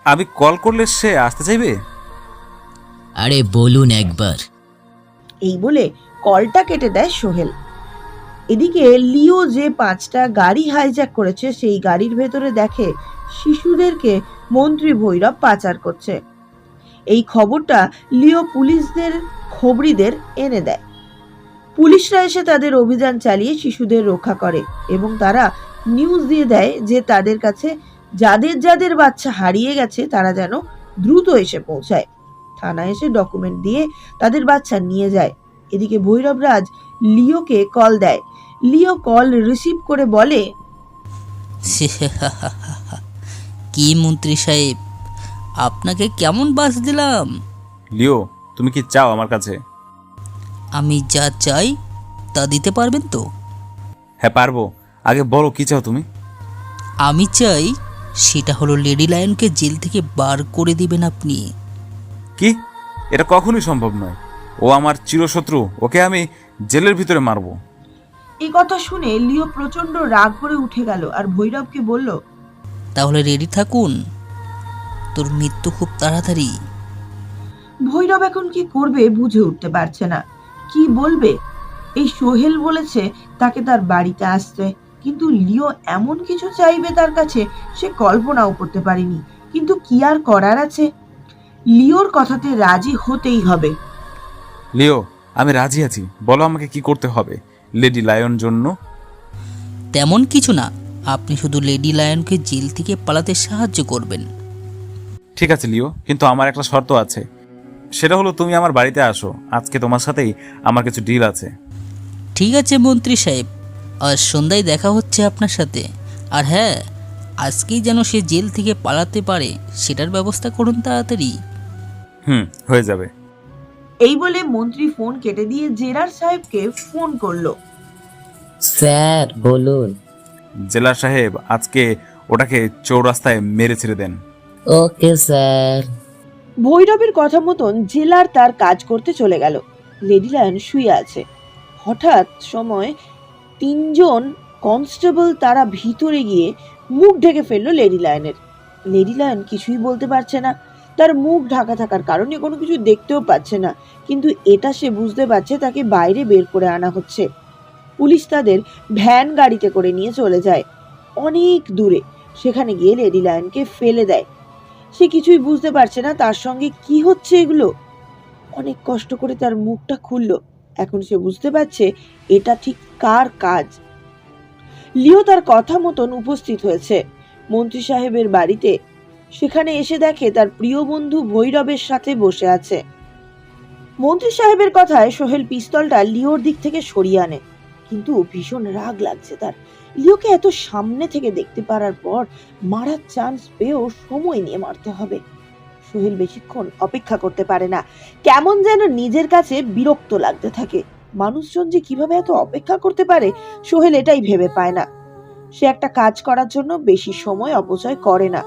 আমি কল করলে সে আসতে চাইবে? আরে বলুন একবার। এই বলে কলটা কেটে দেয় সোহেল। এদিকে লিও যে 5টা গাড়ি হাইজ্যাক করেছে সেই গাড়ির ভেতরে দেখে শিশুদেরকে মন্ত্রী ভৈরব পাচার করছে। এই খবরটা লিও পুলিশদের খবরিদের এনে দেয়। পুলিশরা এসে তাদের অভিযান চালিয়ে শিশুদের রক্ষা করে এবং তারা নিউজ দিয়ে দেয় যে তাদের কাছে যাদের যাদের বাচ্চা হারিয়ে গেছে তারা যেন দ্রুত এসে পৌঁছায়। থানায় এসে ডকুমেন্ট দিয়ে তাদের বাচ্চা নিয়ে যায়। এদিকে ভৈরব রাজ লিওকে কল দেয়। লিও কল রিসিভ করে বলে, কি মন্ত্রী সাহেব, আপনাকে কেমন বাস দিলাম? লিও, তুমি কি চাও আমার কাছে? আমি যা চাই তা দিতে পারবেন তো? হ্যাঁ পারবো, আগে বলো কি চাও তুমি? আমি চাই সেটা হলো লেডি লায়নকে জেল থেকে বার করে দিবেন আপনি। কি? এটা কখনোই সম্ভব নয়। ও আমার চিরশত্রু, ওকে আমি জেলের ভিতরে মারবো। এই কথা শুনে লিও প্রচন্ড রাগ করে উঠে গেল আর ভৈরবকে বলল, তাহলে রেডি থাকুন, তোর মৃত্যু খুব তাড়াতাড়ি। ভৈরব এখন কি করবে বুঝে উঠতে পারছে না, কি বলবে। এই সোহেল বলেছে তাকে তার বাড়িতে আসতে, কিন্তু লিও এমন কিছু চাইবে তার কাছে সে কল্পনাও করতে পারেনি। কিন্তু কি আর করার আছে, লিওর কথাতে রাজি হতেই হবে। লিও, আমি রাজি আছি, বলো আমাকে কি করতে হবে লেডি লায়ন জন্য? তেমন কিছু না, আপনি শুধু লেডি লায়নকে জেল থেকে পালাতে সাহায্য করবেন। ঠিক আছে লিও, কিন্তু আমার একটা শর্ত আছে। সেটা হলো তুমি আমার বাড়িতে আসো, আজকে তোমার সাথেই আমার কিছু ডিল আছে। ঠিক আছে মন্ত্রী সাহেব, আজ সন্ধ্যায় দেখা হচ্ছে আপনার সাথে। আর হ্যাঁ, আজকেই যেন সে জেল থেকে পালাতে পারে সেটার ব্যবস্থা করুন তাড়াতাড়ি। হয়ে যাবে। এই বলে মন্ত্রী ফোন কেটে দিয়ে জেলার সাহেবকে ফোন করলো। স্যার বলুন। জেলার সাহেব, আজকে ওটাকে চৌরাস্তায় মেরে ছেড়ে দেন। Okay sir. ভৈরবের কথা মতন জেলার তার কাজ করতে চলে গেল। লেডি লায়ন শুয়ে আছে। হঠাৎ সময় 3জন কনস্টেবল তারা ভিতরে গিয়ে মুখ ঢেকে ফেললো লেডি লায়নের। লেডি লায়ন কিছুই বলতে পারছে না, তার মুখ ঢাকা থাকার কারণে কোনো কিছু দেখতেও পাচ্ছে না। কিন্তু এটা সে বুঝতে পারছে তাকে বাইরে বের করে আনা হচ্ছে। পুলিশ তাদের ভ্যান গাড়িতে করে নিয়ে চলে যায় অনেক দূরে। সেখানে গিয়ে লেডি লায়নকে ফেলে দেয়। সে কিছুই বুঝতে পারছে না তার সঙ্গে কি হচ্ছে এগুলো। অনেক কষ্ট করে তার মুখটা খুললো। এখন সে বুঝতে পারছে এটা ঠিক কার কাজ। লিও তার কথা মতন উপস্থিত হয়েছে মন্ত্রী সাহেবের বাড়িতে। সেখানে এসে দেখে তার প্রিয় বন্ধু ভৈরবের সাথে বসে আছে। মন্ত্রী সাহেবের কথায় সোহেল পিস্তলটা লিওর দিক থেকে সরিয়ে আনে, কিন্তু ভীষণ রাগ লাগছে তার। লিওকে এত সামনে থেকে দেখতে পারার পর মারার চান্স পেয়েও সময় নিয়ে মারতে হবে। সোহেল বেশিক্ষণ অপেক্ষা করতে পারে না, কেমন যেন নিজের কাছে বিরক্ত লাগতে থাকে। মানুষজন যে কিভাবে এত অপেক্ষা করতে পারে সোহেল এটাই ভেবে পায় না। সে একটা কাজ করার জন্য বেশি সময় অপচয় করে না,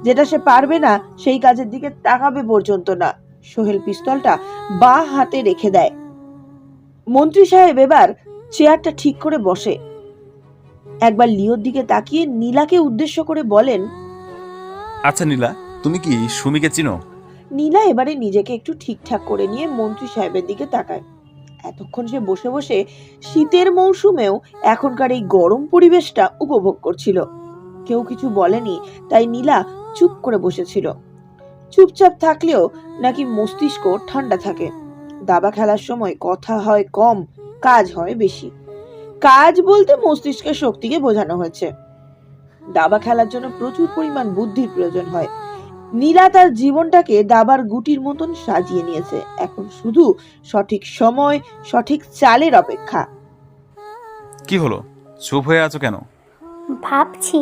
যেটা সে পারবে না সেই কাজের দিকে তাকাবে পর্যন্ত না। সোহেল পিস্তলটা বাঁ হাতে রেখে দেয়। মন্ত্রী সাহেব এবার চেয়ারটা ঠিক করে বসে, একবার লিওর দিকে তাকিয়ে নীলাকে উদ্দেশ্য করে বলেন, আচ্ছা নীলা, তুমি কি সুমিকে চিনো? নীলা এবারে নিজেকে একটু ঠিকঠাক করে নিয়ে মন্ত্রী সাহেবের দিকে তাকায়। এতক্ষণ সে বসে বসে শীতের মৌসুমেও এখনকার এই গরম পরিবেশটা উপভোগ করছিল। কেউ কিছু বলেনি, তাই নীলা চুপ করে বসেছিল। চুপচাপ থাকলেও নাকি মস্তিষ্ক ঠান্ডা থাকে। দাবা খেলার সময় কথা হয় কম, কাজ হয় বেশি। কাজ বলতে মস্তিষ্কের শক্তিকে বোঝানো হয়েছে। দাবা খেলার জন্য প্রচুর পরিমাণ বুদ্ধির প্রয়োজন হয়। নীলা তার জীবনটাকে দাবার গুটির মতন সাজিয়ে নিয়েছে, এখন শুধু সঠিক সময়, সঠিক চালের অপেক্ষা। কি হলো, চুপ হয়ে আছো কেন? ভাবছি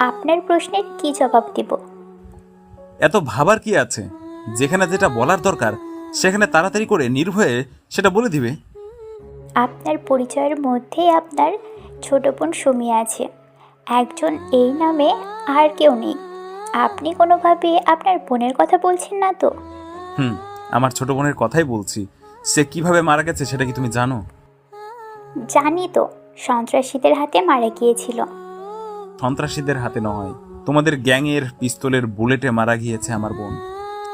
আপনার প্রশ্নের কি জবাব দিব। এত ভাবার কি আছে? যেখানে যেটা বলার দরকার সেখানে তাড়াতাড়ি করে নির্ভয়ে সেটা বলে দিবে। আপনার পরিচয়ের মধ্যেই আপনার ছোট বোন সুমি আছে, একজন এই নামে আর কেউ নেই। আপনি কোনোভাবে আপনার বোনের কথা বলছেন না তো? আমার ছোট বোনের কথাই বলছি। সে কিভাবে মারা গেছে সেটা কি তুমি জানো? জানি তো, সন্ত্রাসীদের হাতে মারা গিয়েছিল। সন্ত্রাসীদের হাতে নয়, তোমাদের গ্যাংয়ের পিস্তলের বুলেটে মারা গিয়েছে আমার বোন।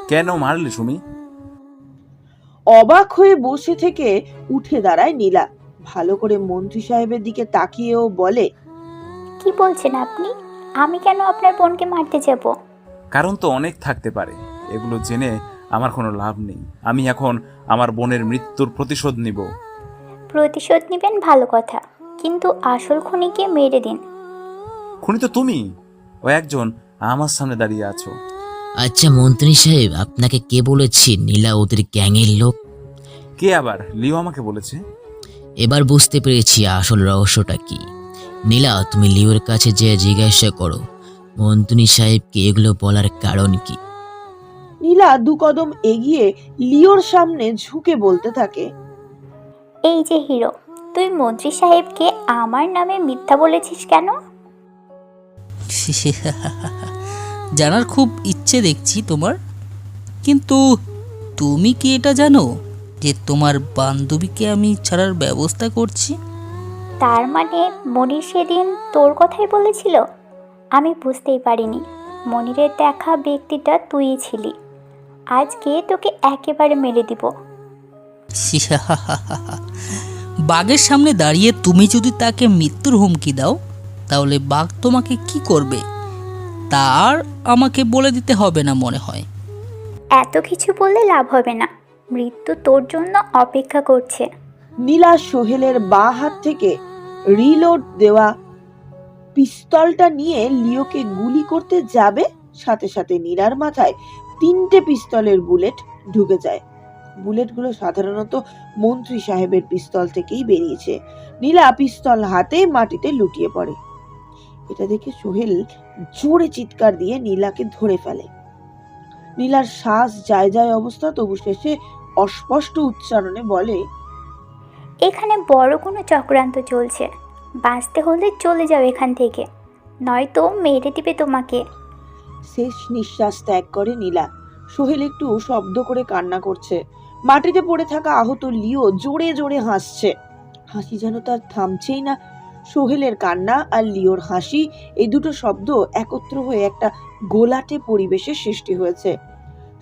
কেন মারলে সুমি? অবাক হয়ে বসে থেকে উঠে দাঁড়ায় নীলা, ভালো করে মন্ত্রী সাহেবের দিকে তাকিয়েও বলে, কি বলছেন আপনি? আমি কেন আপনার বোনকে মারতে যাব? কারণ তো অনেক থাকতে পারে, এগুলো জেনে আমার কোনো লাভ নেই। আমি এখন আমার বোনের মৃত্যুর প্রতিশোধ নিব। প্রতিশোধ নেবেন ভালো কথা, কিন্তু আসল খুনিকে মেরে দিন। খুনি তো তুমি, ও একজন আমার সামনে দাঁড়িয়ে আছো। আচ্ছা মন্ত্রী সাহেব, আপনাকে কে বলেছে নীলা ওদের গ্যাংয়ের লোক? কে আবার? লিও আমাকে বলেছে। এবার বুঝতে পেরেছি আসল রহস্যটা কি। নীলা, তুমি লিওর কাছে যে জিজ্ঞাসা করো মন্ত্রী সাহেবকে এগুলো বলার কারণ কি। নীলা দু কদম এগিয়ে লিওর সামনে ঝুঁকে বলতে থাকে, এই যে হিরো, তুই মন্ত্রী সাহেবকে আমার নামে মিথ্যা বলেছিস কেন? জানার খুব ইচ্ছে দেখছি তোমার, কিন্তু তুমি কি এটা জানো যে তোমার বান্ধবীকে আমি ছাড়ার ব্যবস্থা করছি? তার মানে মনির সেদিন তোর কথাই বলেছিল? আমি বুঝতেই পারিনি মনিরের দেখা ব্যক্তিটা তুই ছিলি। আজকে তোকে একেবারে মেরে দিব। বাঘের সামনে দাঁড়িয়ে তুমি যদি তাকে মৃত্যুর হুমকি দাও, তাহলে বাঘ তোমাকে কি করবে তার আমাকে বলে দিতে হবে না মনে হয়। এত কিছু বললে লাভ হবে না, মৃত্যু তোর জন্য অপেক্ষা করছে। নীলা সোহেলের বাঁ হাত থেকে রিলোড দেওয়া পিস্তলটা নিয়ে লিওকে গুলি করতে যাবে, সাথে সাথে নীলার মাথায় 3টে পিস্তলের বুলেট ঢুকে যায়। বুলেটগুলো সাধারণত মন্ত্রী সাহেবের পিস্তল থেকেই বেরিয়েছে। নীলা পিস্তল হাতে মাটিতে লুটিয়ে পড়ে। এটা দেখে সোহেল জোরে চিৎকার দিয়ে নীলাকে ধরে ফেলে। নীলার শ্বাস যায় যায় অবস্থা, তবু শেষে অস্পষ্ট উচ্চারণে বলে, এখানে বড় কোনো চক্রান্ত চলছে। বাঁচতে হলে চলে যাও এখান থেকে, নয়তো মেরে দিবে তোমাকে। শেষ নিঃশ্বাস ত্যাগ করে নীলা। সোহেল একটু শব্দ করে কান্না করছে। মাটিতে পড়ে থাকা আহত লিও জোরে জোরে হাসছে। হাসি যেন তার থামছেই না। সোহেলের কান্না আর লিওর হাসি, এই দুটো শব্দ একত্র হয়ে একটা গোলাটে পরিবেশের সৃষ্টি হয়েছে।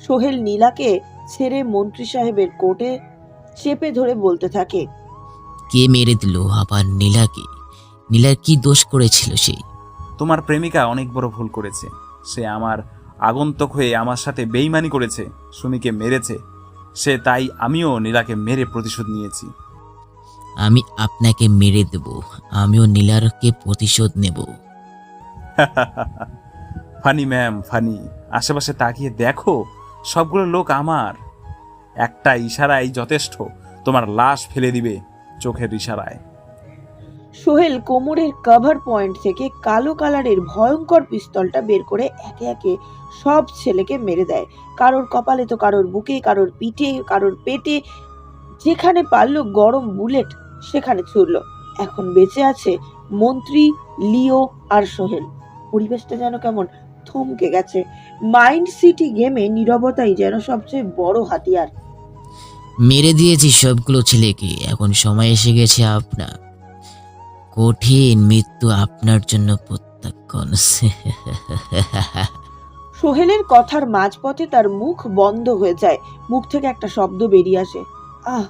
সোহেল নীলাকে ছেড়ে মন্ত্রী সাহেবের কোটে চেপে ধরে বলতে থাকে, কে মেরে দিল আবার নীলাকে? নীলার কি দোষ করেছিল সে? তোমার প্রেমিকা অনেক বড় ভুল করেছে। সে আমার আগন্তুক হয়ে আমার সাথে বেইমানি করেছে, সুমিকে মেরেছে সে, তাই আমিও নীলাকে মেরে প্রতিশোধ নিয়েছি। আমি আপনাকে মেরে দেব, আমিও নীলারকে প্রতিশোধ নেব। Funny ma'am, funny. আশেপাশে তাকিয়ে দেখো, সবগুলো লোক আমার। একটা ইশারাই যথেষ্ট, তোমার লাশ ফেলে দিবে চোখের ইশারায়। সোহেল কোমরের কভার পয়েন্ট থেকে কালো কালারের ভয়ঙ্কর পিস্তলটা বের করে একে একে সব ছেলেকে মেরে দেয়। কারোর কপালে তো কারোর বুকে, কারোর পিঠে, কারোর পেটে, যেখানে পারলো গরম বুলেট সেখানে ছুড়ল। এখন বেঁচে আছে মন্ত্রী, লিও আর সোহেল। পরিবেশটা যেন কেমন থমকে গেছে। মাইন্ড সিটি গেমে নীরবতাই যেন সবচেয়ে বড় হাতিয়ার। মেরে দিয়েছি সবগুলো ছেলেকে, এখন সময় এসে গেছে আপনার। কঠিন মৃত্যু আপনার জন্য প্রত্যাখ্যান। সোহেলের কথার মাঝপথে তার মুখ বন্ধ হয়ে যায়। মুখ থেকে একটা শব্দ বেরিয়ে আসে, আহ,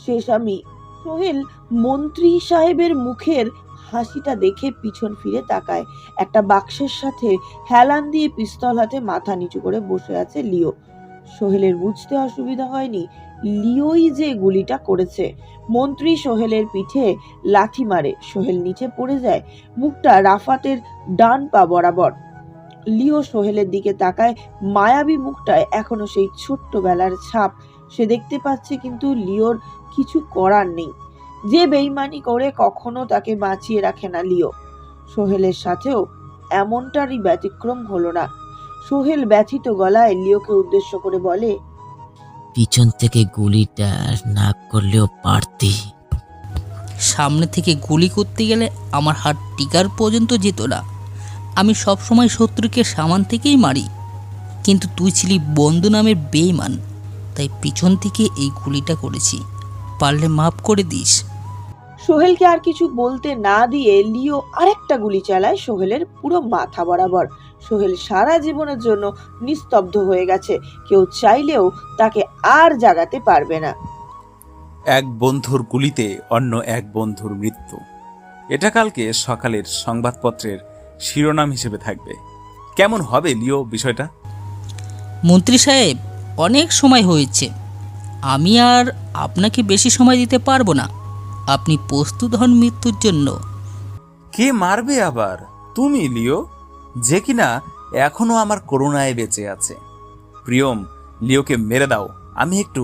শেষ আমি। সোহেল মন্ত্রী সাহেবের মুখের হাসিটা দেখে পিছন ফিরে তাকায়। একটা বাক্সের সাথে হেলান দিয়ে পিস্তল হাতে মাথা নিচু করে বসে আছে লিও। সোহেলের বুঝতে অসুবিধা হয়নি, লিওই যে গুলিটা করেছে। মন্ত্রী সোহেলের পিঠে লাথি মারে, সোহেল নিচে পড়ে যায়, মুখটা রাফাতের ডান পা বরাবর। লিও সোহেলের দিকে তাকায়, মায়াবী মুখটায় এখনো সেই ছোট্টবেলার ছাপ সে দেখতে পাচ্ছে, কিন্তু লিওর কিছু করার নেই। যে বেইমানি করে কখনো তাকে বাঁচিয়ে রাখে না লিও, সোহেলের সাথেও এমনটারই ব্যতিক্রম হলো না। সোহেল ব্যথিত গলায় লিওকে উদ্দেশ্য করে বলে, পিছন থেকে গুলিটা না করলেও পারতি। সামনে থেকে গুলি করতে গেলে আমার হাত টিকার পর্যন্ত যেত না। আমি সবসময় শত্রুকে সামান থেকেই মারি, কিন্তু তুই ছিলি বন্ধু নামের বেঈমান, তাই পিছন থেকে এই গুলিটা করেছি। পারলে মাফ করে দিস। সোহেলকে আর কিছু বলতে না দিয়ে লিও আরেকটা গুলি চালায় সোহেলের পুরো মাথা বরাবর। সোহেল সারা জীবনের জন্য নিস্তব্ধ হয়ে গেছে, কেউ চাইলেও তাকে আর জাগাতে পারবে না। এক বন্ধুর গুলিতে অন্য এক বন্ধুর মৃত্যু, এটা কালকে সকালের সংবাদপত্রের শিরোনাম হিসেবে থাকবে। কেমন হবে লিও বিষয়টা? মন্ত্রী সাহেব, অনেক সময় হয়েছে, আমি আর আপনাকে বেশি সময় দিতে পারবো না। আপনি প্রস্তুত হন মৃত্যুর জন্য। কে মারবে আবার? তুমি লিও, যে কিনা এখনো আমার করুণায় বেঁচে আছে। প্রিয়ম, লিওকে মেরে দাও, আমি একটু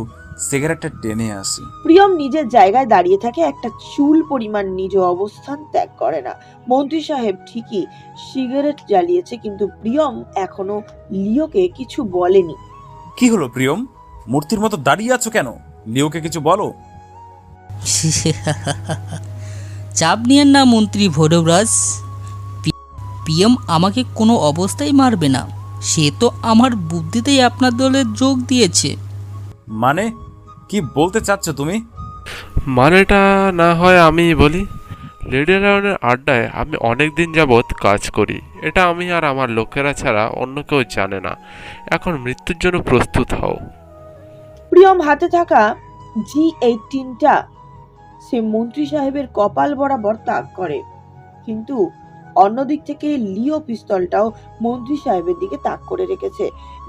সিগারেটটা টেনে আসি। প্রিয়ম নিজের জায়গায় দাঁড়িয়ে থাকে, একটা চুল পরিমাণ নিজ অবস্থান ত্যাগ করে না। মন্ত্রী সাহেব ঠিকই সিগারেট জ্বালিয়েছে, কিন্তু প্রিয়ম এখনো লিওকে কিছু বলেনি। কি হলো প্রিয়ম, মূর্তির মতো দাঁড়িয়ে আছো কেন? লিওকে কিছু বলো। চাপ নিয়েন না মন্ত্রী ভৈরবরাজ, পিএম আমাকে কোনো অবস্থায় মারবে না। সে তো আমার বুদ্ধিতেই আপনার দলে যোগ দিয়েছে। মানে কি বলতে চাচ্ছ তুমি? মানেটা না হয় আমি বলি। লেডি লায়নের আড্ডায় আমি অনেক দিন যাবৎ কাজ করি, এটা আমি আর আমার লোকেরা ছাড়া অন্য কেউ জানে না। এখন মৃত্যুর জন্য প্রস্তুত হও। প্রিয়ম হাতে থাকা G18টা সে মন্ত্রী সাহেবের কপাল বরাবর তাক করে, কিন্তু অন্যদিক থেকে লিও পিস্তলটাও মন্ত্রী সাহেবের দিকে তাক করে রেখেছে।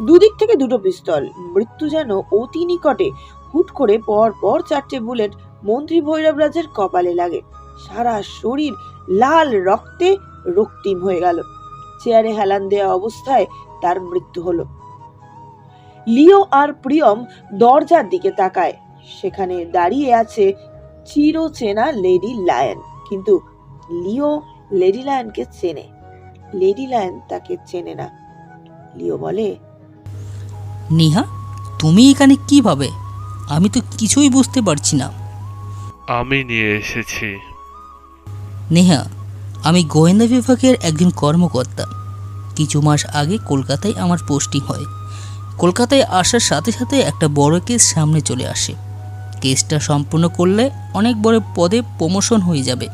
দুদিক থেকে দুটো পিস্তল, মৃত্যু যেন অতি নিকটে। হুট করে পর পর 4টে বুলেট মন্ত্রী ভৈরবরাজের কপালে লাগে। সারা শরীর লাল রক্তে রক্তিম হয়ে গেল। চেয়ারে হেলান দেওয়া অবস্থায় তার মৃত্যু হলো। লিও আর প্রিয়ম দরজার দিকে তাকায়, সেখানে দাঁড়িয়ে আছে চিরচেনা লেডি লায়ন। কিন্তু লিও লেডি লায়নকে চেনে, লেডি লায়ন তাকে চেনে না। লিও বলে, নিহা, তুমি এখানে কিভাবে? আমি তো কিছুই বুঝতে পারছি না। আমি নিয়ে এসেছি। নেহা, আমি গোয়েন্দা বিভাগের একজন কর্মকর্তা। কিছু মাস আগে কলকাতায় আমার পোস্টিং হয়। কলকাতায় আসার সাথে সাথে একটা বড় কেস সামনে চলে আসে। কেসটা সম্পূর্ণ করলে অনেক বড় পদে প্রমোশন হয়ে যাবে।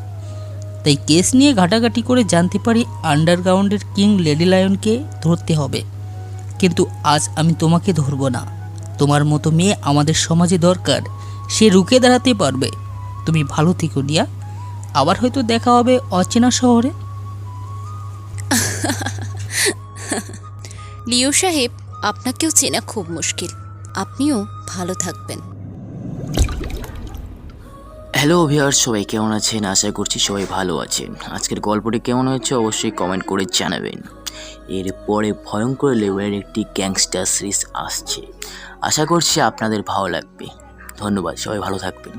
তাই কেস নিয়ে ঘাটাঘাটি করে জানতে পারি আন্ডারগ্রাউন্ডের কিং লেডি লায়নকে ধরতে হবে। কিন্তু আজ আমি তোমাকে ধরব না। তোমার মতো মেয়ে আমাদের সমাজে দরকার, সে রুখে দাঁড়াতে পারবে। তুমি ভালো থেকো নিয়া, আবার হয়তো দেখা হবে অচেনা শহরে। লিও সাহেব, আপনাকেও চেনা খুব মুশকিল। আপনিও ভালো থাকবেন। হ্যালো ভিউয়ার্স, সবাই কেমন আছেন? আশা করছি সবাই ভালো আছেন। আজকের গল্পটি কেমন হয়েছে অবশ্যই কমেন্ট করে জানাবেন। এরপরে ভয়ঙ্কর লেভেলের একটি গ্যাংস্টার সিরিজ আসছে, আশা করছি আপনাদের ভালো লাগবে। ধন্যবাদ, সবাই ভালো থাকবেন।